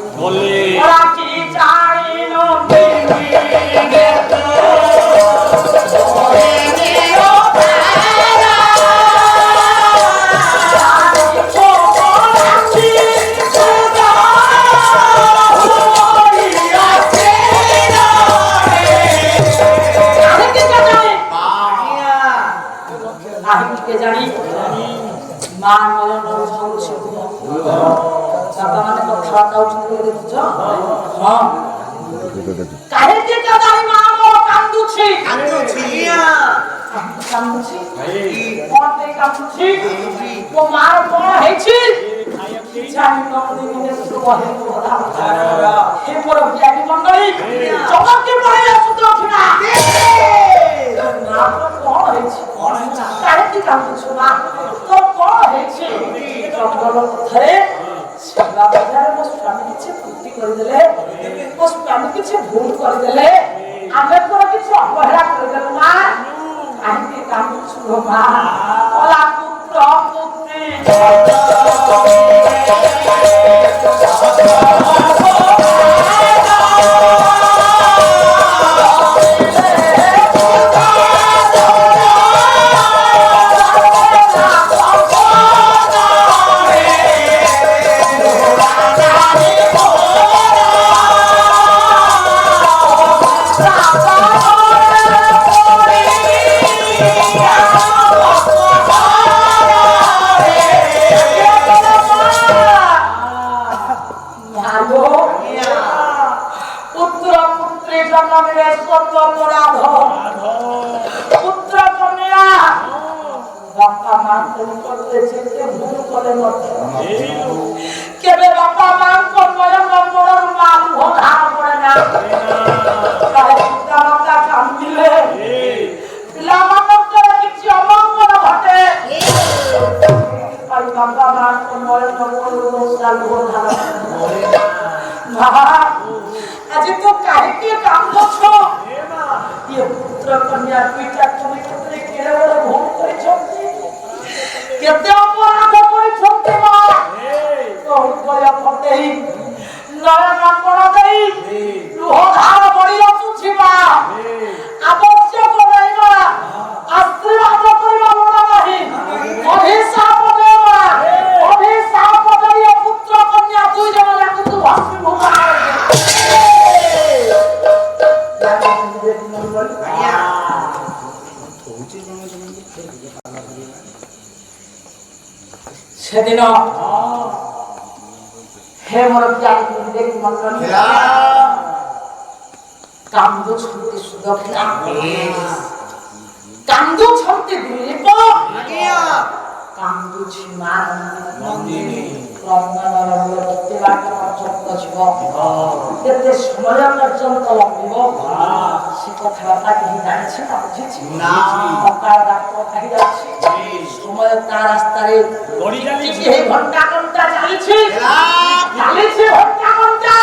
ଜାଣି ଜାଣି ମା ନୟନ ଝରୁଛି। ମାନେ କଥାବାର୍ତ୍ତା ହଉଛନ୍ତି ଦେଖୁଛ? ହଁ କାହିଁକି ଜାଣି ମା ମୋର କାନ୍ଦୁଛି କାନ୍ଦୁଛି କଣ ପାଇଁ କାନ୍ଦୁଛି? ମୋ ମାର କଣ ହେଇଛି? জানি নন্দিনী সুবহে কথা হে পর জ্ঞানী মণ্ডলী জগৎকে পড়াইয়া সুদক্ষিণা না তো কোন হয়েছে কারে কি কাম কিছু না তো কোন হয়েছে জঙ্গল ধরে সেবা বাজারে ମୋ ସ୍ୱାମୀ କିଛି ତ୍ରୁଟି କରିଦେଲେ ମୋ ସ୍ୱାମୀ କିଛି ଭୁଲ କରିଦେଲେ ଆମେ ତୋର କିଛି ଅବହେଳା କରିଦେଲୁ ମା କାହିଁକି କାନ୍ଦୁଛୁ ମା ଅଲା ପୁତ୍ର ପୁତ୍ରୀ কেবে বাপা মাঙ্ক নয়ন মরণ মা ভোধার পড়ে না পিতা কান্দিলে পিলামানଙ୍କର କିଛି ଅମଙ୍ଗଳ ଘଟେ ବାପା ମାଙ୍କ ନୟନ ଭୋଧାର ଆଜି ତୁ କାହିଁକି କାନ୍ଦୁଛୁ ଇଏ ପୁତ୍ର କନ୍ୟା ଦୁଇଟା ତୁମେ କେତେ କେଡ଼େ ବଡ଼ ଭୁଲ କରିଛନ୍ତି କେତେ ଅପରାଧ କରିଛନ୍ତି ମା ହୃଦୟ ଫଟେଇ ନୟନ ମଣ ଦେଇ ଲୁହଧାର ବଢି ଆସୁଛି ମା ଆବଶ୍ୟକ ନାହିଁ ମା ଆଶୀର୍ବାଦ କରିବା ବଡ଼ ନାହିଁ ଅଭିଶାପ ଦେବା ଅଭିଶାପ ଦେଇ ପୁତ୍ର କନ୍ୟା ଦୁଇ ଜଣ ଯାକୁ ତୁ ଭସ୍ମୀଭୂତ সেদিন হে মোর কান্দুଛନ୍ତି ସୁଦକ୍ଷିଣା କାନ୍ଦୁଛନ୍ତି ଦିলীପ କାନ୍ଦୁଛି ମା ନନ୍ଦିନୀ କ୍ରନ୍ଦନର କେତେ ବାଟ ପର୍ଯ୍ୟନ୍ତ ଯିବ କେତେ ସମୟ ପର୍ଯ୍ୟନ୍ତ ଲମ୍ବିବ ସେ କଥାବାର୍ତ୍ତା କେହି ଜାଣିଛି ନା ବୁଝିଛି ସକାଳ ଡାକ୍ତର କହିଯାଉଛି ସମୟ ତା ରାସ୍ତାରେ ଘଣ୍ଟା ଘଣ୍ଟା ଚାଲିଛି ଚାଲିଛି ଘଣ୍ଟା ଘଣ୍ଟା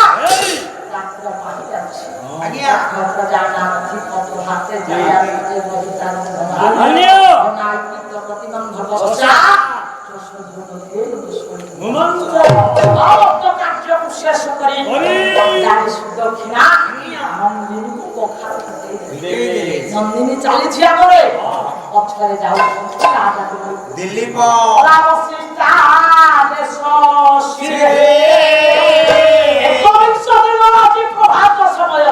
ଡାକ୍ତର କହିଯାଉଛି ପତ୍ର ଜାଣା ଅଛି ପତ୍ର ହାତେ ପ୍ରତିବନ୍ଧକ କାର୍ଯ୍ୟକୁ ଶେଷ କରି ସୁଦକ୍ଷିଣା ନନ୍ଦିନୀ ଚାଲିଛି ଆଗରେ ପଛରେ ଯାଉଛନ୍ତି ଦିଲ୍ଲୀପ ପ୍ରଭାତ ସମୟ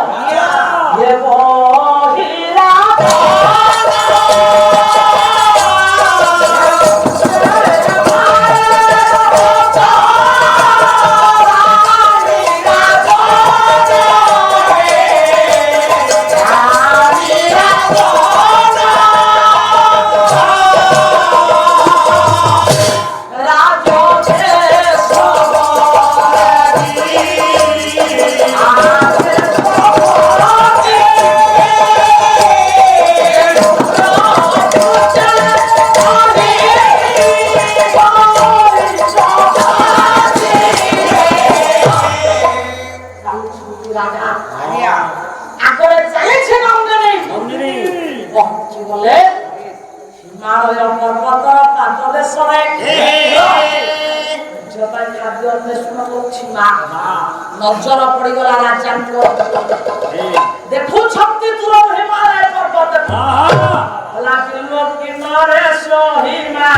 ନଜର ପଡିଗଲା ରାଜାଙ୍କ ଦେଖୁଛନ୍ତି ଦୂର ହିମାଳୟ ପର୍ବତ କିନରେ ସହିମା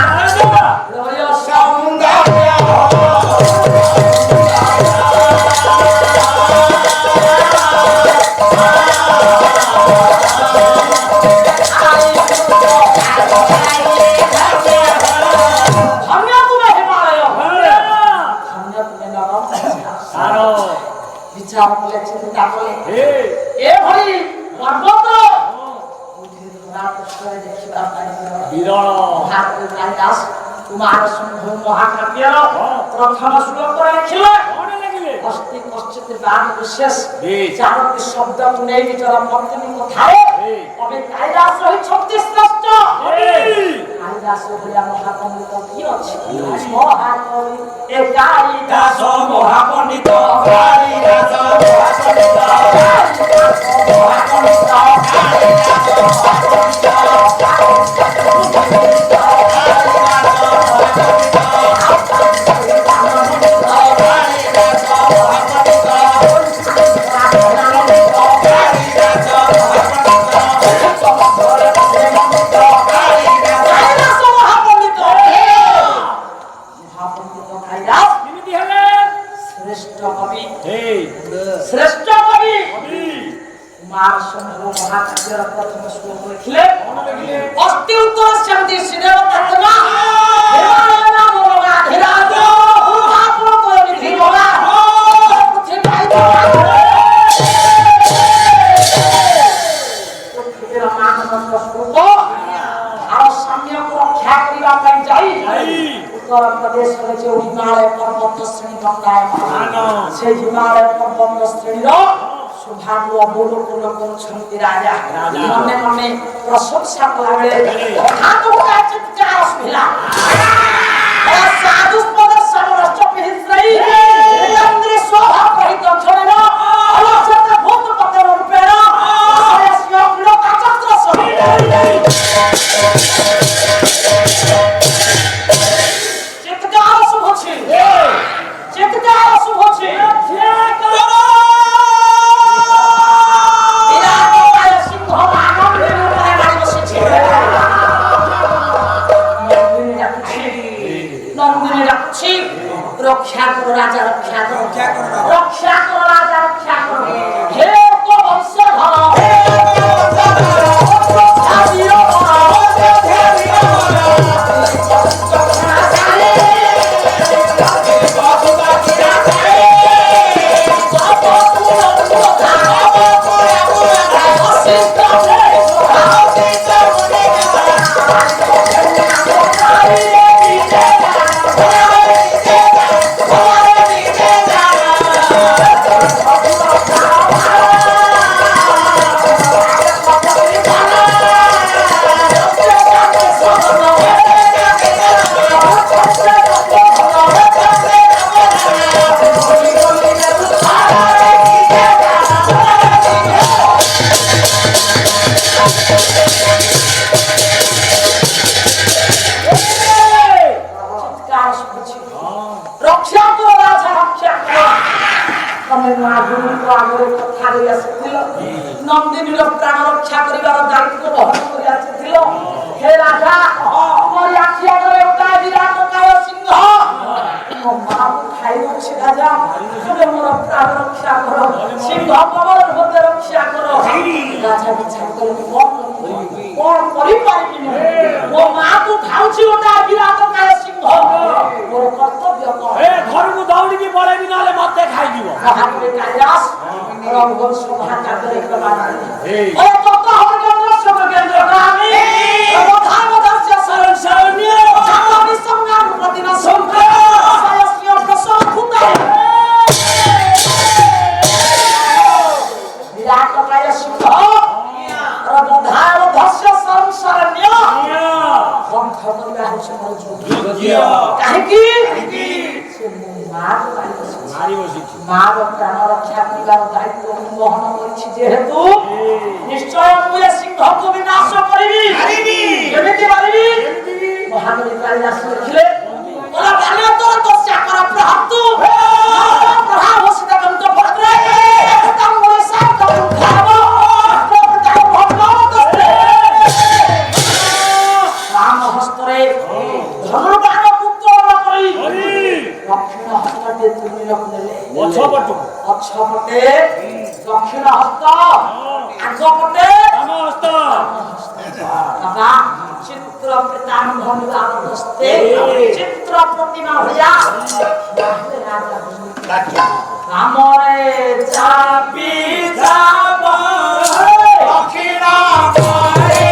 বিচার কলে চিন্তা কলে এভাবে পর্বত দেখিবা বিরল কুমার সিংহ মহাকাব্যর প্রথম শ্লোক লিখিলে কোন লাগিলে অস্তি কশ্চিত বাদ বিশেষ বেশ। চারটি শব্দ নেই নিজর মর্তনী কথায় বেশ। তবে কালিদাস রহি 36 শ্রেষ্ঠ এই কালিদাস ভলিয়া মহাপণ্ডিত কি আছে মহাকবি এ কালিদাস মহাপণ্ডিত কালিদাস কালিদাস মহাপণ্ডিত মহাপণ্ডিত কালিদাস কেমিতি হলেন শ্রেষ্ঠ কবি এই শ্রেষ্ঠ কবি কবি কুমার সিংহ মহাকাব্যর প্রথম শ্লোক লিখিলে কোন লাগিলে অস্তি উত্তর সেমতি সিনেমা প্রার্থনা হিমালয়না মনোগা ধীরাজ উদ্ভাবন করে বিধি বলা পৃথিবী পৃথিবীর মানবন্ত স্বরূপ আর সাম্যক রক্ষা করিবা পাই যাই উত্তর প্রদেশ রয়েছে হিমালয় পর্বত শ্রেণী গঙ্গায় সেই হিমালয় পর্বত শ্রেণীর সৌভাগ্য অবলোকন করছেন রাজা মনে মনে প্রশংসা কলাবেলে হঠাৎ হঠাৎ চিৎকার শুনিলা সাধু পদর সমরষ্ট পিহিশ্রী ইন্দ্রি শোভা প্রহিত ছলেন অলক্ষত ভূত পতর রূপেণ সয়স্য লোকা চক্র সহি চিৎকার শুভছি চিৎকার শুভছি রক্ষা করো রাজা রক্ষা করো রক্ষা করো রাজা রক্ষা করো হে তো বংশধর হে রক্ষা করো রাজা রক্ষা করো তবে মা গুরুଙ୍କ আগরে কথা দেই আসিছিল নন্দিনীর প্রাণ রক্ষা করিবার দায়িত্ব বহন করি আসিছিল হে রাজা তোমার আখি আগরে উঠা বিরাট কায় সিংহ ମୋ ମାକୁ ଖାଇଦେଉଛି ରାଜା ତୁମେ ମୋର ପ୍ରାଣ ରକ୍ଷା କର ସିଂହ ପବନ ମୋତେ ରକ୍ଷା କର ରାଜା ବିଚାର କଲେ କଣ କରିପାରିବି ମୁଁ ମୋ ମାକୁ ଖାଉଛି ଗୋଟା ବିରାଟ କାୟ ସିଂହ ମୋର କର୍ତ୍ତବ୍ୟ କଣ ଏ ଘରକୁ ଦୌଡ଼ିକି ପଳେଇବି ନହେଲେ ମତେ ଖାଇଯିବ ମହାକବି କାଳିଦାସ ରଘୁବଂଶ ମହାକାବ୍ୟରେ ପ୍ରମାଣ এই। ଓ ତତ ହରିଚନ୍ଦ୍ର ସମକେନ୍ଦ୍ର ଗାମୀ ଅବଧାନଦାସ୍ୟ ଶରଣ ଶରଣ୍ୟ ଜାତ ବିସଙ୍ଗାମ ପ୍ରତିନ ସଂଖ୍ୟା ସୟସ୍ୟ ପ୍ରସବ ফুটায় বিরাট কায় সিংহ অবধান দাস্য শରଣ শরণ্য বন্ধ କରିବା ହେଉଛି ମୋର ଯୋଗ୍ୟ କାହିଁକି ସେ ମୋ ମାକୁ ପାଇଛି ମାରି ବସିଛି ମାର ପ୍ରାଣ ରକ୍ଷା କରିବାର ଦାୟିତ୍ୱ ମୁଁ ବହନ କରିଛି ଯେହେତୁ ନିଶ୍ଚୟ ମୁଁ ଏ ସିଂହକୁ ବିନାଶ କରିବି କେମିତି ମାରିବି ମହାକବି କାଳିଦାସ ଲେଖିଲେ ওরা বানিয়ে তোর তস্যা করা প্রহাতু প্রহাব হসিতা কন্ত পড়ে একদম বলে সব তো খাবো প্রভুতা ভগবান দস্তে রাম হস্তরে ধনুর্বাণ পুত্র করি দক্ষিণ হস্ততে তুমি রখিলে পছপটু পছপটে দক্ষিণ হস্ত আগপটে বাম হস্ত বাবা চিত্র পিতাম ধনুর্বাণ দস্তে চিত্র প্রতিমা হইয়া রাজা রামরে চাপি যাব দক্ষিণ করে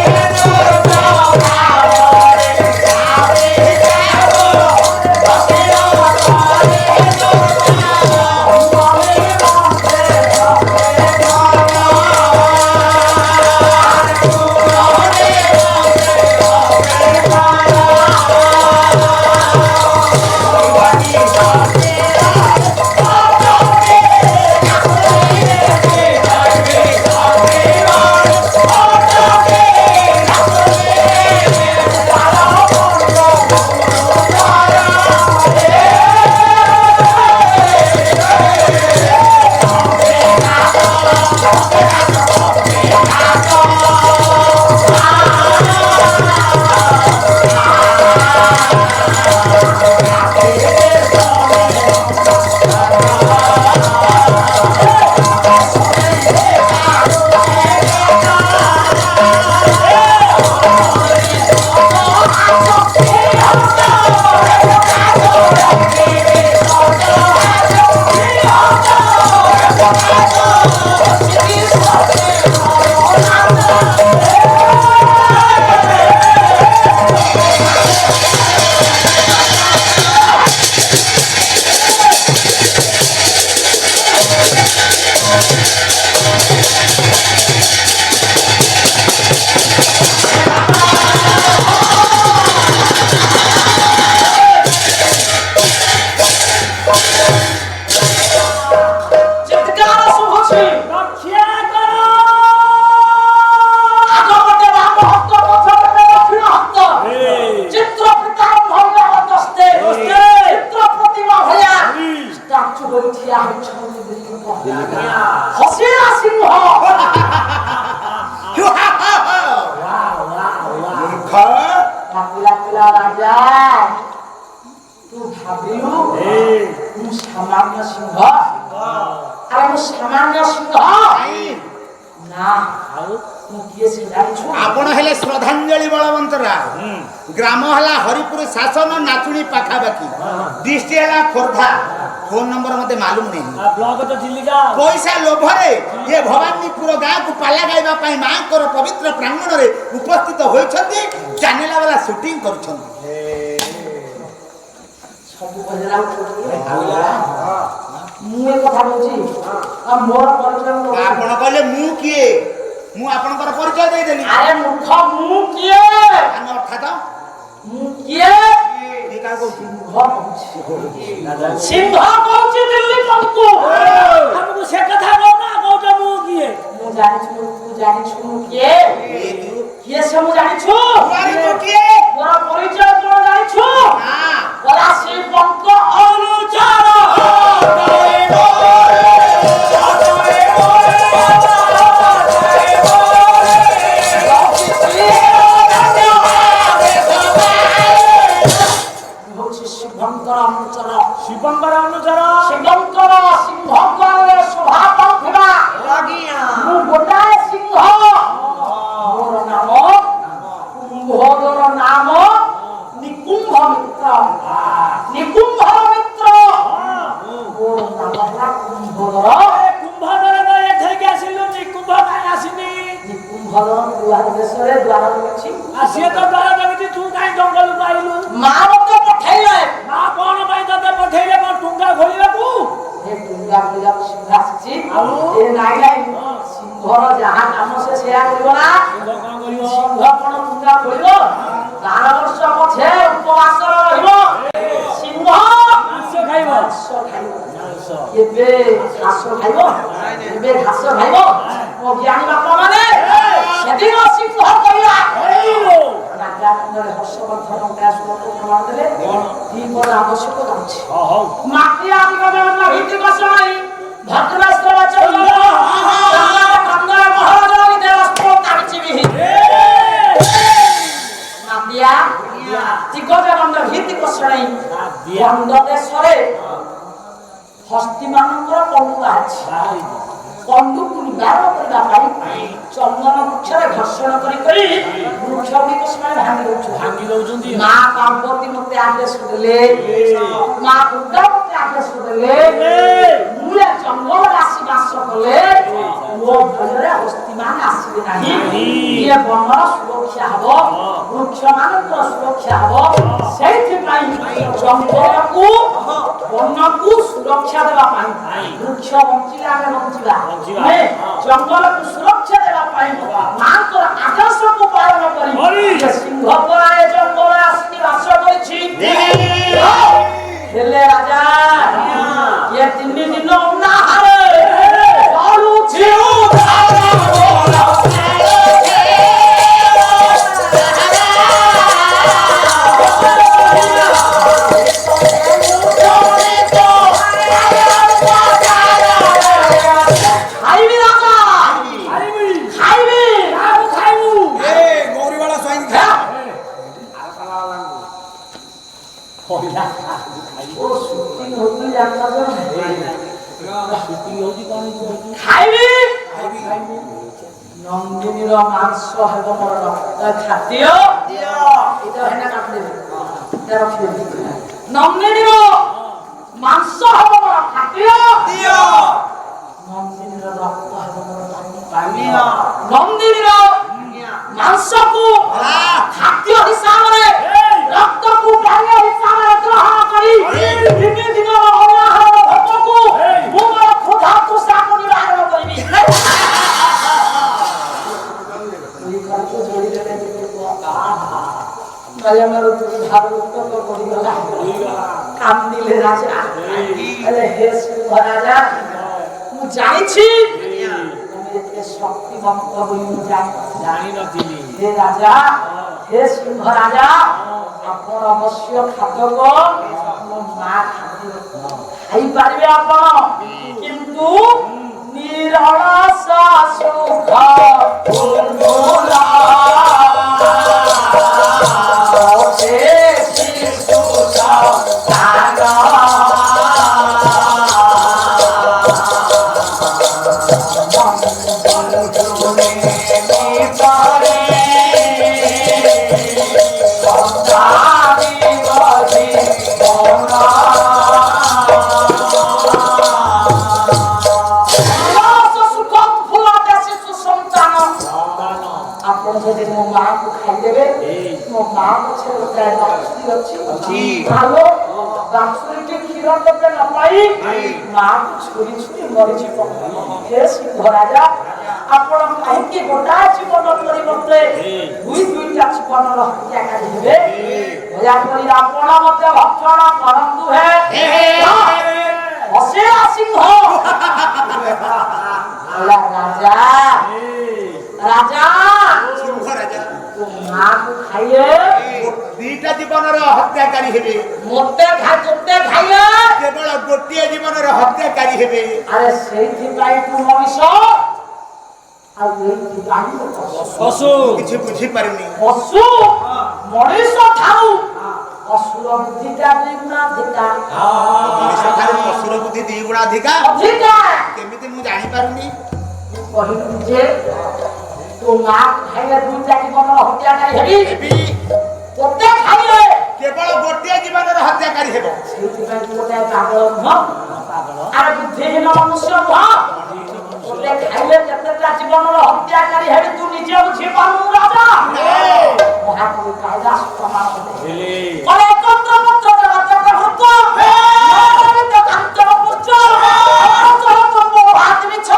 आपण हेले श्रद्धांजलि बलवंत राव ग्राम हला हरिपुर शासन नाचुणी पाखाबाकी डिस्ट्रिक्ट हला खोर्धा फोन नंबर मते मालूम नहीं ब्लॉक तो चिल्लिका पैसा लोभरे ये भवानीपुर गाँ को पाला गाइबा पाई मां कर पवित्र प्रांगण रे उपस्थित होइछथि चैनल वाला शूटिंग करूछथि सब बजरा मु एक कथा बोलछी आ मोर परिचय आपण कहले मु किए मु आपनकर परिचय दे देली अरे मूर्ख मु किए हम अर्थात मु किए ई का को सिंह कहछि दिल्ली तुमको हमको से कथा कहना कहतो मु किए मु जानि छु मु किए किए से मु जानि छु अरे तो किए मोर परिचय तो जानि छु हां बोला सिंह को अनुचार शिवंकर अनुचर शिवंकर सिंहकर शोभा पाउथिबा लागिया मु गोटाए सिंह मोर नाम कुंभोदर नाम निकुंभ मित्र मोर नाम है कुंभोदर कुंभधर न एथे के आसिलु निकुंभ काई आसिनी निकुंभोदर दुआर देशरे द्वार अछि आसिए तो द्वार लगति तू काई जंगल पाइलु मां मते पठाइले ना कोन भाई तते पठेइले कोन टुंगा खोलिबाकू हे टुंगा खोलिबा सिंह आछि ए नाइ सिंहर जहाँ काम से सेया करियो ना सिंह कोन करियो सिंह कोन टुंगा खोलियो 12 वर्ष पछे उपवास रहिबो सिंह मांस खाइबो एबे घास खाइबो एबे घास खाइबो ओ ज्ञानी बापा माने सेदिन सिंह करिया हेलो राजा नरे हर्षवर्धन व्यास को प्रमाण देले ती पर आवश्यक अछि हो माटी आदि का व्यवस्था भित्तिक समय भद्रास्त्र वचन कंगरा महाराज की देवस्त्र ताबिची भी माटिया तिको व्यवस्था भित्तिक समय बंद देशरे हस्ती मानकर पंडुका अछि पंडुकु निवार करबा पाई चंदन वृक्षरे घर्षण करी वृक्ष गुड़िक समय भांगी दउछन्ती मां पार्वती मते आदेश देले मां दुर्गा मते आदेश देले मुले जंगल राशि वास कले वो भजरे हस्तीमान आसीबे नाही ये बनर सुरक्षा हबो वृक्ष मानकर सुरक्षा हबो सेहि पाई जंगल को वन को सुरक्षा देबा पाई वृक्ष बंचिला आगे बंचिला मैं जंगल को सुरक्षा देबा पाई मां को आदेश को पालन करी ये सिंह पराए जंगल आसी वास करिछि हेले राजा ये 3 दिन ना हारे चालू छिउ धारा ପଇଲା ଓ ସୁଟିଂ ହଉଛି ଜାଣିଲ ସୁଟିଂ ହଉଛି କଣ ହେଇଛି ଖାଇବି ନନ୍ଦିନୀର ମାଂସ ହେବ ମୋର ଖାଦ୍ୟ ଏଇଟା ହେନା କାଟିଦେବି এটা ରଖିଦେବି ନନ୍ଦିନୀର ମାଂସ ହେବ ମୋର ଖାଦ୍ୟ ନନ୍ଦିନୀର ରକ୍ତ ହେବ ମୋର ପାନୀୟ ନନ୍ଦିନୀର ମାଂସକୁ ଖାଦ୍ୟ ହିସାବରେ ରକ୍ତକୁ ପାନୀୟ ହିସାବରେ ଗ୍ରହଣ କରି ତିନି ଦିନର ଅନାହାର ଭୋକକୁ ମୁଁ ମୋର କ୍ଷୁଧା ତୃଷାକୁ ନିବାରଣ କରିବି କାନ୍ଦିଲେ ରାଜା ହେ ସିଂହ ରାଜା ମୁଁ ଜାଣିଛି ଏତେ ଶକ୍ତିମନ୍ତ ବୋଲି ମୁଁ ଜାଣିନଥିଲି ହେ ରାଜା ହେ ସିଂହ ରାଜା ଆପଣ ଅବଶ୍ୟ ଖାଦ୍ୟକ ମୋ ମା ଖାଇପାରିବେ ଆପଣ କିନ୍ତୁ ନିରଳସ ସୁଖ ଆପଣ କାହିଁକି ଗୋଟା ଜୀବନ ପରିବର୍ତ୍ତେ ଦୁଇଟା ଜୀବନର ହତ୍ୟା କରିବେ ଦୟାକରି ଆପଣ ମଧ୍ୟ ଭକ୍ଷଣ କରନ୍ତୁ ହସେରା ସିଂହ ରାଜା ରାଜା ମାକୁ ଖାଇଲେ ଦିଟା ଜୀବନର ହତ୍ୟାକାରୀ ହେବେ ମୋତେ ଖାଇଲେ କେବଳ ଗୋଟିଏ ଜୀବନର ହତ୍ୟାକାରୀ ହେବେ ଆରେ ସେଇଥିପାଇଁ ତୁ ମଣିଷ ଆଉ ଏଇଥିପାଇଁ ପଶୁ କିଛି ବୁଝିପାରୁନି ପଶୁ ମଣିଷ ଠାରୁ ପଶୁର ବୁଦ୍ଧିଟା ଅଧିକା ମଣିଷ ଠାରୁ ପଶୁର ବୁଦ୍ଧି 2 ଗୁଣ ଅଧିକା କେମିତି ମୁଁ ଜାଣିପାରୁନି କହିଲି ଯେ ତୁ ମା ଖାଇଲେ ଦୁଇଟା ଜୀବନର ହତ୍ୟାକାରୀ ହେବି ତୋତେ ଖାଇଲେ କେବଳ ଗୋଟିଏ ଜୀବନର ହତ୍ୟାକାରୀ ହେବ ସେଇଥିପାଇଁ ତୁ ଗୋଟେ ପାଗଳ ନୁହଁ ଆରେ ବୁଦ୍ଧିହୀନ ମନୁଷ୍ୟ ନୁହଁ ତୋତେ ଖାଇଲେ କେତେଟା ଜୀବନର ହତ୍ୟାକାରୀ ହେବି ତୁ ନିଜେ ବୁଝିପାରୁନୁ ରାଜା ମହାକବି କାଳିଦାସ ପ୍ରମାଣ କଲେ ଏକତ୍ର ପତ୍ର ଜଗତ ଭକ୍ତ କାନ୍ତର ପୁତ୍ର ହାତ ମିଛ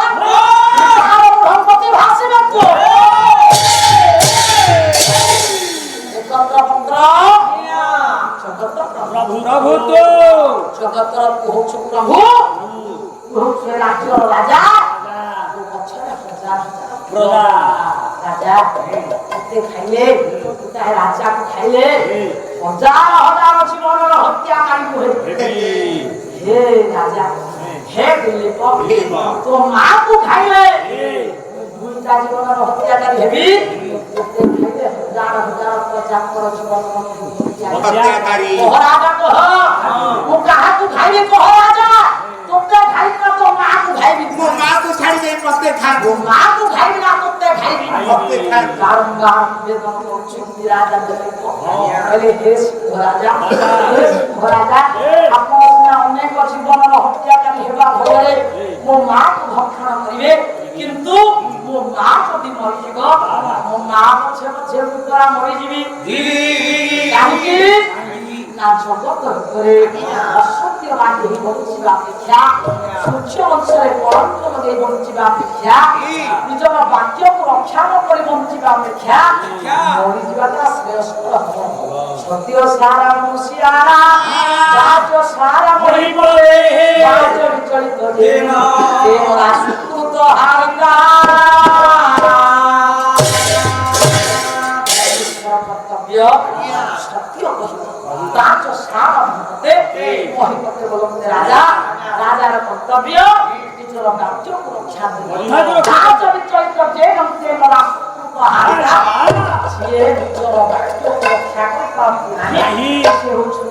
জগতর হচ্ছে প্রভু হচ্ছে রাজ্যর রাজা রাজা খাইলে রাজাকে খাইলে হাজার হাজার জীবনের হত্যাকারী হে রাজা হে দিলীপ তো মাকে খাইলে দুইটা জীবনের হত্যাকারী হেবি খাইলে হাজার হাজার প্রজাপর জীবন হত্যাকারী মহারাজা কহ মু কাহাকু খাইবি কহ রাজা তোতে খাইবি না তো মাকু খাইবি ମୋ ମାକୁ ଛାଡ଼ି ଦେଇ ମତେ ଖାଆନ୍ତୁ ମାକୁ ଖାଇବି ନା তোতে ଖାଇବି ମତେ ଖାଆନ୍ତୁ ବାରମ୍ବାର ନିବେଦନ କରୁଛନ୍ତି ରାଜା ଦିলীପ କହିଲେ ହେ ରାଜା ଆପଣ ସିନା ଅନେକ ଜୀବନର ହତ୍ୟାକାରୀ ହେବା ଫଳରେ ମୋ ମାକୁ ଭକ୍ଷଣ କରିବେ କିନ୍ତୁ ମୋ ମା ଯଦି ମରିଯିବ ମୋ ମା ପଛେ ପଛେ ପୁତୁରା ମରିଯିବି କାହିଁକି ନା ଜଗତ ଭିତରେ ଅସତ୍ୟ ବାନ୍ଧି ବଞ୍ଚିବା ଅପେକ୍ଷା ସୂର୍ଯ୍ୟ ବଂଶରେ କଳଙ୍କ ଲଗେଇ ବଞ୍ଚିବା ଅପେକ୍ଷା ନିଜର ବାକ୍ୟକୁ ରକ୍ଷା ନ କରି ବଞ୍ଚିବା ଅପେକ୍ଷା ମରିଯିବାଟା ଶ୍ରେୟସ୍କର ହବ ସତ୍ୟ ସାରା ମସିଆରା ରାଜ ସାରା ମହିମରେ ରାଜ ବିଚଳିତ ଦେନ ଦେବରା ସୁକୃତ ହାରିକା କର୍ତ୍ତବ୍ୟ ସତ୍ୟ তাজ সারা মতে মহিপতে বলতে রাজা রাজার কর্তব্য নিজের রাজ্যকে রক্ষা করা তাজ বিচলিত যে নমতে মরা হারিলা সে নিজের রাজ্যকে রক্ষা করতে পারে না সে হচ্ছে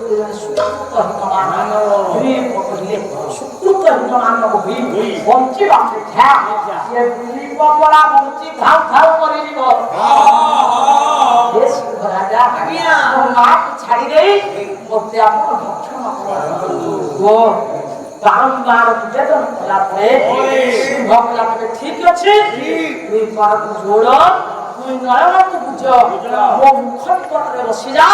ହୋଇ ବଞ୍ଚିବା ଅପେକ୍ଷା ସିଏ ଦିଲ୍ଲୀପ ପରା ବଞ୍ଚି ଧାଉ ଧାଉ କରିଯିବ। ଏ ସିଂହ ରାଜା ମୋ ମାକୁ ଛାଡ଼ି ଦେଇ ମୋତେ ଆପଣ ଭକ୍ଷଣ କରନ୍ତୁ। ବାରମ୍ବାର ନିବେଦନ କଲା ପରେ ସିଂହ କଲା ପରେ ଠିକ ଅଛି ତୁଇ କରକୁ ଯୋଡ଼ তুই নয়নকে বুঝো ମୋ ମୁଖ ନିକଟରେ ବସିଯା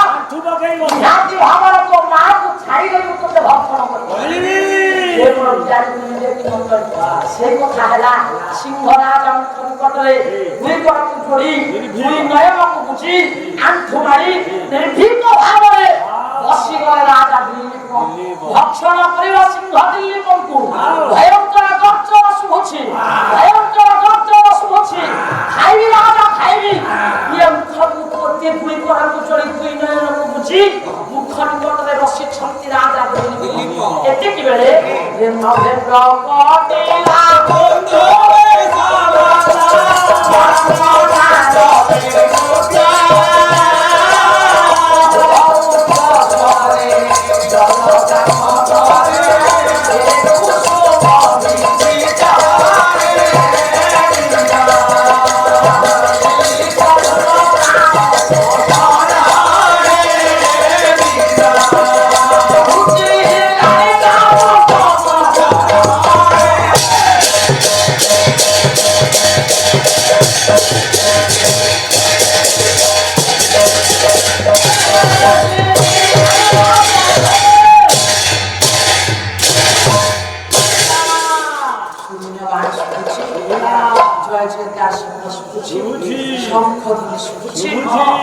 ନିହାତି ଭାବରେ ତୋ ମାଆକୁ ଛାଡ଼ି ଦେଇ ତୋତେ ଭକ୍ଷଣ କରିବି। ସେଇ କଥା ହେଲା ସିଂହରାଜ ମୁଖ ନିକଟରେ ଦୁଇ କରକୁ ଯୋଡ଼ି ଦୁଇ ନୟନକୁ ବୁଝି ଆଣ୍ଠୁ ମାରି ନିର୍ଭୀକ ଭାବରେ ବସିଗଲେ ରାଜା ଦିଲ୍ଲୀପ। ଭକ୍ଷଣ କରିବା ସିଂହ ଦିଲ୍ଲୀପଙ୍କୁ ଭୟଙ୍କର ଗର୍ଜନ ଶୁଭୁଛି, ଭୟଙ୍କର ଗର୍ଜନ ଶୁଭୁଛି। ଖାଇବି ରାଜା ଖାଇବି। ଇଏ ମୁଖକୁ ଗୋଟିଏ ଦୁଇ କରକୁ ଚଢ଼ି ଦୁଇ ନୟନକୁ ବୁଝି ମୁଖ ନିକଟରେ ବସିଛନ୍ତି ରାଜା ଦିଲ୍ଲୀପ। ଏତିକି ବେଳେ ନଭେମ୍ବର କଟିଲା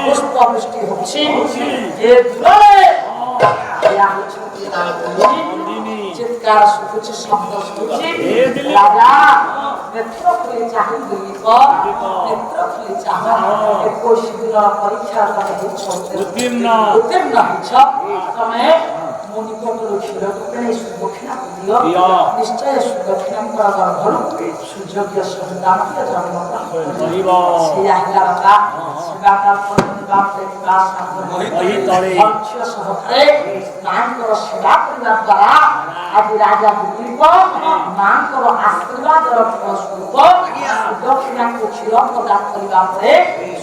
পুষ্পবৃষ্টি হচ্ছে এ দূরে চিৎকার শুভুছি শব্দ শুভুছি রাজা নেত্র খুলে চাহি দিলীপ নেত্র খুলে চাহা 21 দিনের পরীক্ষা করে উত্তীর্ণ হইছ তমে ମୋ ନିକଟରୁ କ୍ଷୀର ନେଇ ସୁଦକ୍ଷିଣା ଦିଅ ନିଶ୍ଚୟ ସୁଦକ୍ଷିଣା ଘରୁ ସୂର୍ଯ୍ୟଜ୍ଞ ସନ୍ତାନୀୟ ଜନ୍ମ ସେଇଆ ହେଲା ବାପା ସେବା ସହକାରେ ମାଙ୍କର ସେବା କରିବା ଦ୍ୱାରା ଆଜି ରାଜା ଦିଲ୍ଲୀପ ମାଙ୍କର ଆଶୀର୍ବାଦର ଫଳସ୍ୱରୂପ ସୁଦକ୍ଷିଣାକୁ କ୍ଷୀର ପ୍ରଦାନ କରିବା ପରେ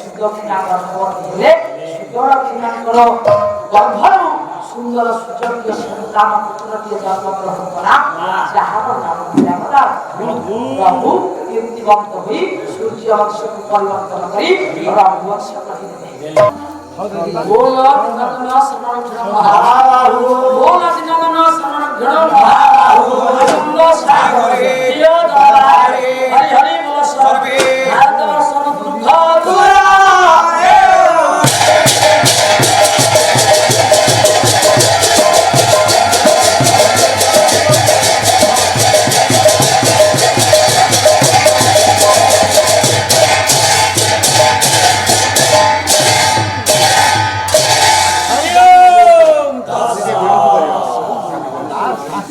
ସୁଦକ୍ଷିଣା ଗର୍ଭବତୀ ହେଲେ ସୁଦକ୍ଷିଣାଙ୍କର ଗର୍ଭରୁ ସୁନ୍ଦର ସୁଯୋଗ୍ୟ ସନ୍ତାନ ପୁତ୍ରଟିଏ ଜନ୍ମଗ୍ରହଣ କଲା ଯାହାର ନାମ ହେଲା ରଘୁ। କୀର୍ତ୍ତିବନ୍ତ ହୋଇ ସୂର୍ଯ୍ୟ ବଂଶକୁ ପରିବର୍ତ୍ତନ କରି ରଘୁବଂଶ କହିଦେଲେ।